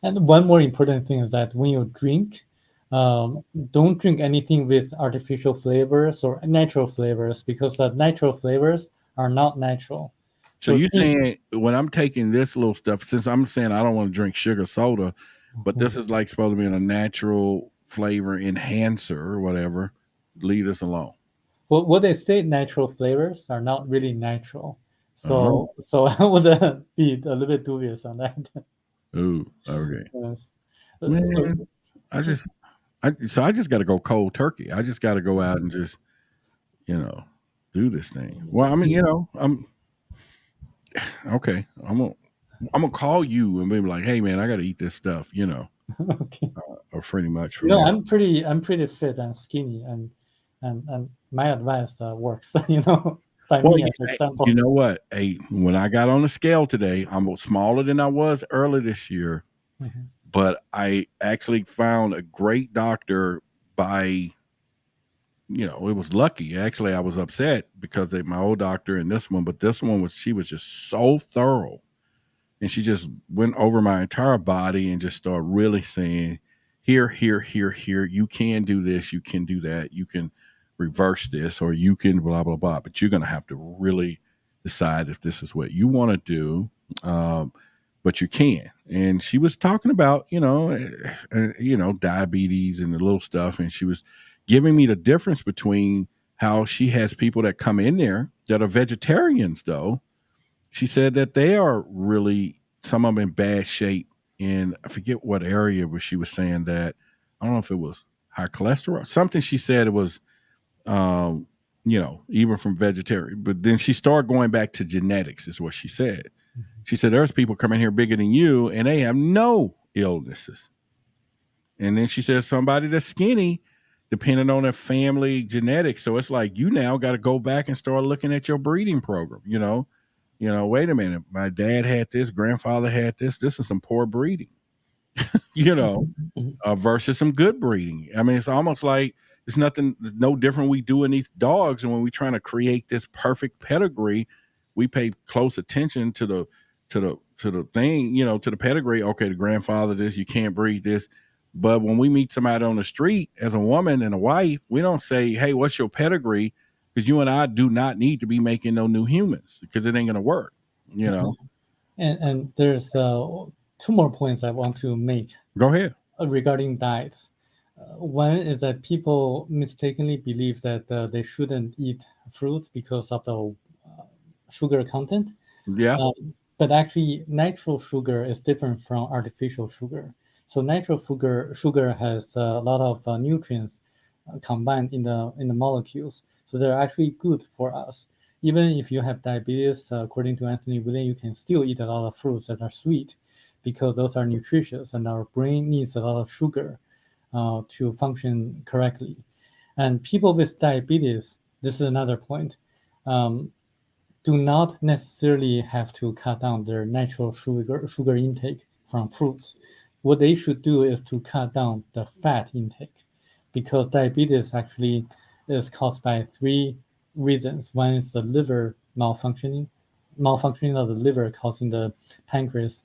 And one more important thing is that when you drink, don't drink anything with artificial flavors or natural flavors, because the natural flavors are not natural. So you're saying when I'm taking this little stuff, since I'm saying I don't want to drink sugar soda, but this is like supposed to be a natural flavor enhancer or whatever, leave us alone. Well, what they say natural flavors are not really natural. So I would be a little bit dubious on that. Ooh, okay. Yes. Man, I just got to go cold turkey. I just got to go out and just, do this thing. Well, I mean, I'm okay. I'm gonna call you and be like, hey man, I got to eat this stuff, Okay. Or pretty much. I'm pretty fit and skinny, and my advice works. By me, for example. You know what? Hey, when I got on the scale today, I'm smaller than I was early this year. But I actually found a great doctor by, it was lucky. Actually, I was upset because my old doctor and this one, but this one she was just so thorough. And she just went over my entire body and just started really saying, here, you can do this, you can do that, you can reverse this, or you can blah, blah, blah. But you're going to have to really decide if this is what you want to do. But you can. And she was talking about, diabetes and the little stuff. And she was giving me the difference between how she has people that come in there that are vegetarians, though. She said that they are really, some of them in bad shape. And I forget what area, but she was saying that, I don't know if it was high cholesterol, something she said it was, even from vegetarian. But then she started going back to genetics is what she said. She said, there's people coming here bigger than you and they have no illnesses. And then she said, somebody that's skinny, depending on their family genetics. So it's like, you now got to go back and start looking at your breeding program, wait a minute, my dad had this, grandfather had this. This is some poor breeding, versus some good breeding. I mean, it's almost like it's no different we do in these dogs. And when we're trying to create this perfect pedigree, we pay close attention to the thing, to the pedigree. Okay, the grandfather this, you can't breed this. But when we meet somebody on the street as a woman and a wife, we don't say, hey, what's your pedigree? Because you and I do not need to be making no new humans, because it ain't going to work, And there's 2 more points I want to make. Go ahead. Regarding diets. One is that people mistakenly believe that they shouldn't eat fruits because of the sugar content. Yeah. But actually, natural sugar is different from artificial sugar. So natural sugar has a lot of nutrients combined in the molecules. So they're actually good for us. Even if you have diabetes, according to Anthony William, you can still eat a lot of fruits that are sweet, because those are nutritious, and our brain needs a lot of sugar to function correctly. And people with diabetes, this is another point, do not necessarily have to cut down their natural sugar intake from fruits. What they should do is to cut down the fat intake, because diabetes actually is caused by 3 reasons. One is the liver malfunctioning of the liver, causing the pancreas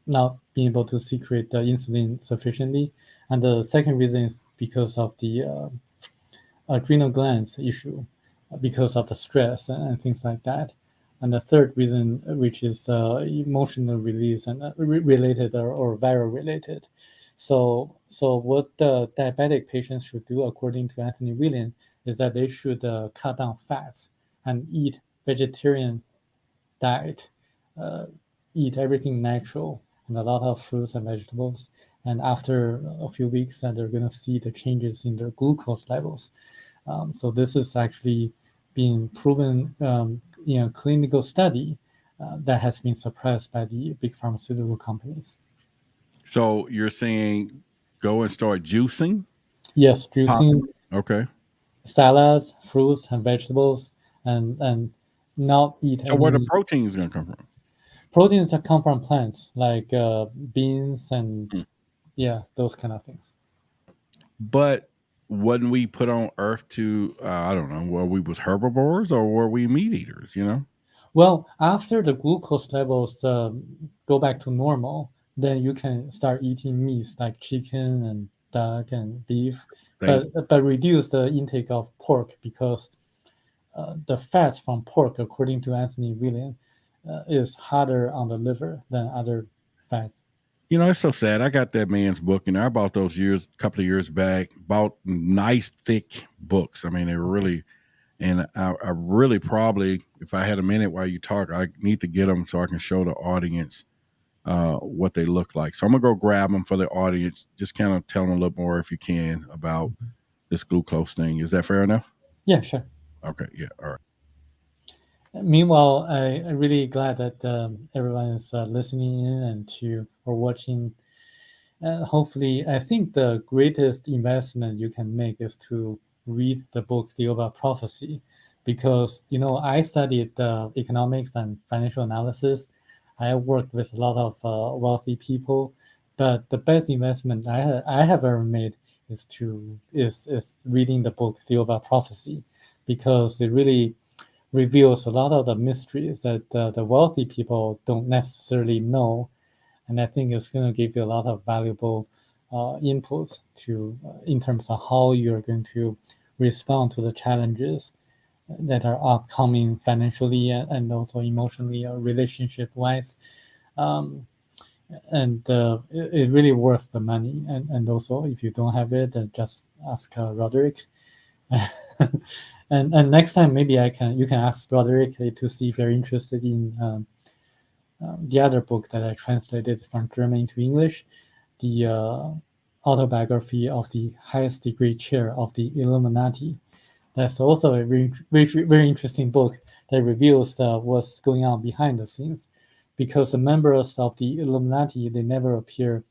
not being able to secrete the insulin sufficiently. And the second reason is because of the adrenal glands issue, because of the stress and things like that. And the third reason, which is emotional release and related or viral related. So what the diabetic patients should do, according to Anthony William, is that they should cut down fats and eat vegetarian diet, eat everything natural, and a lot of fruits and vegetables. And after a few weeks, they're going to see the changes in their glucose levels. So this is actually being proven in a clinical study that has been suppressed by the big pharmaceutical companies. So you're saying go and start juicing? Yes, juicing. Okay. Salads, fruits, and vegetables, and not eat. So where the protein is going to come from? Proteins that come from plants, like beans and those kind of things. But wasn't we put on Earth to I don't know, were we was herbivores or were we meat eaters? Well, after the glucose levels go back to normal, then you can start eating meats like chicken and duck and beef, but reduce the intake of pork, because the fats from pork, according to Anthony William, is harder on the liver than other fats. It's so sad. I got that man's book, I bought those a couple of years back. Bought nice thick books. I mean, they were really, and I really probably, if I had a minute while you talk, I need to get them so I can show the audience what they look like. So I'm gonna go grab them for the audience. Just kind of tell them a little more, if you can, about this glucose thing. Is that fair enough? Yeah, sure. Okay. Yeah. All right. Meanwhile, I'm really glad that everyone is listening in or watching. Hopefully, I think the greatest investment you can make is to read the book Thiaoouba Prophecy, because I studied economics and financial analysis. I worked with a lot of wealthy people, but the best investment I have ever made is reading the book Thiaoouba Prophecy, because it really reveals a lot of the mysteries that the wealthy people don't necessarily know. And I think it's going to give you a lot of valuable inputs in terms of how you're going to respond to the challenges that are upcoming financially and also emotionally or relationship-wise. And it really worth the money. And also, if you don't have it, just ask Roderick. And next time, maybe you can ask Roderick to see if you're interested in the other book that I translated from German into English, the autobiography of the highest degree chair of the Illuminati. That's also a very, very interesting book that reveals what's going on behind the scenes, because the members of the Illuminati, they never appear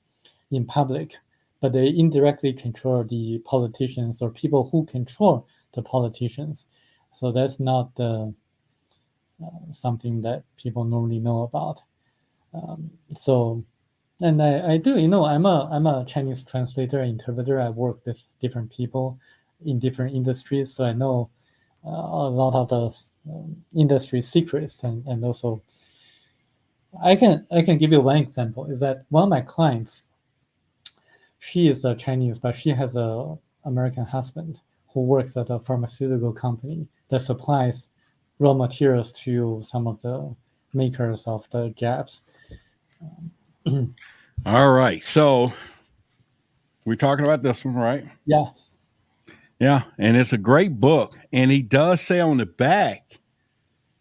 in public, but they indirectly control the politicians or people who control the politicians. So that's not something that people normally know about. So, and I do, I'm a Chinese translator, interpreter. I work with different people in different industries, so I know a lot of the industry secrets, and also I can give you one example. Is that one of my clients, she is a Chinese, but she has a American husband who works at a pharmaceutical company that supplies raw materials to some of the makers of the jabs. All right. So we're talking about this one, right? Yes. Yeah. And it's a great book. And he does say on the back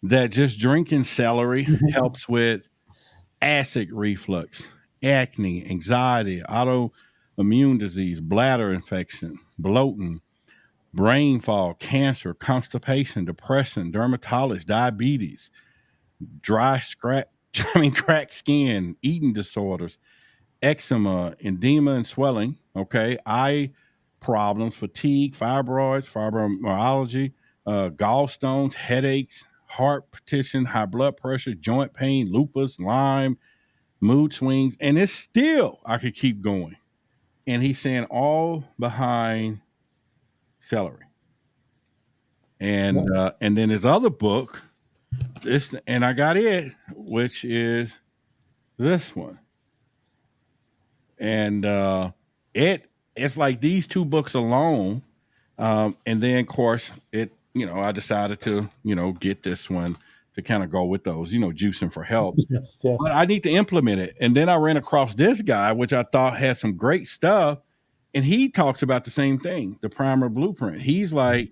that just drinking celery helps with acid reflux, acne, anxiety, autoimmune disease, bladder infection, bloating, brain fog, cancer, constipation, depression, dermatitis, diabetes, cracked skin, eating disorders, eczema, edema and swelling, okay, eye problems, fatigue, fibroids, fibromyalgia, gallstones, headaches, heart palpitation, high blood pressure, joint pain, lupus, Lyme, mood swings, and it's still, I could keep going. And he's saying all behind celery. And and then his other book, and I got it, which is this one. And it's like these two books alone. And then of course I decided to, get this one to kind of go with those, juicing for help. Yes. But I need to implement it. And then I ran across this guy, which I thought had some great stuff. And he talks about the same thing, the primer blueprint. He's like,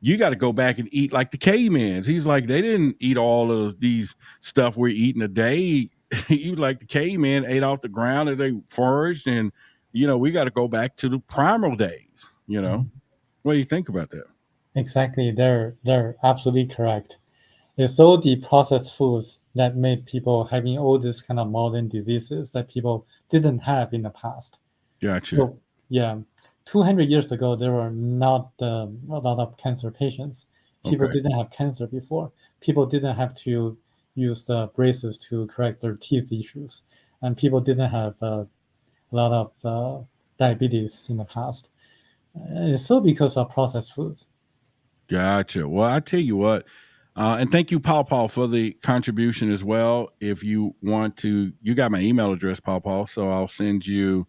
you got to go back and eat like the Cavemans. He's like, they didn't eat all of these stuff we're eating today. You like the caveman ate off the ground as they foraged. And, we got to go back to the primal days, What do you think about that? Exactly. They're absolutely correct. It's all the processed foods that made people having all these kind of modern diseases that people didn't have in the past. Gotcha. So, yeah, 200 years ago, there were not a lot of cancer patients. People didn't have cancer before. People didn't have to use braces to correct their teeth issues. And people didn't have a lot of diabetes in the past. It's all because of processed foods. Gotcha. Well, I tell you what, and thank you, Paul, for the contribution as well. If you want to, you got my email address, Paul, so I'll send you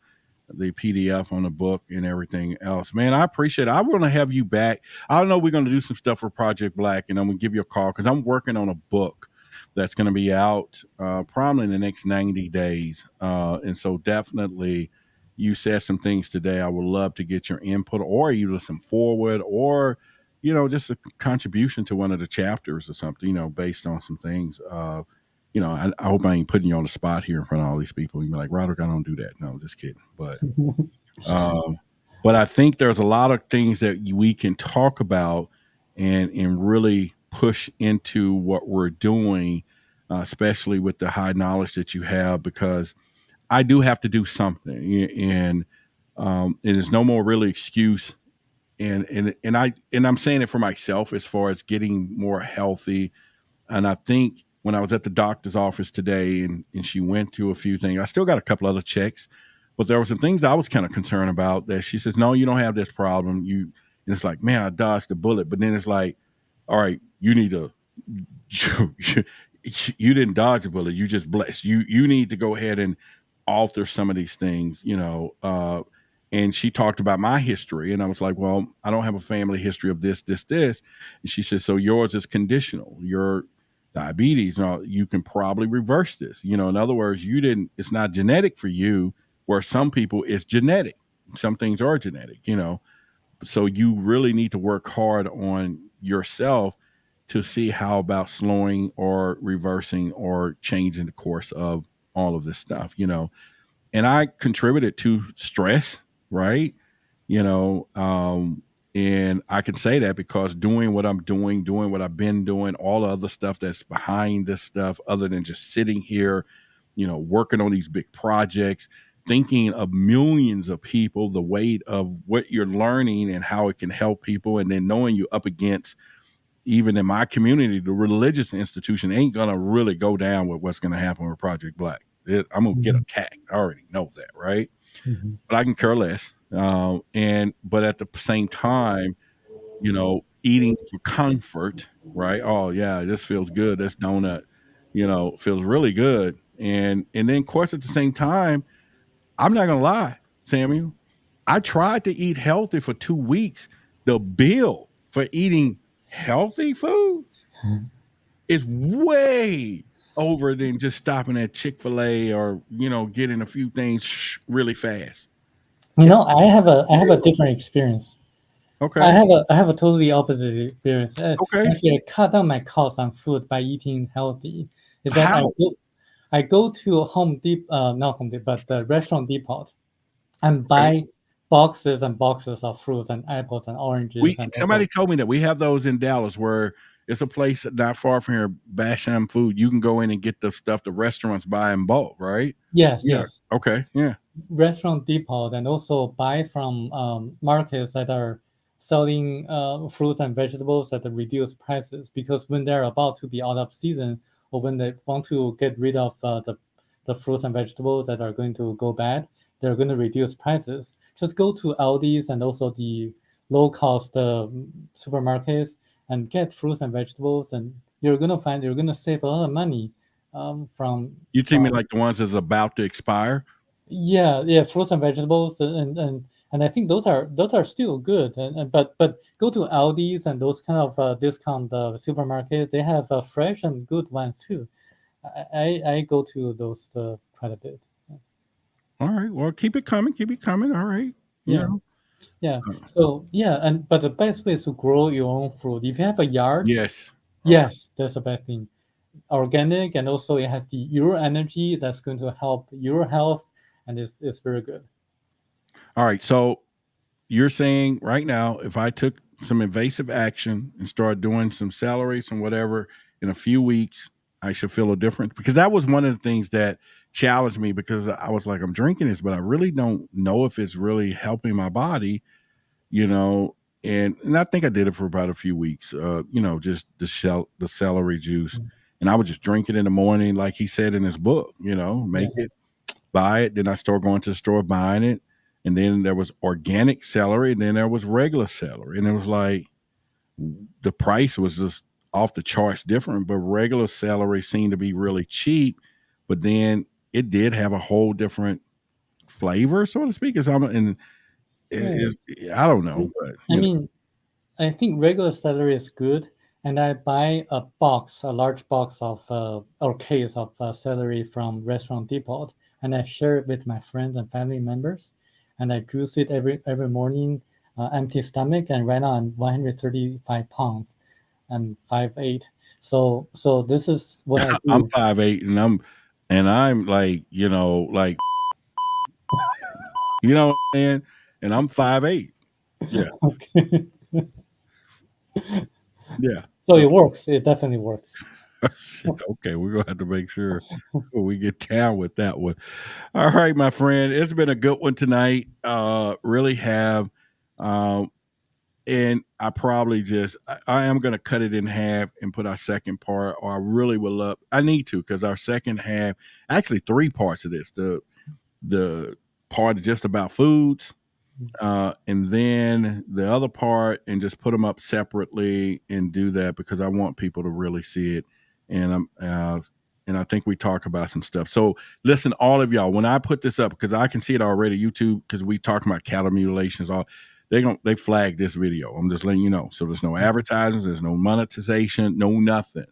the PDF on the book and everything else. Man, I appreciate it. I want to have you back. I know we're going to do some stuff for Project Black, and I'm going to give you a call because I'm working on a book that's going to be out probably in the next 90 days. And so definitely you said some things today. I would love to get your input or you listen forward or, just a contribution to one of the chapters or something, based on some things. I hope I ain't putting you on the spot here in front of all these people. You're like, Roderick, I don't do that. No, just kidding. But I think there's a lot of things that we can talk about and really push into what we're doing, especially with the high knowledge that you have, because I do have to do something, and there's no more really excuse. And I'm saying it for myself as far as getting more healthy. And I think when I was at the doctor's office today and she went through a few things, I still got a couple other checks, but there were some things I was kind of concerned about that she says, no, you don't have this problem. And it's like, man, I dodged the bullet. But then it's like, all right, you need to, you didn't dodge the bullet. You just blessed. You need to go ahead and alter some of these things, and she talked about my history. And I was like, well, I don't have a family history of this. And she said, so yours is conditional. Your diabetes, you can probably reverse this. In other words, it's not genetic for you, where some people it's genetic. Some things are genetic, So you really need to work hard on yourself to see how about slowing or reversing or changing the course of all of this stuff, And I contributed to stress, right? And I can say that because doing what I'm doing what I've been doing, all the other stuff that's behind this stuff, other than just sitting here, working on these big projects, thinking of millions of people, the weight of what you're learning and how it can help people, and then knowing you're up against even in my community, the religious institution ain't gonna really go down with what's gonna happen with Project Black. I'm gonna get attacked. I already know that, right? But I can care less. But at the same time, eating for comfort, right? Oh yeah, this feels good. This donut, feels really good. And then, of course, at the same time, I'm not gonna lie, Samuel. I tried to eat healthy for 2 weeks. The bill for eating healthy food is way over than just stopping at Chick-fil-A or getting a few things really fast. I have a different experience. Okay. I have a totally opposite experience. Okay. Actually, I cut down my cost on food by eating healthy. Is that I go to Home Depot, not Home Depot, but the Restaurant Depot, and buy boxes and boxes of fruits and apples and oranges. Somebody told me that we have those in Dallas, where it's a place not far from here, Basham Food. You can go in and get the stuff the restaurants buy in bulk, right? Yes. Okay. Yeah. Restaurant Depot, and also buy from markets that are selling fruits and vegetables at the reduced prices, because when they're about to be out of season, or when they want to get rid of the fruits and vegetables that are going to go bad, they're going to reduce prices. Just go to Aldi's and also the low cost supermarkets and get fruits and vegetables, and you're going to save a lot of money from. You see me like the ones that's about to expire? Yeah, fruits and vegetables, and I think those are still good. But go to Aldi's and those kind of discount supermarkets. They have fresh and good ones too. I go to those quite a bit. All right. Well, keep it coming. Keep it coming. All right. Yeah. So but the best way is to grow your own fruit. If you have a yard, yes, that's the best thing. Organic, and also it has your energy that's going to help your health, and it's very good. All right. So you're saying right now, if I took some invasive action and started doing some celery, some whatever, in a few weeks, I should feel a difference? Because that was one of the things that challenged me, because I was like, I'm drinking this, but I really don't know if it's really helping my body, and I think I did it for about a few weeks, just the celery juice. And I would just drink it in the morning, like he said in his book, make it, buy it. Then I started going to the store, buying it. And then there was organic celery, and then there was regular celery. And it was like the price was just off the charts different, but regular celery seemed to be really cheap. But then it did have a whole different flavor, so to speak. I don't know. But, I think regular celery is good. And I buy a large box of or case of celery from Restaurant Depot, and I share it with my friends and family members. And I juice it every morning, empty stomach. And right now I'm 135 pounds. I'm 5'8". So this is what I do. I'm 5'8", and I'm like, like, and I'm 5'8". Yeah. Okay. Yeah. So it works. It definitely works. Okay, we're gonna have to make sure we get down with that one. All right, my friend, it's been a good one tonight. Really have, and I probably I am gonna cut it in half and put our second part. Or I really would love. I need to, because our second half, actually 3 parts of this. The part just about foods. And then the other part, and just put them up separately and do that, because I want people to really see it. And I think we talk about some stuff. So listen, all of y'all, when I put this up, because I can see it already, YouTube, because we talking about cattle mutilations, they flag this video. I'm just letting you know. So there's no advertising, there's no monetization, no nothing.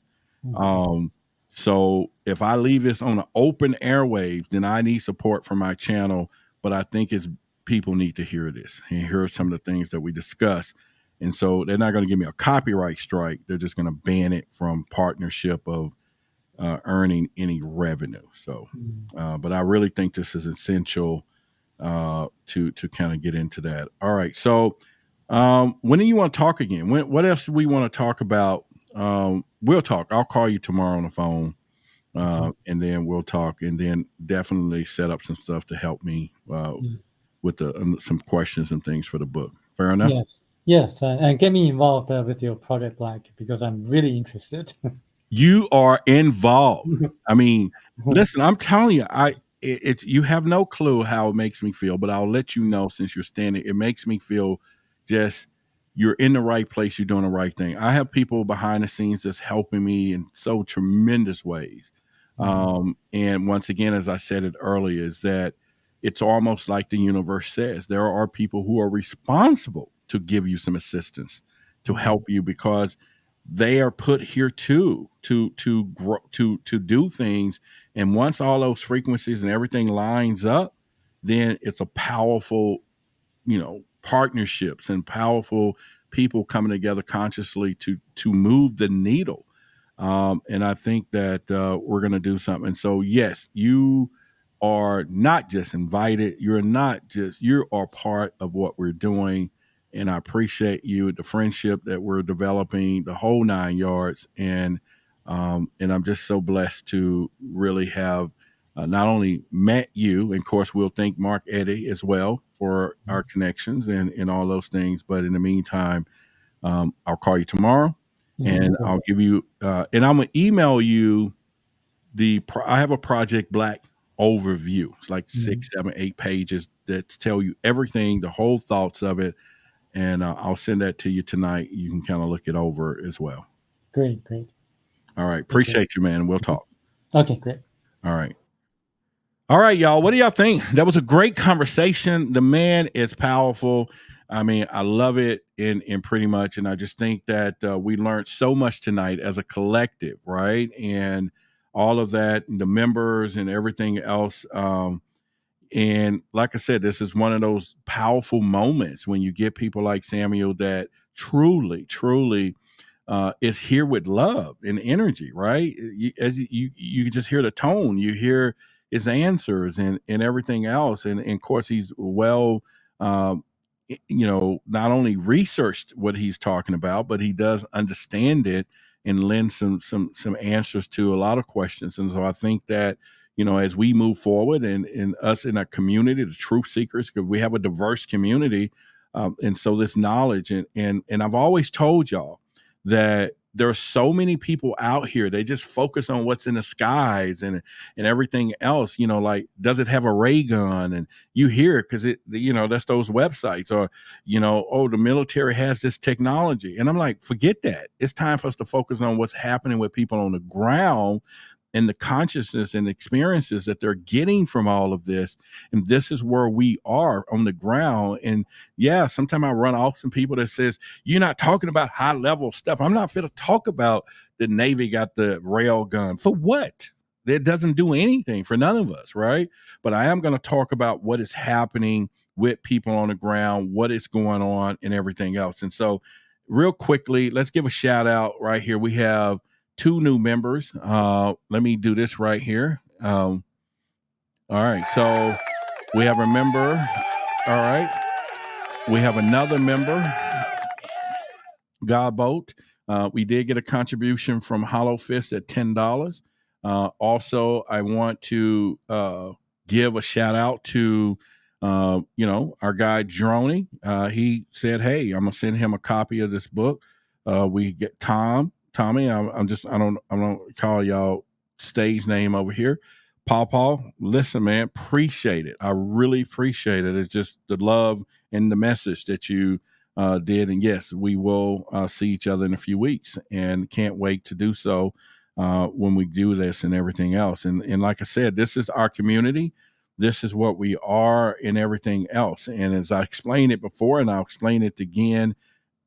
So if I leave this on an open airwaves, then I need support from my channel. But I think people need to hear this and hear some of the things that we discuss. And so they're not going to give me a copyright strike. They're just going to ban it from partnership of earning any revenue. So, but I really think this is essential to kind of get into that. All right. So when do you want to talk again? What else do we want to talk about? We'll talk. I'll call you tomorrow on the phone. And then we'll talk, and then definitely set up some stuff to help me with some questions and things for the book. Fair enough? Yes. Yes, and get me involved with your Project Black because I'm really interested. You are involved. I mean, listen, I'm telling you, it's you have no clue how it makes me feel, but I'll let you know since you're standing. It makes me feel just you're in the right place, you're doing the right thing. I have people behind the scenes that's helping me in so tremendous ways. And once again, as I said it earlier, is that it's almost like the universe says there are people who are responsible to give you some assistance, to help you, because they are put here to grow, to do things. And once all those frequencies and everything lines up, then it's a powerful, partnerships and powerful people coming together consciously to move the needle. And I think that we're going to do something. So yes, you are not just invited, you are part of what we're doing. And I appreciate you, the friendship that we're developing, the whole 9 yards. And I'm just so blessed to really have not only met you, and of course we'll thank Mark Eddy as well for our connections and all those things. But in the meantime, I'll call you tomorrow, and I'll give you and I'm gonna email you I have a Project Black overview. It's like 6, 7, 8 pages that tell you everything, the whole thoughts of it, and I'll send that to you tonight. You can kind of look it over as well. Great. All right, appreciate you, man. We'll talk. Okay, great. All right, y'all. What do y'all think? That was a great conversation. The man is powerful. I mean, I love it in pretty much, and I just think that we learned so much tonight as a collective, right? And all of that, and the members and everything else. And like I said, this is one of those powerful moments when you get people like Samuel that truly is here with love and energy, right? You just hear the tone, you hear his answers and everything else, and of course he's well, um, not only researched what he's talking about, but he does understand it and lend some answers to a lot of questions. And so I think that as we move forward and us in our community, the truth seekers, because we have a diverse community, and so this knowledge and I've always told y'all that there are so many people out here. They just focus on what's in the skies and everything else. Like, does it have a ray gun? And you hear it because that's those websites, or oh, the military has this technology. And I'm like, forget that. It's time for us to focus on what's happening with people on the ground and the consciousness and experiences that they're getting from all of this. And this is where we are on the ground. And yeah, sometimes I run off some people that says, you're not talking about high level stuff. I'm not fit to talk about the Navy got the rail gun. For what? It doesn't do anything for none of us, right? But I am going to talk about what is happening with people on the ground, what is going on, and everything else. And so real quickly, let's give a shout out right here. We have 2 new members. Let me do this right here. All right. So we have a member. All right. We have another member, Godboat. We did get a contribution from Hollow Fist at $10. Also, I want to give a shout out to our guy Droney. He said, "Hey, I'm gonna send him a copy of this book." We get Tommy. I don't call y'all stage name over here. Paw. Listen, man, appreciate it. I really appreciate it. It's just the love and the message that you did. And yes, we will see each other in a few weeks, and can't wait to do so when we do this and everything else. And like I said, this is our community. This is what we are and everything else. And as I explained it before, and I'll explain it again,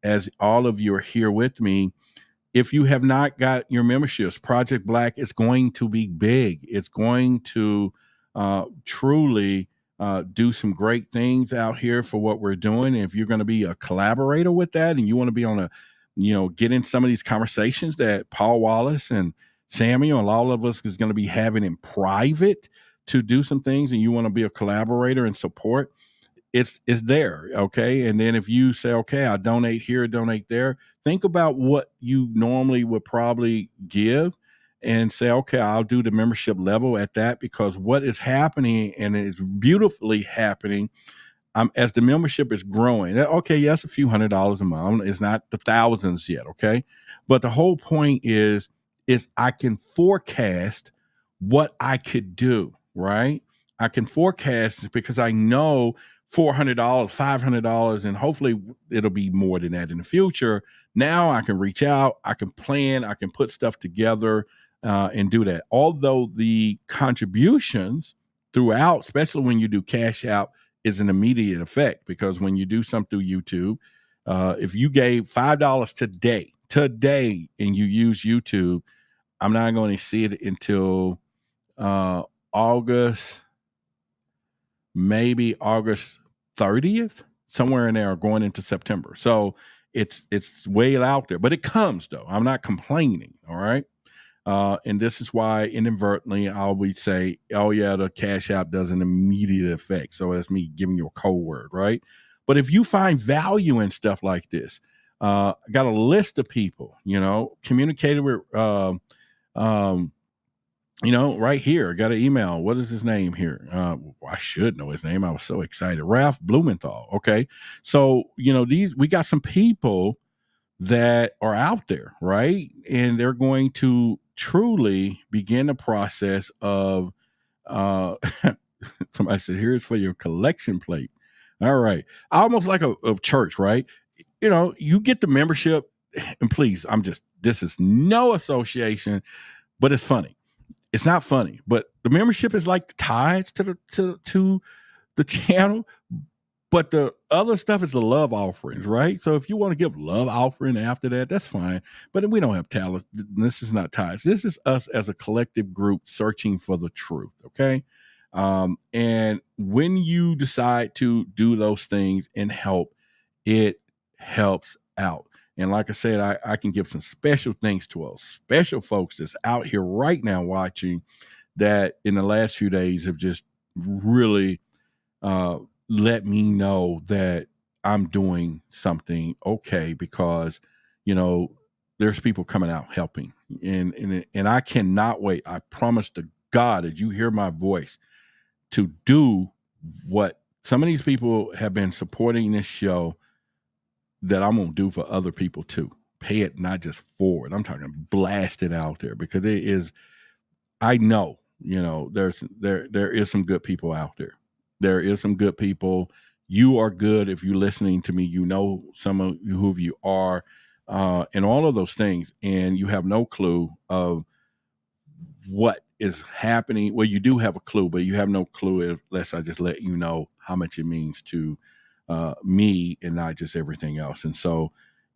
as all of you are here with me, if you have not got your memberships, Project Black is going to be big. It's going to truly do some great things out here for what we're doing. And if you're going to be a collaborator with that, and you want to be on get in some of these conversations that Paul Wallace and Samuel and all of us is going to be having in private to do some things, and you want to be a collaborator and support, it's there. Okay. And then if you say, okay, I donate here, donate there, think about what you normally would probably give and say, okay, I'll do the membership level at that, because what is happening, and it's beautifully happening, as the membership is growing, okay, yes, a few $100s a month. It's not the thousands yet, okay? But the whole point is I can forecast what I could do, right? I can forecast because I know $400, $500, and hopefully it'll be more than that in the future. Now I can reach out, I can plan, I can put stuff together and do that. Although the contributions throughout, especially when you do cash out, is an immediate effect, because when you do something through YouTube, if you gave $5 today, and you use YouTube, I'm not going to see it until August, maybe August 30th, somewhere in there, going into September. So it's way out there, but it comes though. I'm not complaining. All right. And this is why inadvertently I always say, oh yeah, the cash app does an immediate effect. So that's me giving you a code word, right? But if you find value in stuff like this, I got a list of people, communicated with, right here. I got an email. What is his name here? I should know his name. I was so excited. Ralph Blumenthal. Okay. So, we got some people that are out there, right? And they're going to truly begin the process of, somebody said, here's for your collection plate. All right. Almost like a church, right? You get the membership, and please, this is no association, but it's funny. It's not funny, but the membership is like the tithes to the channel. But the other stuff is the love offerings, right? So if you want to give love offering after that, that's fine. But we don't have talent. This is not tithes. This is us as a collective group searching for the truth, okay? And when you decide to do those things and help, it helps out. And like I said, I can give some special thanks to us special folks that's out here right now watching, that in the last few days have just really let me know that I'm doing something okay, because there's people coming out helping, and I cannot wait. I promise to God that you hear my voice to do what some of these people have been supporting this show, that I'm gonna do for other people too. Pay it not just forward. I'm talking blast it out there, because it is. I know there is some good people out there. There is some good people. You are good if you're listening to me. Some of you who you are, and all of those things, and you have no clue of what is happening. Well, you do have a clue, but you have no clue unless I just let you know how much it means to me, and not just everything else. And so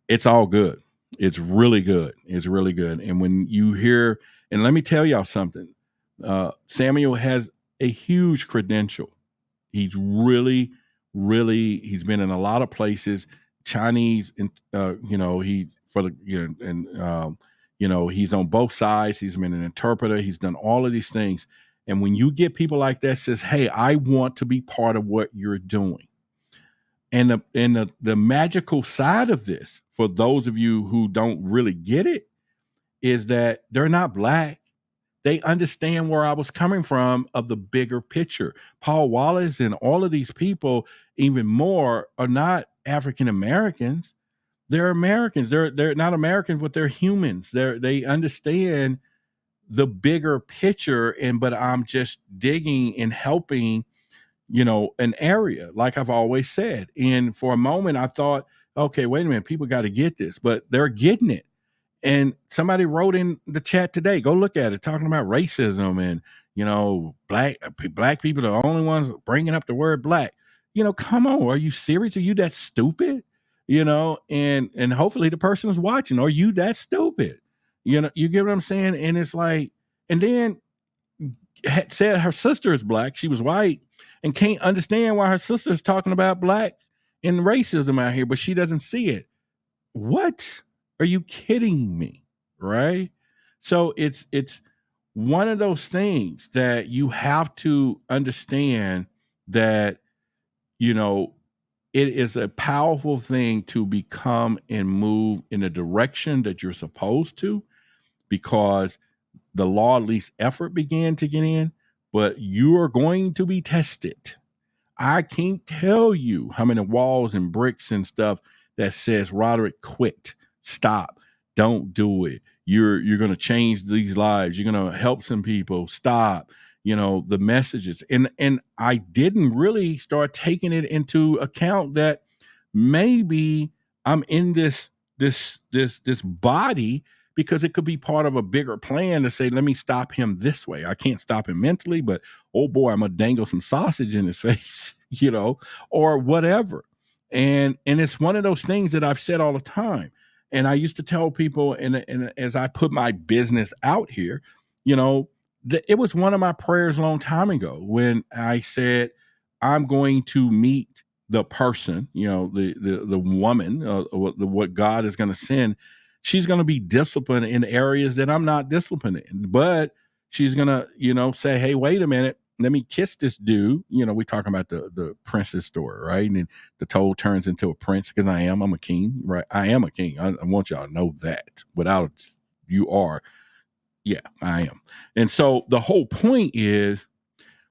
it's all good. It's really good. It's really good. And when you hear, and let me tell y'all something, Samuel has a huge credential. He's really, really, he's been in a lot of places, Chinese, and he's on both sides. He's been an interpreter. He's done all of these things. And when you get people like that says, hey, I want to be part of what you're doing. And the magical side of this, for those of you who don't really get it, is that they're not Black. They understand where I was coming from of the bigger picture. Paul Wallace and all of these people, even more, are not African Americans. They're Americans. They're not Americans, but they're humans. They understand the bigger picture. But I'm just digging and helping, an area, like I've always said. And for a moment, I thought, okay, wait a minute, people got to get this, but they're getting it. And somebody wrote in the chat today, go look at it, talking about racism and, black people are the only ones bringing up the word Black. Come on, are you serious? Are you that stupid? And hopefully the person is watching. Are you that stupid? You get what I'm saying? And it's like, and then said her sister is Black. She was white and can't understand why her sister is talking about Blacks and racism out here, but she doesn't see it. What? Are you kidding me? Right? So it's one of those things that you have to understand, that, it is a powerful thing to become and move in the direction that you're supposed to, because the law of least effort began to get in, but you are going to be tested. I can't tell you how many walls and bricks and stuff that says, Roderick, quit, stop, don't do it. You're going to change these lives. You're going to help some people. Stop. The messages. And I didn't really start taking it into account that maybe I'm in this body because it could be part of a bigger plan to say, let me stop him this way. I can't stop him mentally, but oh boy, I'm gonna dangle some sausage in his face, or whatever. And it's one of those things that I've said all the time. And I used to tell people, and as I put my business out here, it was one of my prayers a long time ago when I said, I'm going to meet the person, the woman, what God is going to send. She's going to be disciplined in areas that I'm not disciplined in, but she's going to, say, hey, wait a minute, let me kiss this dude. We talking about the princess story, right? And then the toad turns into a prince because I'm a king, right? I am a king. I want y'all to know that. Without you are, yeah, I am. And so the whole point is,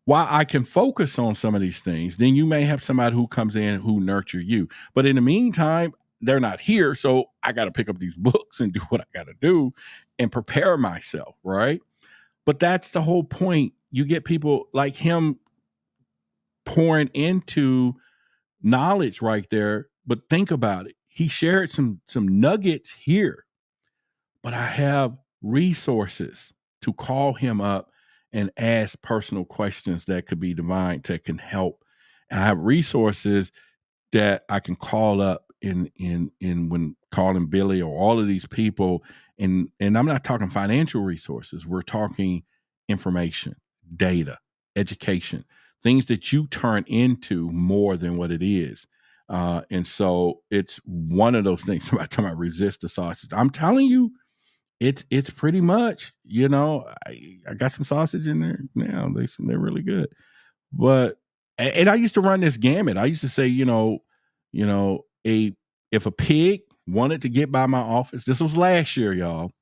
while I can focus on some of these things, then you may have somebody who comes in who nurture you. But in the meantime, they're not here. So I got to pick up these books and do what I got to do and prepare myself, right? But that's the whole point. You get people like him pouring into knowledge right there. But think about it. He shared some nuggets here, but I have resources to call him up and ask personal questions that could be divine, that can help. And I have resources that I can call up in when calling Billy or all of these people. And I'm not talking financial resources. We're talking information, data, education, things that you turn into more than what it is. And so it's one of those things. Somebody talking about resist the sausage. I'm telling you, it's pretty much, I got some sausage in there now. They're really good. But and I used to run this gamut. I used to say, if a pig wanted to get by my office, this was last year, y'all.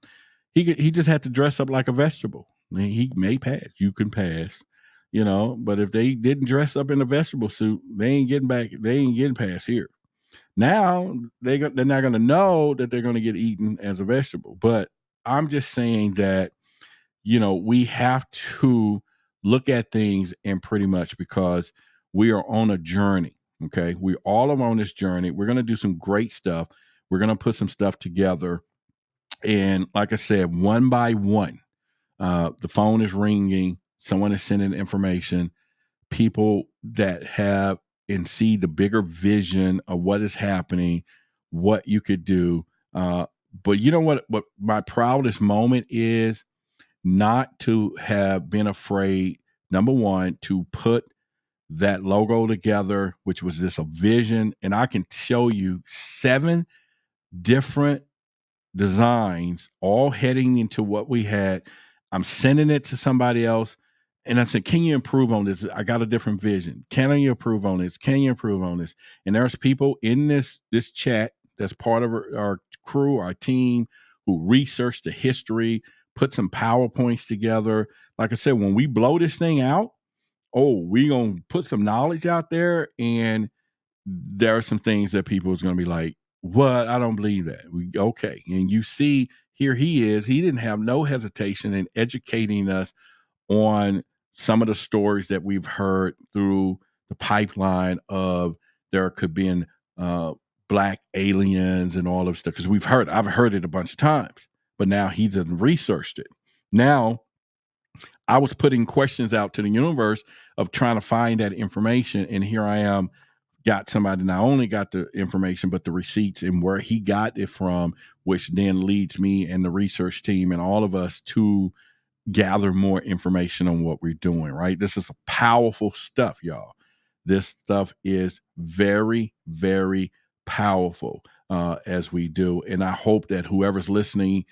He just had to dress up like a vegetable. I mean, he may pass. You can pass, but if they didn't dress up in a vegetable suit, they ain't getting past here. Now they're not going to know that they're going to get eaten as a vegetable. But I'm just saying that, we have to look at things and pretty much because we are on a journey. Okay. We all are on this journey. We're going to do some great stuff. We're going to put some stuff together. And like I said, one by one, the phone is ringing. Someone is sending information. People that have and see the bigger vision of what is happening, what you could do. But you know what my proudest moment is? Not to have been afraid, number one, to put that logo together, which was a vision. And I can show you 7 different designs, all heading into what we had. I'm sending it to somebody else. And I said, can you improve on this? I got a different vision. Can you improve on this? Can you improve on this? And there's people in this chat that's part of our crew, our team, who researched the history, put some PowerPoints together. Like I said, when we blow this thing out, we're going to put some knowledge out there. And there are some things that people is going to be like, what? I don't believe that. Okay. And you see, here he is. He didn't have no hesitation in educating us on some of the stories that we've heard through the pipeline of there could be black aliens and all of stuff. Because I've heard it a bunch of times, but now he doesn't researched it. Now I was putting questions out to the universe of trying to find that information. And here I am, got somebody not only got the information, but the receipts and where he got it from, which then leads me and the research team and all of us to gather more information on what we're doing, right? This is powerful stuff, y'all. This stuff is very, very powerful as we do. And I hope that whoever's listening,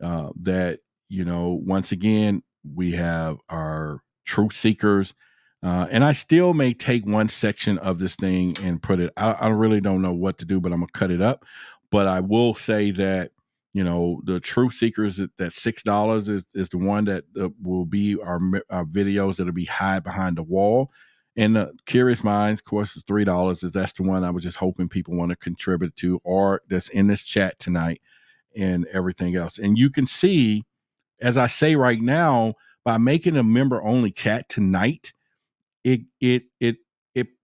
that, once again, we have our truth seekers. And I still may take one section of this thing and put it, I really don't know what to do, but I'm going to cut it up. But I will say that, the truth seekers, that $6 is the one that will be our videos that'll be hide behind the wall. And the Curious Minds course is $3. That's the one I was just hoping people want to contribute to, or that's in this chat tonight and everything else. And you can see, as I say right now, by making a member only chat tonight, it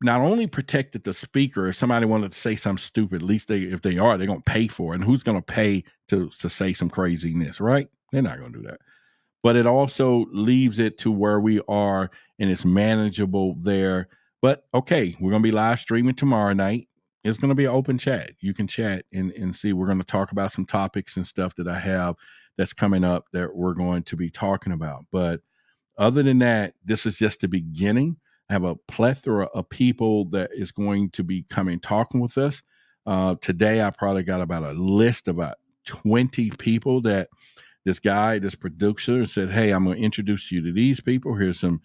not only protected the speaker. If somebody wanted to say something stupid, at least if they're going to pay for it. And who's going to pay to say some craziness, right? They're not going to do that. But it also leaves it to where we are, and it's manageable there. But okay, we're going to be live streaming tomorrow night. It's going to be an open chat. You can chat and see. We're going to talk about some topics and stuff that I have that's coming up that we're going to be talking about. But other than that, this is just the beginning. I have a plethora of people that is going to be coming talking with us. Today, I probably got about a list of about 20 people that this producer said, hey, I'm going to introduce you to these people. Here's some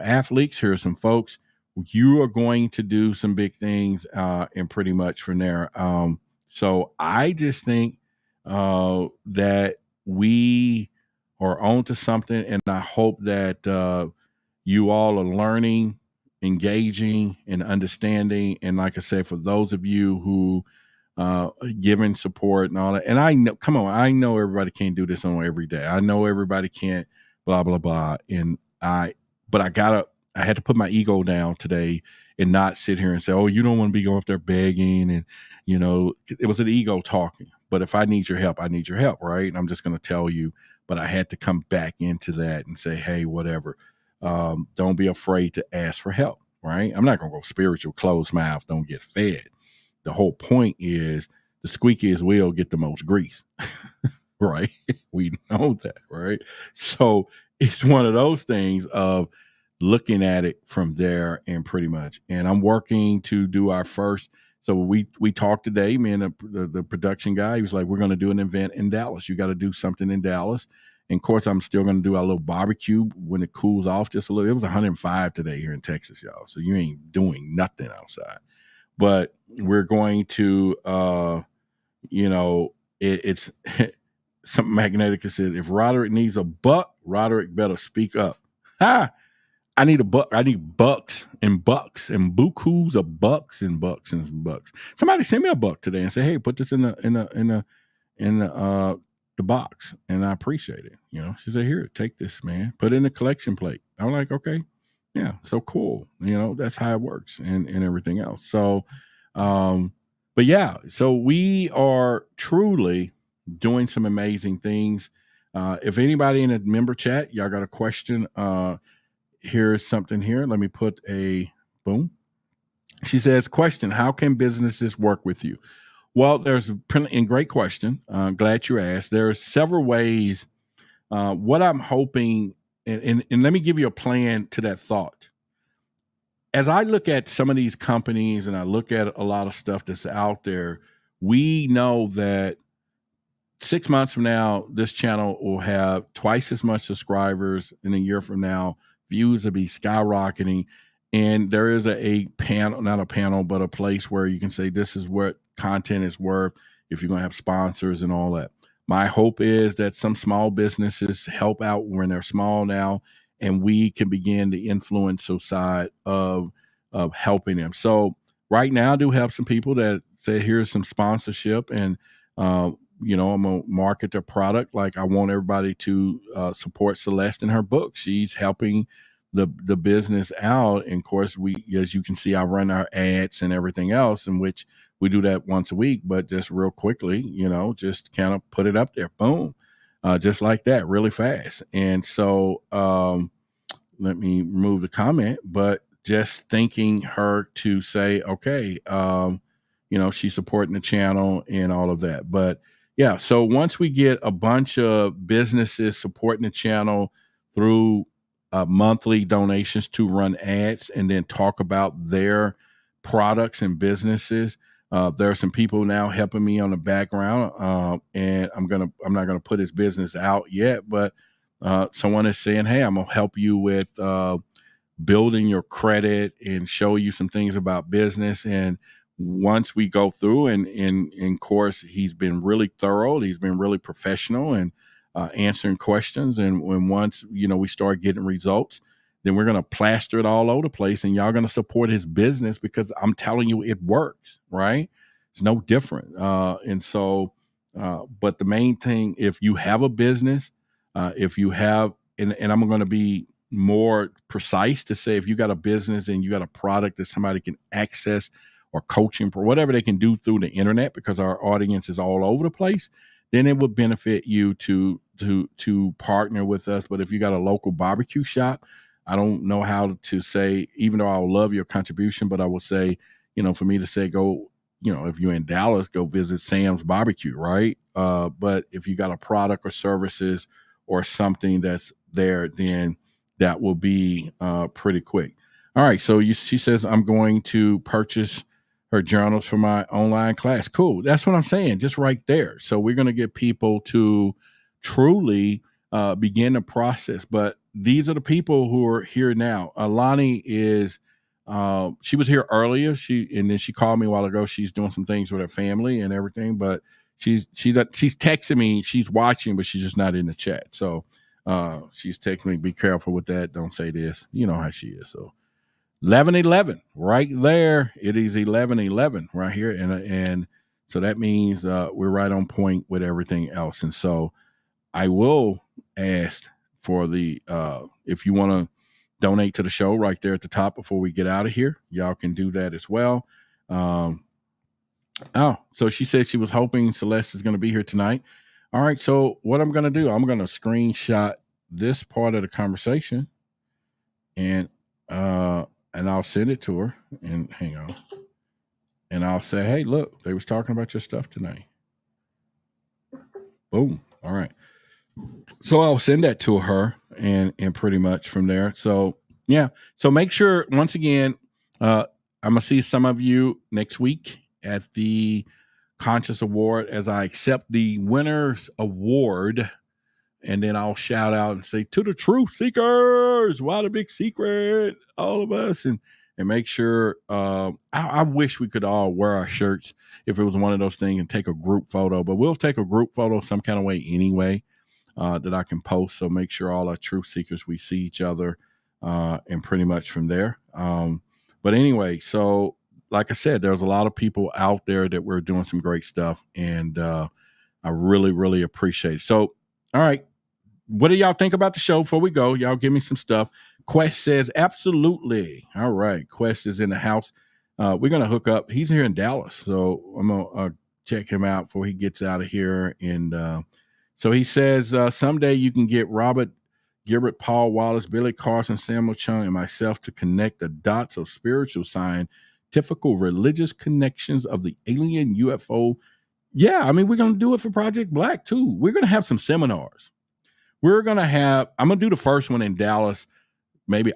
athletes. Here's some folks. You are going to do some big things and pretty much from there. So I just think that we are on to something, and I hope that you all are learning, engaging, and understanding. And like I said, for those of you who giving support and all that, and I know everybody can't do this on every day. I know everybody can't blah blah blah. But I had to put my ego down today and not sit here and say, oh, you don't want to be going up there begging, and it was an ego talking. But if I need your help, I need your help, right? And I'm just going to tell you. But I had to come back into that and say, hey, whatever. Don't be afraid to ask for help, right? I'm not going to go spiritual, closed mouth, don't get fed. The whole point is the squeakiest wheel get the most grease, right? We know that, right? So it's one of those things of looking at it from there, and pretty much. And I'm working to do our first. So we talked today, me and the production guy. He was like, we're going to do an event in Dallas. You got to do something in Dallas. And of course, I'm still going to do our little barbecue when it cools off just a little. It was 105 today here in Texas, y'all. So you ain't doing nothing outside. But we're going to, it's something Magnetic said. If Roderick needs a buck, Roderick better speak up. I need a buck. I need bucks and bukus of bucks and bucks and bucks. Somebody sent me a buck today and said, "Hey, put this in the box," and I appreciate it. She said, "Here, take this, man. Put it in the collection plate." I'm like, "Okay, yeah, so cool." That's how it works and everything else. So, but yeah, so we are truly doing some amazing things. If anybody in the member chat, y'all got a question, here's something here. Let me put a boom. She says, question, how can businesses work with you? Well, there's a great question. Glad you asked. There are several ways. What I'm hoping, and let me give you a plan to that thought. As I look at some of these companies and I look at a lot of stuff that's out there, we know that 6 months from now, this channel will have twice as much subscribers. In a year from now, views will be skyrocketing. And there is a panel, not a panel, but a place where you can say this is what content is worth if you're going to have sponsors and all that. My hope is that some small businesses help out when they're small now, and we can begin the influential side of helping them. So right now, I do have some people that say, here's some sponsorship, and I'm going to market their product. Like, I want everybody to support Celeste in her book. She's helping the business out. And of course, we, as you can see, I run our ads and everything else, in which we do that once a week, but just real quickly, just kind of put it up there. Boom. Just like that, really fast. And so let me remove the comment, but just thanking her to say, okay, she's supporting the channel and all of that. But yeah, so once we get a bunch of businesses supporting the channel through monthly donations to run ads and then talk about their products and businesses, there are some people now helping me on the background, and I'm not gonna put his business out yet, but someone is saying, hey, I'm gonna help you with building your credit and show you some things about business. And once we go through, and in course, he's been really thorough, he's been really professional and answering questions. And when once we start getting results, then we're going to plaster it all over the place, and y'all going to support his business because I'm telling you it works, right? It's no different. And so, but the main thing, if you have a business, if you have, and I'm going to be more precise to say, if you got a business and you got a product that somebody can access or coaching or whatever they can do through the internet, because our audience is all over the place, then it would benefit you to partner with us. But if you got a local barbecue shop, I don't know how to say, even though I will love your contribution, but I will say, for me to say, go, if you're in Dallas, go visit Sam's Barbecue, right? But if you got a product or services or something that's there, then that will be pretty quick. All right. So she says, I'm going to purchase her journals for my online class. Cool. That's what I'm saying. Just right there. So we're going to get people to truly begin the process. But these are the people who are here now. Alani is, she was here earlier. And then she called me a while ago. She's doing some things with her family and everything, but she's texting me. She's watching, but she's just not in the chat. So she's texting me, be careful with that. Don't say this. You know how she is. So 11:11 right there. It is 11:11 right here. And so that means we're right on point with everything else. And so I will ask for the, if you want to donate to the show right there at the top before we get out of here, y'all can do that as well. So she said she was hoping Celeste is going to be here tonight. All right. So what I'm going to do, I'm going to screenshot this part of the conversation and I'll send it to her, and hang on. And I'll say, hey, look, they was talking about your stuff tonight. Boom. All right. So I'll send that to her and pretty much from there. So yeah. So make sure, once again, I'm going to see some of you next week at the Conscious Award as I accept the winner's award. And then I'll shout out and say, to the truth seekers, why the big secret, all of us. And make sure, I wish we could all wear our shirts if it was one of those things and take a group photo, but we'll take a group photo some kind of way anyway, that I can post. So make sure all our truth seekers, we see each other, and pretty much from there. But anyway, so like I said, there's a lot of people out there that we're doing some great stuff, and I really, really appreciate it. So, all right. What do y'all think about the show before we go? Y'all give me some stuff. Quest says, absolutely. All right. Quest is in the house. We're going to hook up. He's here in Dallas. So I'm going to check him out before he gets out of here. And so he says, someday you can get Robert Gilbert, Paul Wallace, Billy Carson, Samuel Chong, and myself to connect the dots of spiritual, scientific, religious connections of the alien UFO. Yeah, I mean, we're going to do it for Project Black, too. We're going to have some seminars. I'm going to do the first one in Dallas, maybe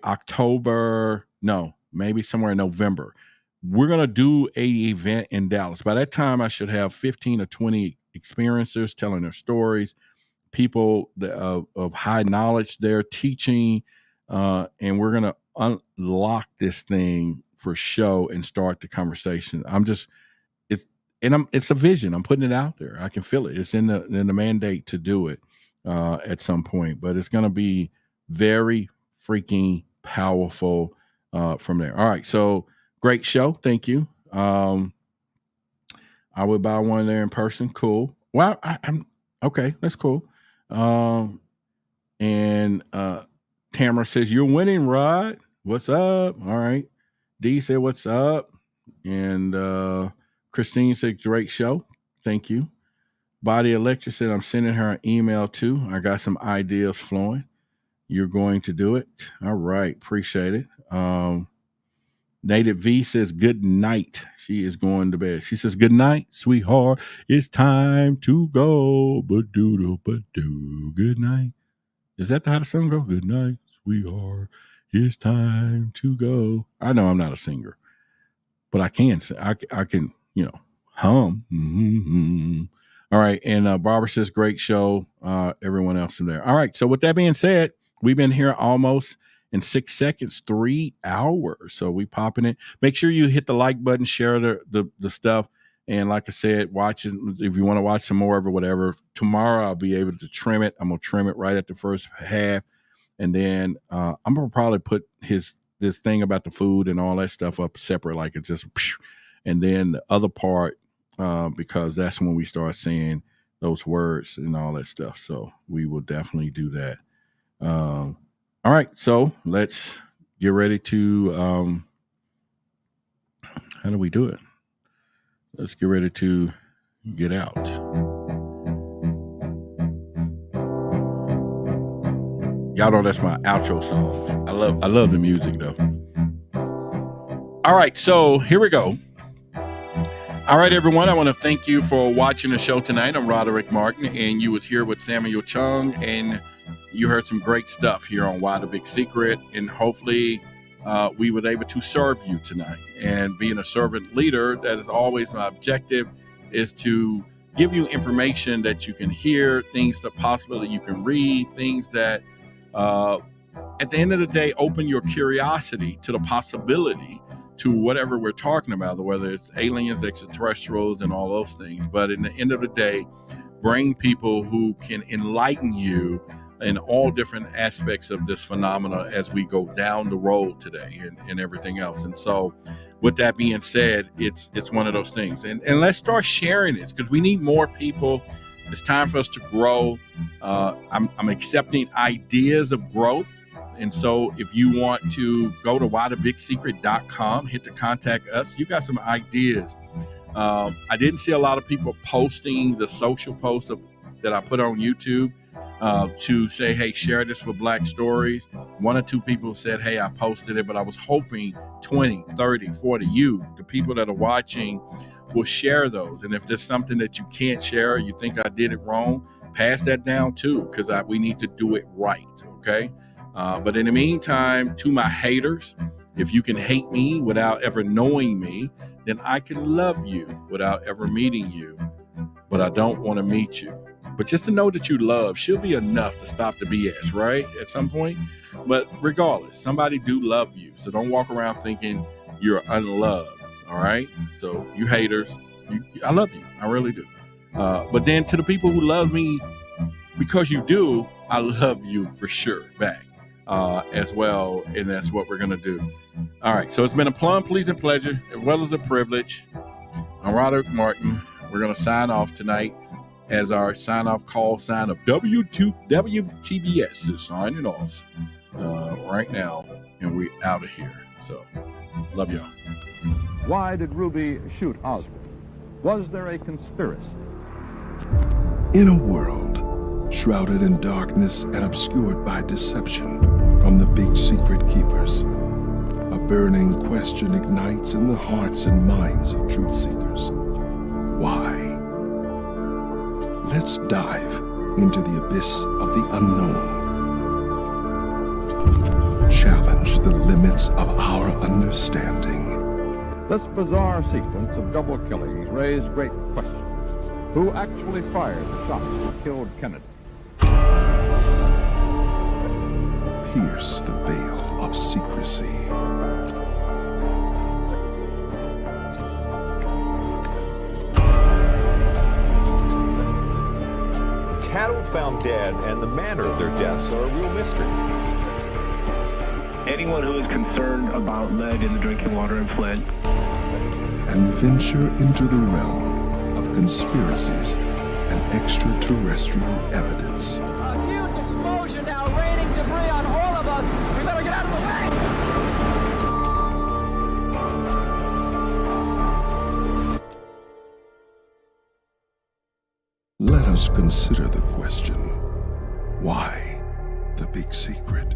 maybe somewhere in November. We're going to do an event in Dallas. By that time, I should have 15 or 20 experiencers telling their stories, people of high knowledge there teaching, and we're going to unlock this thing for show and start the conversation. It's a vision. I'm putting it out there. I can feel it. It's in the mandate to do it at some point, but it's going to be very freaking powerful from there. All right. So great show. Thank you. I would buy one there in person. Cool. Well, I'm okay. That's cool. And Tamara says, you're winning, Rod. What's up? All right. D said, what's up? And Christine said, great show. Thank you. Body Electric said, I'm sending her an email too. I got some ideas flowing. You're going to do it. All right. Appreciate it. Native V says, good night. She is going to bed. She says, good night, sweetheart. It's time to go. Ba-doo-doo-ba-doo. Good night. Is that how the song goes? Good night, sweetheart. It's time to go. I know I'm not a singer, but I can sing. I can, hum. Mm-hmm. All right. And Barbara says, great show. Everyone else in there. All right. So with that being said, we've been here almost in 6 seconds, 3 hours. So we popping it. Make sure you hit the like button, share the stuff. And like I said, watch it. If you want to watch some more of it, whatever, tomorrow I'll be able to trim it. I'm going to trim it right at the first half. And then I'm gonna probably put this thing about the food and all that stuff up separate, like it's just, and then the other part, because that's when we start saying those words and all that stuff. So we will definitely do that. All right, so let's get ready to. How do we do it? Let's get ready to get out. Y'all know that's my outro songs. I love the music though. All right, so here we go. All right, everyone, I want to thank you for watching the show tonight. I'm Roderick Martin, and you was here with Samuel Chong, and you heard some great stuff here on Why the Big Secret, and hopefully we were able to serve you tonight. And being a servant leader, that is always my objective, is to give you information that you can hear, things that possibly you can read, things that at the end of the day, open your curiosity to the possibility to whatever we're talking about, whether it's aliens, extraterrestrials, and all those things. But in the end of the day, bring people who can enlighten you in all different aspects of this phenomena as we go down the road today and everything else. And so with that being said, it's one of those things. And let's start sharing this, because we need more people. It's time for us to grow. I'm accepting ideas of growth. And so if you want to go to whythebigsecret.com, hit the contact us. You got some ideas. I didn't see a lot of people posting the social posts that I put on YouTube to say, hey, share this for Black Stories. 1 or 2 people said, hey, I posted it, but I was hoping 20, 30, 40, the people that are watching will share those. And if there's something that you can't share, or you think I did it wrong, pass that down too, because we need to do it right, okay? But in the meantime, to my haters, if you can hate me without ever knowing me, then I can love you without ever meeting you, but I don't want to meet you. But just to know that you love should be enough to stop the BS, right? At some point. But regardless, somebody do love you. So don't walk around thinking you're unloved, all right? So you haters, I love you. I really do. But then to the people who love me because you do, I love you for sure back as well. And that's what we're going to do. All right. So it's been a plum pleasing pleasure as well as a privilege. I'm Roderick Martin. We're going to sign off tonight as our sign-off call sign of WTBS is signing off right now, and we're out of here. So, love y'all. Why did Ruby shoot Oswald? Was there a conspiracy? In a world shrouded in darkness and obscured by deception from the big secret keepers, a burning question ignites in the hearts and minds of truth seekers. Why? Let's dive into the abyss of the unknown. Challenge the limits of our understanding. This bizarre sequence of double killings raised great questions. Who actually fired the shots that killed Kennedy? Pierce the veil of secrecy. Cattle found dead and the manner of their deaths are a real mystery. Anyone who is concerned about lead in the drinking water in Flint. And venture into the realm of conspiracies and extraterrestrial evidence. A huge explosion now, raining debris on all of us. We better get out of the way. Let us consider the question, why the big secret?